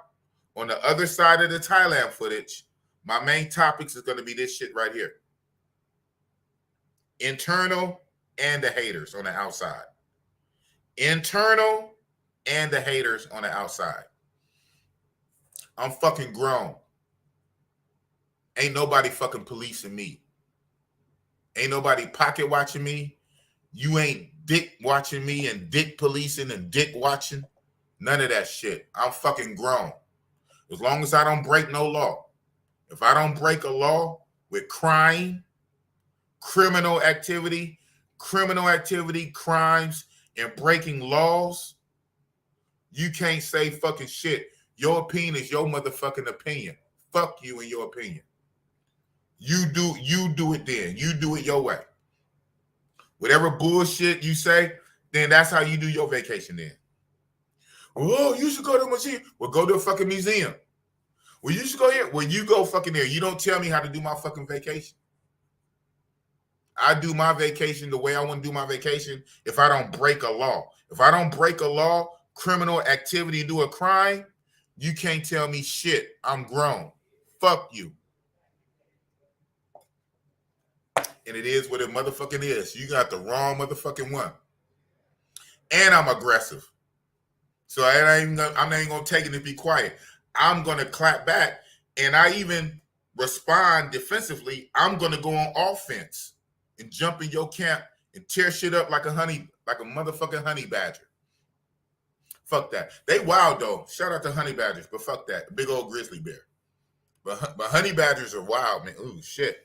on the other side of the Thailand footage, my main topics is going to be this shit right here. Internal and the haters on the outside. Internal and the haters on the outside. I'm fucking grown. Ain't nobody fucking policing me. Ain't nobody pocket watching me. You ain't dick watching me and dick policing and dick watching. None of that shit. I'm fucking grown. As long as I don't break no law. If I don't break a law with crime, criminal activity, crimes, and breaking laws, you can't say fucking shit. Your opinion is your motherfucking opinion. Fuck you and your opinion. You do it then. You do it your way. Whatever bullshit you say, then that's how you do your vacation then. Oh, you should go to a museum. Well, go to a fucking museum. Well, you should go here. Well, you go fucking there. You don't tell me how to do my fucking vacation. I do my vacation the way I want to do my vacation if I don't break a law. If I don't break a law, criminal activity, do a crime, you can't tell me shit. I'm grown. Fuck you. And it is what it motherfucking is. You got the wrong motherfucking one. And I'm aggressive. So I'm not even going to take it and be quiet. I'm going to clap back. And I even respond defensively. I'm going to go on offense and jump in your camp and tear shit up like a motherfucking honey badger. Fuck that. They wild though. Shout out to honey badgers, but fuck that. Big old grizzly bear. But honey badgers are wild, man. Ooh, shit.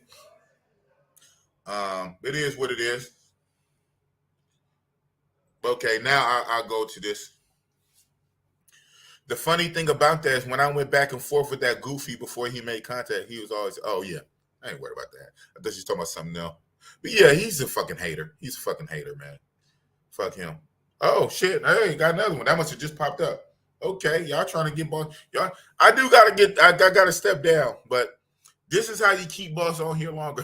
It is what it is. Okay, now I'll go to this. The funny thing about that is when I went back and forth with that goofy before he made contact, he was always, oh yeah, I ain't worried about that. I thought you was talking about something else. But yeah, he's a fucking hater. He's a fucking hater, man. Fuck him. Oh shit. Hey, got another one. That must have just popped up. Okay, y'all trying to get boss. Y'all, I gotta step down, but this is how you keep boss on here longer.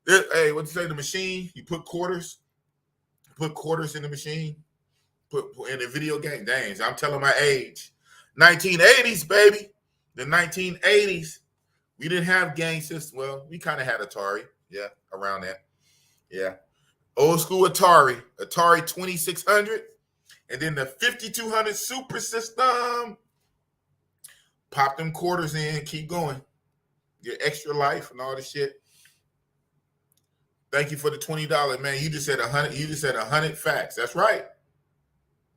Hey, what you say? The machine, you put quarters in the machine, put in the video game. Dang, I'm telling my age. 1980s, baby. The 1980s. We didn't have game system. Well, we kind of had Atari. Yeah, around that. Yeah. Old school Atari 2600, and then the 5200 Super System. Pop them quarters in, keep going. Your extra life and all this shit. Thank you for the $20, man. You just said 100. You just said 100 facts. That's right.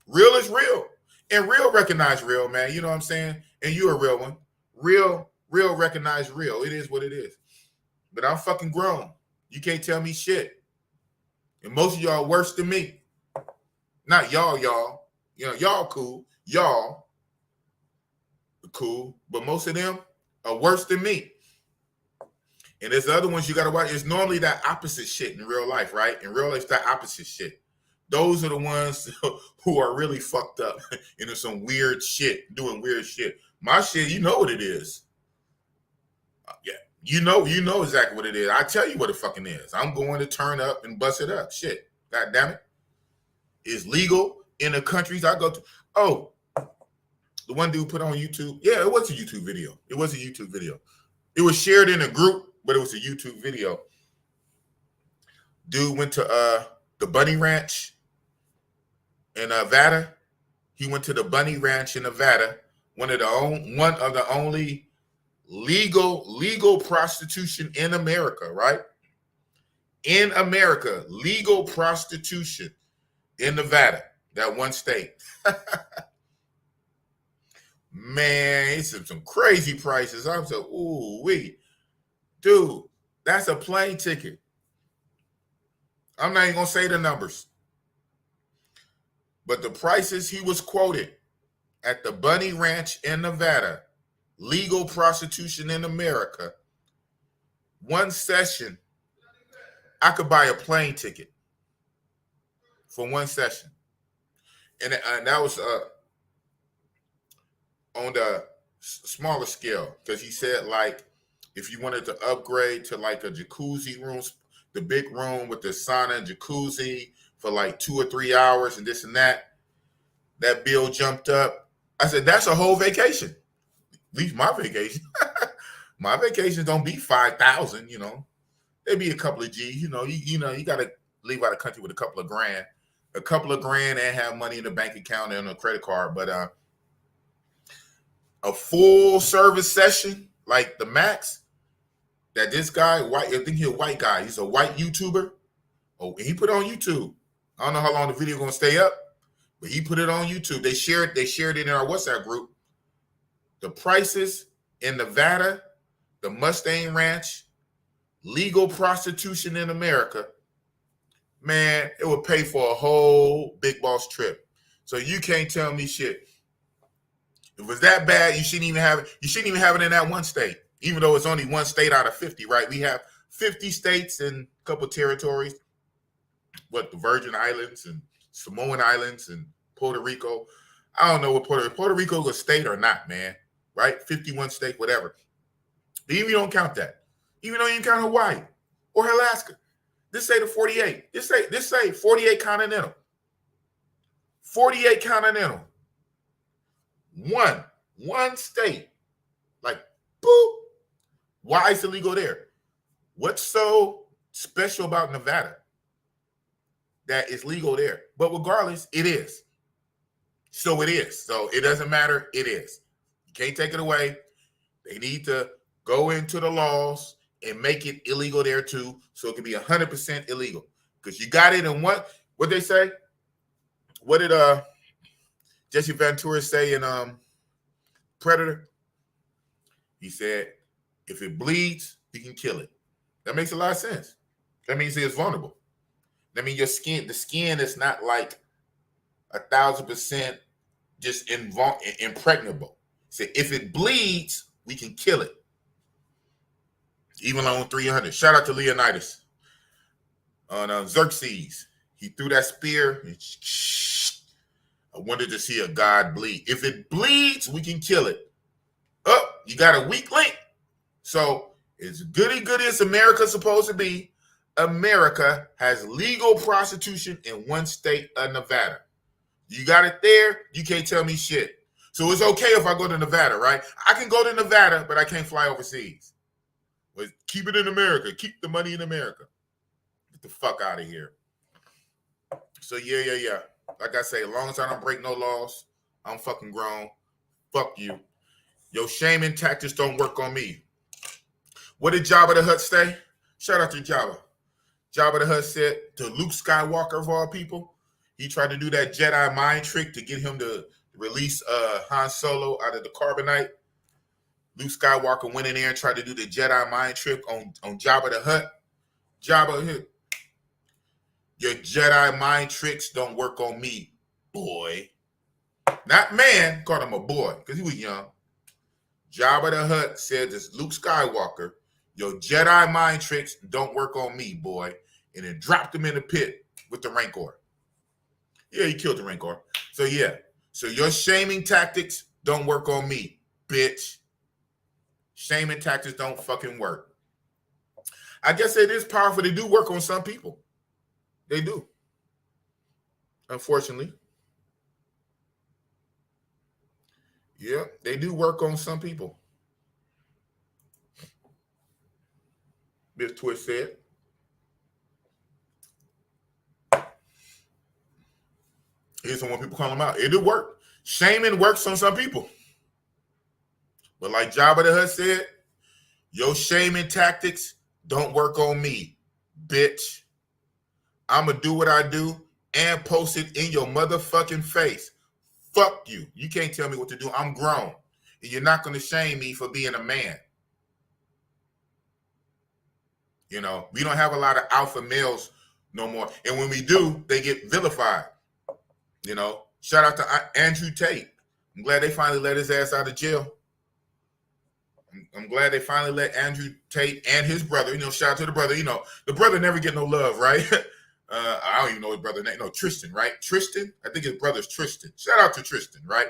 Real is real, and real recognize real, man. You know what I'm saying? And you're a real one. Real recognize real. It is what it is. But I'm fucking grown. You can't tell me shit. And most of y'all worse than me. Not y'all. You know, y'all cool. Y'all cool. But most of them are worse than me. And there's the other ones you got to watch. It's normally that opposite shit in real life, right? In real life, that opposite shit. Those are the ones who are really fucked up into some weird shit, doing weird shit. My shit, you know what it is. Yeah. You know exactly what it is. I tell you what it fucking is. I'm going to turn up and bust it up. Shit. God damn it. is legal in the countries I go to. Oh, the one dude put on YouTube. Yeah, it was a YouTube video. It was a YouTube video. It was shared in a group, but it was a YouTube video. Dude went to the Bunny Ranch in Nevada. He went to the Bunny Ranch in Nevada, one of the only legal prostitution in America, right? In America, legal prostitution in Nevada, that one state. Man, it's some crazy prices. I'm so, ooh, wee. Dude, that's a plane ticket. I'm not even going to say the numbers. But the prices he was quoted at the Bunny Ranch in Nevada, legal prostitution in America, one session, I could buy a plane ticket for one session. And that was on the smaller scale, because he said, like, if you wanted to upgrade to like a jacuzzi room, the big room with the sauna and jacuzzi for like 2 or 3 hours and this and that bill jumped up. I said, that's a whole vacation. At least my vacation. My vacations don't be 5,000, you know. They be a couple of G's, you know. You got to leave out of the country with a couple of grand and have money in the bank account and a credit card. But a full service session like the max that this guy, white, I think he's a white guy. He's a white YouTuber. Oh, he put it on YouTube. I don't know how long the video gonna stay up, but he put it on YouTube. They shared it in our WhatsApp group. The prices in Nevada, the Mustang Ranch, legal prostitution in America, man, it would pay for a whole big boss trip. So you can't tell me shit. If it was that bad, you shouldn't even have it. You shouldn't even have it in that one state, even though it's only one state out of 50, right? We have 50 states and a couple territories. What, the Virgin Islands and Samoan Islands and Puerto Rico. I don't know what Puerto Rico is a state or not, man. Right? 51 state, whatever. But even you don't count that. Even though you don't count Hawaii or Alaska. This say the 48. This say 48 continental. 48 continental. One state. Like, boop. Why is it illegal there? What's so special about Nevada that it's legal there? But regardless, it is. So it is. So it doesn't matter. It is. You can't take it away. They need to go into the laws and make it illegal there too, so it can be 100% illegal. Because you got it in what they say? What did Jesse Ventura say in Predator? He said, if it bleeds, you can kill it. That makes a lot of sense. That means it's vulnerable. That means the skin is not like 1,000% just impregnable. So if it bleeds, we can kill it. Even on 300. Shout out to Leonidas on Xerxes. He threw that spear. And I wanted to see a god bleed. If it bleeds, we can kill it. Oh, you got a weak link. So as goody as America's supposed to be, America has legal prostitution in one state of Nevada. You got it there, you can't tell me shit. So it's okay if I go to Nevada, right? I can go to Nevada, but I can't fly overseas. But keep it in America. Keep the money in America. Get the fuck out of here. So yeah. Like I say, as long as I don't break no laws, I'm fucking grown. Fuck you. Your shaming tactics don't work on me. What did Jabba the Hutt say? Shout out to Jabba. Jabba the Hutt said to Luke Skywalker, of all people, he tried to do that Jedi mind trick to get him to release Han Solo out of the carbonite. Luke Skywalker went in there and tried to do the Jedi mind trick on Jabba the Hutt. Jabba, your Jedi mind tricks don't work on me, boy. Not man, called him a boy because he was young. Jabba the Hutt said to Luke Skywalker, your Jedi mind tricks don't work on me, boy. And then dropped him in the pit with the Rancor. Yeah, he killed the Rancor. So yeah. So your shaming tactics don't work on me, bitch. Shaming tactics don't fucking work. I guess it is powerful. They do work on some people. They do. Unfortunately. Yeah, they do work on some people. Miss Twist said. Here's some more people call them out. It do work. Shaming works on some people. But like Jabba the Hutt said, your shaming tactics don't work on me, bitch. I'm going to do what I do and post it in your motherfucking face. Fuck you. You can't tell me what to do. I'm grown. And you're not going to shame me for being a man. You know, we don't have a lot of alpha males no more. And when we do, they get vilified. You know, shout out to Andrew Tate. I'm glad they finally let his ass out of jail. I'm glad they finally let Andrew Tate and his brother, you know, shout out to the brother. You know, the brother never get no love, right? I don't even know his brother name. No, Tristan, right? Tristan? I think his brother's Tristan. Shout out to Tristan, right?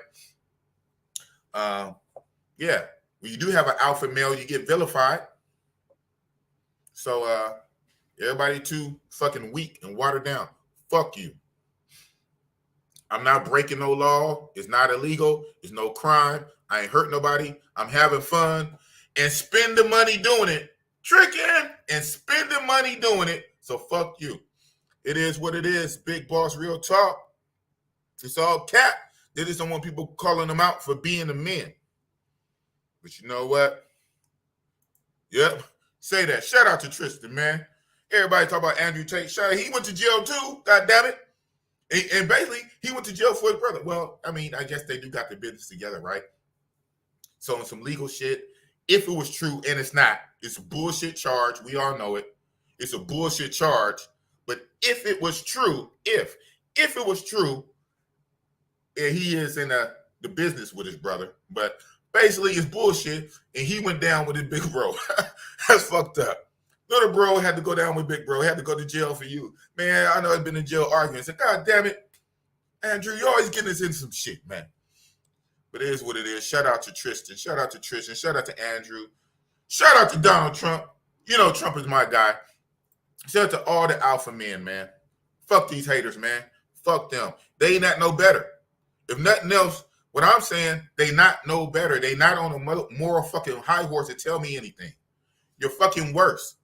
Yeah. When you do have an alpha male, you get vilified. So everybody too fucking weak and watered down. Fuck you. I'm not breaking no law. It's not illegal. It's no crime. I ain't hurt nobody. I'm having fun and spend the money doing it. Tricking and spend the money doing it. So fuck you. It is what it is. Big boss, real talk. It's all cap. They just don't want people calling them out for being a man. But you know what? Yep. Say that. Shout out to Tristan, man. Everybody talk about Andrew Tate. Shout out. He went to jail too. God damn it. And basically, he went to jail for his brother. Well, I mean, I guess they do got their business together, right? So on some legal shit, if it was true, and it's not, it's a bullshit charge. We all know it. It's a bullshit charge. But if it was true, if it was true, and he is in the business with his brother, but basically it's bullshit, and he went down with his big bro. That's fucked up. Little bro had to go down with big bro. Had to go to jail for you. Man, I know I've been in jail arguing. I said, God damn it, Andrew, you always getting us into some shit, man. But it is what it is. Shout out to Tristan. Shout out to Tristan. Shout out to Andrew. Shout out to Donald Trump. You know Trump is my guy. Shout out to all the alpha men, man. Fuck these haters, man. Fuck them. They ain't not no better. If nothing else, what I'm saying, they not no better. They not on a moral fucking high horse to tell me anything. You're fucking worse.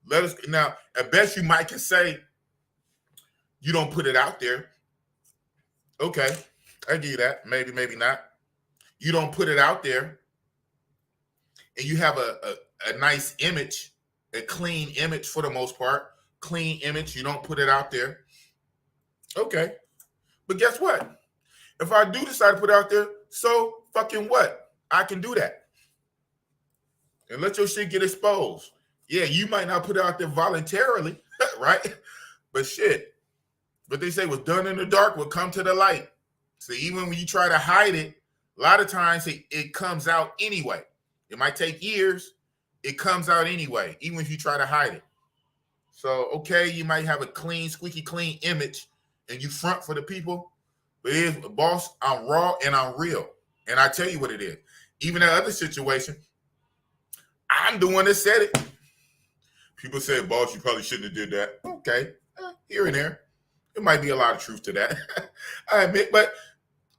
Let us now. At best, you might can say you don't put it out there. Okay, I give you that. Maybe, maybe not. You don't put it out there, and you have a nice image, a clean image for the most part. Clean image. You don't put it out there. Okay, but guess what? If I do decide to put it out there, so fucking what? I can do that, and let your shit get exposed. Yeah, you might not put it out there voluntarily, right? But shit. But they say what's done in the dark will come to the light. So even when you try to hide it, a lot of times it comes out anyway. It might take years. It comes out anyway, even if you try to hide it. So, okay, you might have a clean, squeaky clean image and you front for the people. But it is, boss, I'm raw and I'm real. And I tell you what it is. Even that other situation, I'm the one that said it. People say, boss, you probably shouldn't have did that. Okay, here and there. There might be a lot of truth to that. I admit, but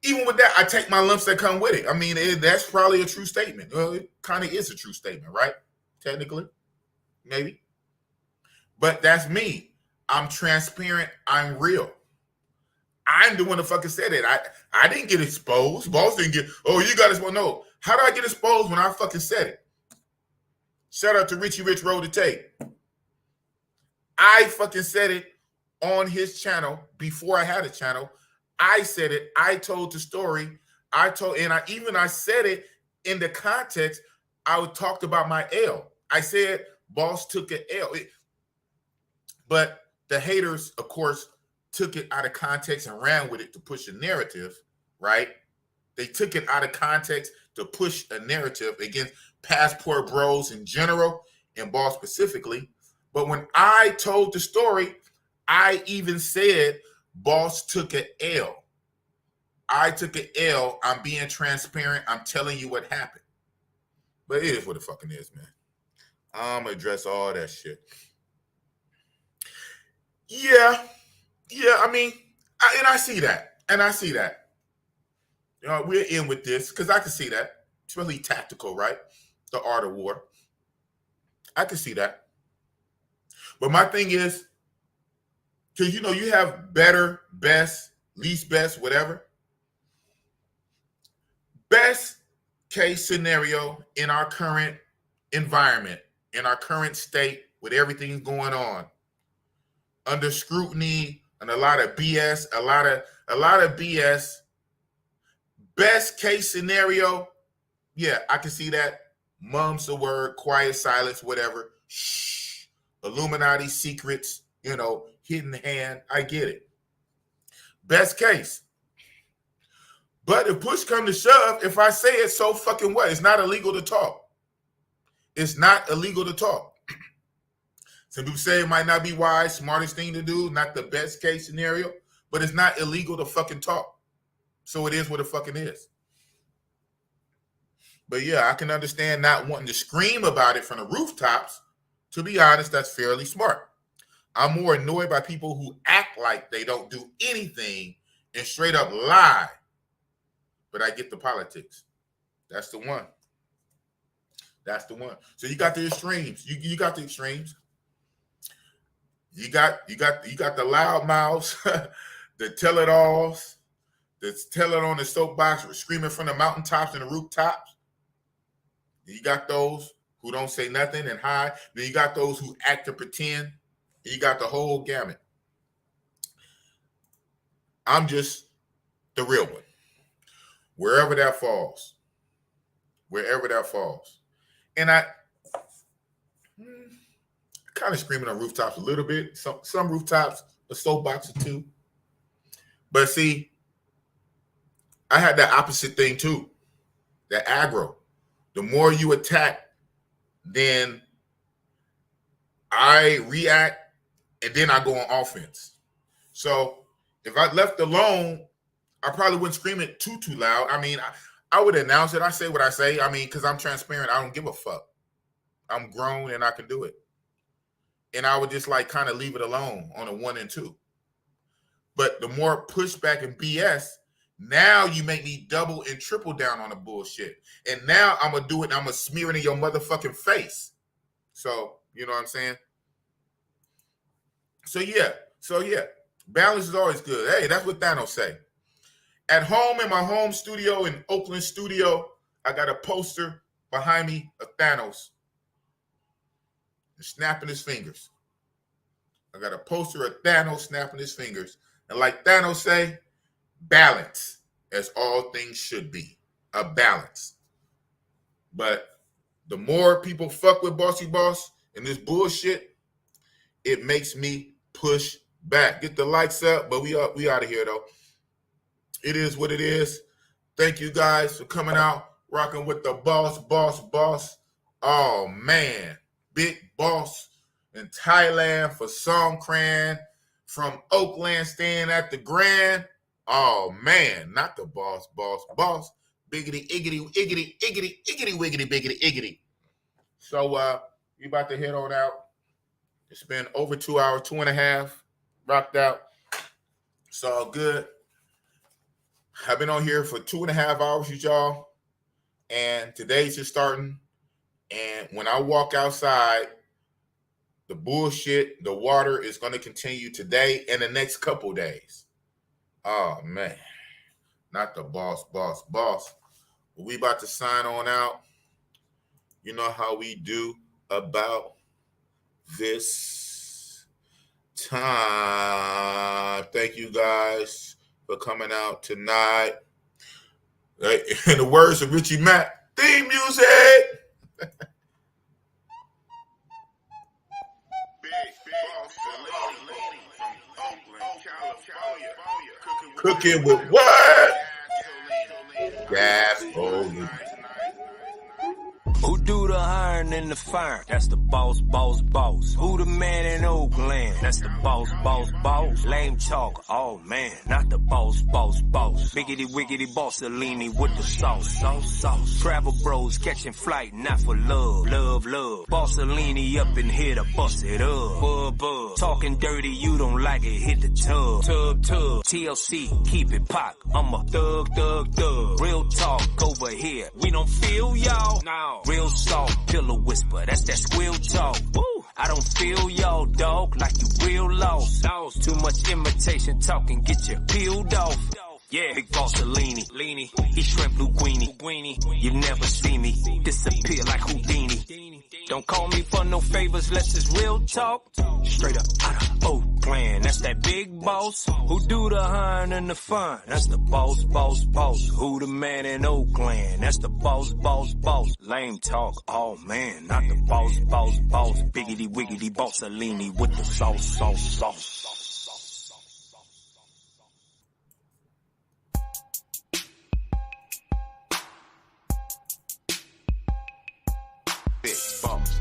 even with that, I take my lumps that come with it. I mean, that's probably a true statement. Well, it kind of is a true statement, right? Technically, maybe. But that's me. I'm transparent. I'm real. I'm the one that fucking said it. I didn't get exposed. Boss didn't get, oh, you got exposed. No. How did I get exposed when I fucking said it? Shout out to Richie Rich Road to Take. I fucking said it on his channel before I had a channel. I said it. I told the story. I said it in the context. I talked about my L. I said, boss took an L. But the haters, of course, took it out of context and ran with it to push a narrative, right? They took it out of context to push a narrative against passport bros in general and boss specifically. But when I told the story, I even said boss took an L. I took an L. I'm being transparent. I'm telling you what happened. But it is what it fucking is, man. I'm going to address all that shit. Yeah. I mean, And I see that. And I see that. You know, we're in with this because I can see that. It's really tactical, right? The art of war. I can see that. But my thing is, because, you know, you have better, best, least best, whatever. Best case scenario in our current environment, in our current state, with everything going on, under scrutiny and a lot of BS, a lot of BS. Best case scenario, yeah, I can see that. Mum's the word, quiet silence, whatever. Shh. Illuminati secrets, you know, hidden hand. I get it. Best case. But if push comes to shove, if I say it, so fucking what? It's not illegal to talk. It's not illegal to talk. Some people say it might not be wise, smartest thing to do, not the best case scenario, but it's not illegal to fucking talk. So it is what it fucking is. But yeah, I can understand not wanting to scream about it from the rooftops. To be honest, that's fairly smart. I'm more annoyed by people who act like they don't do anything and straight up lie. But I get the politics. That's the one. That's the one. So you got the extremes. You got the extremes. You got the loud mouths, the tell-it-alls, that's telling on the soapbox or screaming from the mountaintops and the rooftops. You got those who don't say nothing and hide. Then you got those who act to pretend. You got the whole gamut. I'm just the real one. Wherever that falls. Wherever that falls. And I kind of screaming on rooftops a little bit. Some rooftops, a soapbox or two. But see, I had that opposite thing too. That aggro. The more you attack, then I react and then I go on offense. So if I left alone, I probably wouldn't scream it too loud. I mean, I would announce it. I say what I say. I mean, because I'm transparent. I don't give a fuck. I'm grown and I can do it. And I would just like kind of leave it alone on a 1 and 2. But the more pushback and BS, now you make me double and triple down on the bullshit. And now I'm going to do it and I'm going to smear it in your motherfucking face. So, you know what I'm saying? So yeah. Balance is always good. Hey, that's what Thanos say. At home in my home studio in Oakland studio, I got a poster behind me of Thanos snapping his fingers. I got a poster of Thanos snapping his fingers. And like Thanos say, balance, as all things should be. A balance. But the more people fuck with Bossy Boss and this bullshit, it makes me push back. Get the likes up, but we out of here though. It is what it is. Thank you guys for coming out, rocking with the boss. Oh man, big boss in Thailand for Songkran, from Oakland, staying at the Grand. Oh man, not the boss. Biggity, iggity, wiggity, biggity, iggity. So we about to head on out. It's been over 2 hours, 2.5, rocked out. It's all good. I've been on here for 2.5 hours with y'all, and today's just starting. And when I walk outside, the bullshit, the water is going to continue today and the next couple days. Oh, man. Not the boss. But we about to sign on out. You know how we do about this time. Thank you guys for coming out tonight. In the words of Richie Mack, theme music. Cooking with what? Gasoline. Who do the hiring in the fire? That's the boss. Who the man in Oakland? That's the boss. Lame chalk, oh man, not the boss. Biggity wiggity bossalini with the sauce. Travel bros catching flight, not for love. Bossalini up in here to bust it up. Talking dirty, you don't like it, hit the tub. tub. TLC, keep it pop. I'm a thug. Real talk over here. We don't feel y'all. No. Real soft, pillow whisper. That's that squeal talk. Woo. I don't feel y'all, dog, like you real lost. Too much imitation talking, get you peeled off. Yeah, big boss of leany. He shrimp linguine. You never see me disappear like Houdini. Don't call me for no favors unless it's real talk. Straight up out of Oakland. That's that big boss who do the hun and the fun. That's the boss. Who the man in Oakland? That's the boss. Lame talk, oh man, not the boss. Biggity wiggity bossalini with the sauce. Big boss.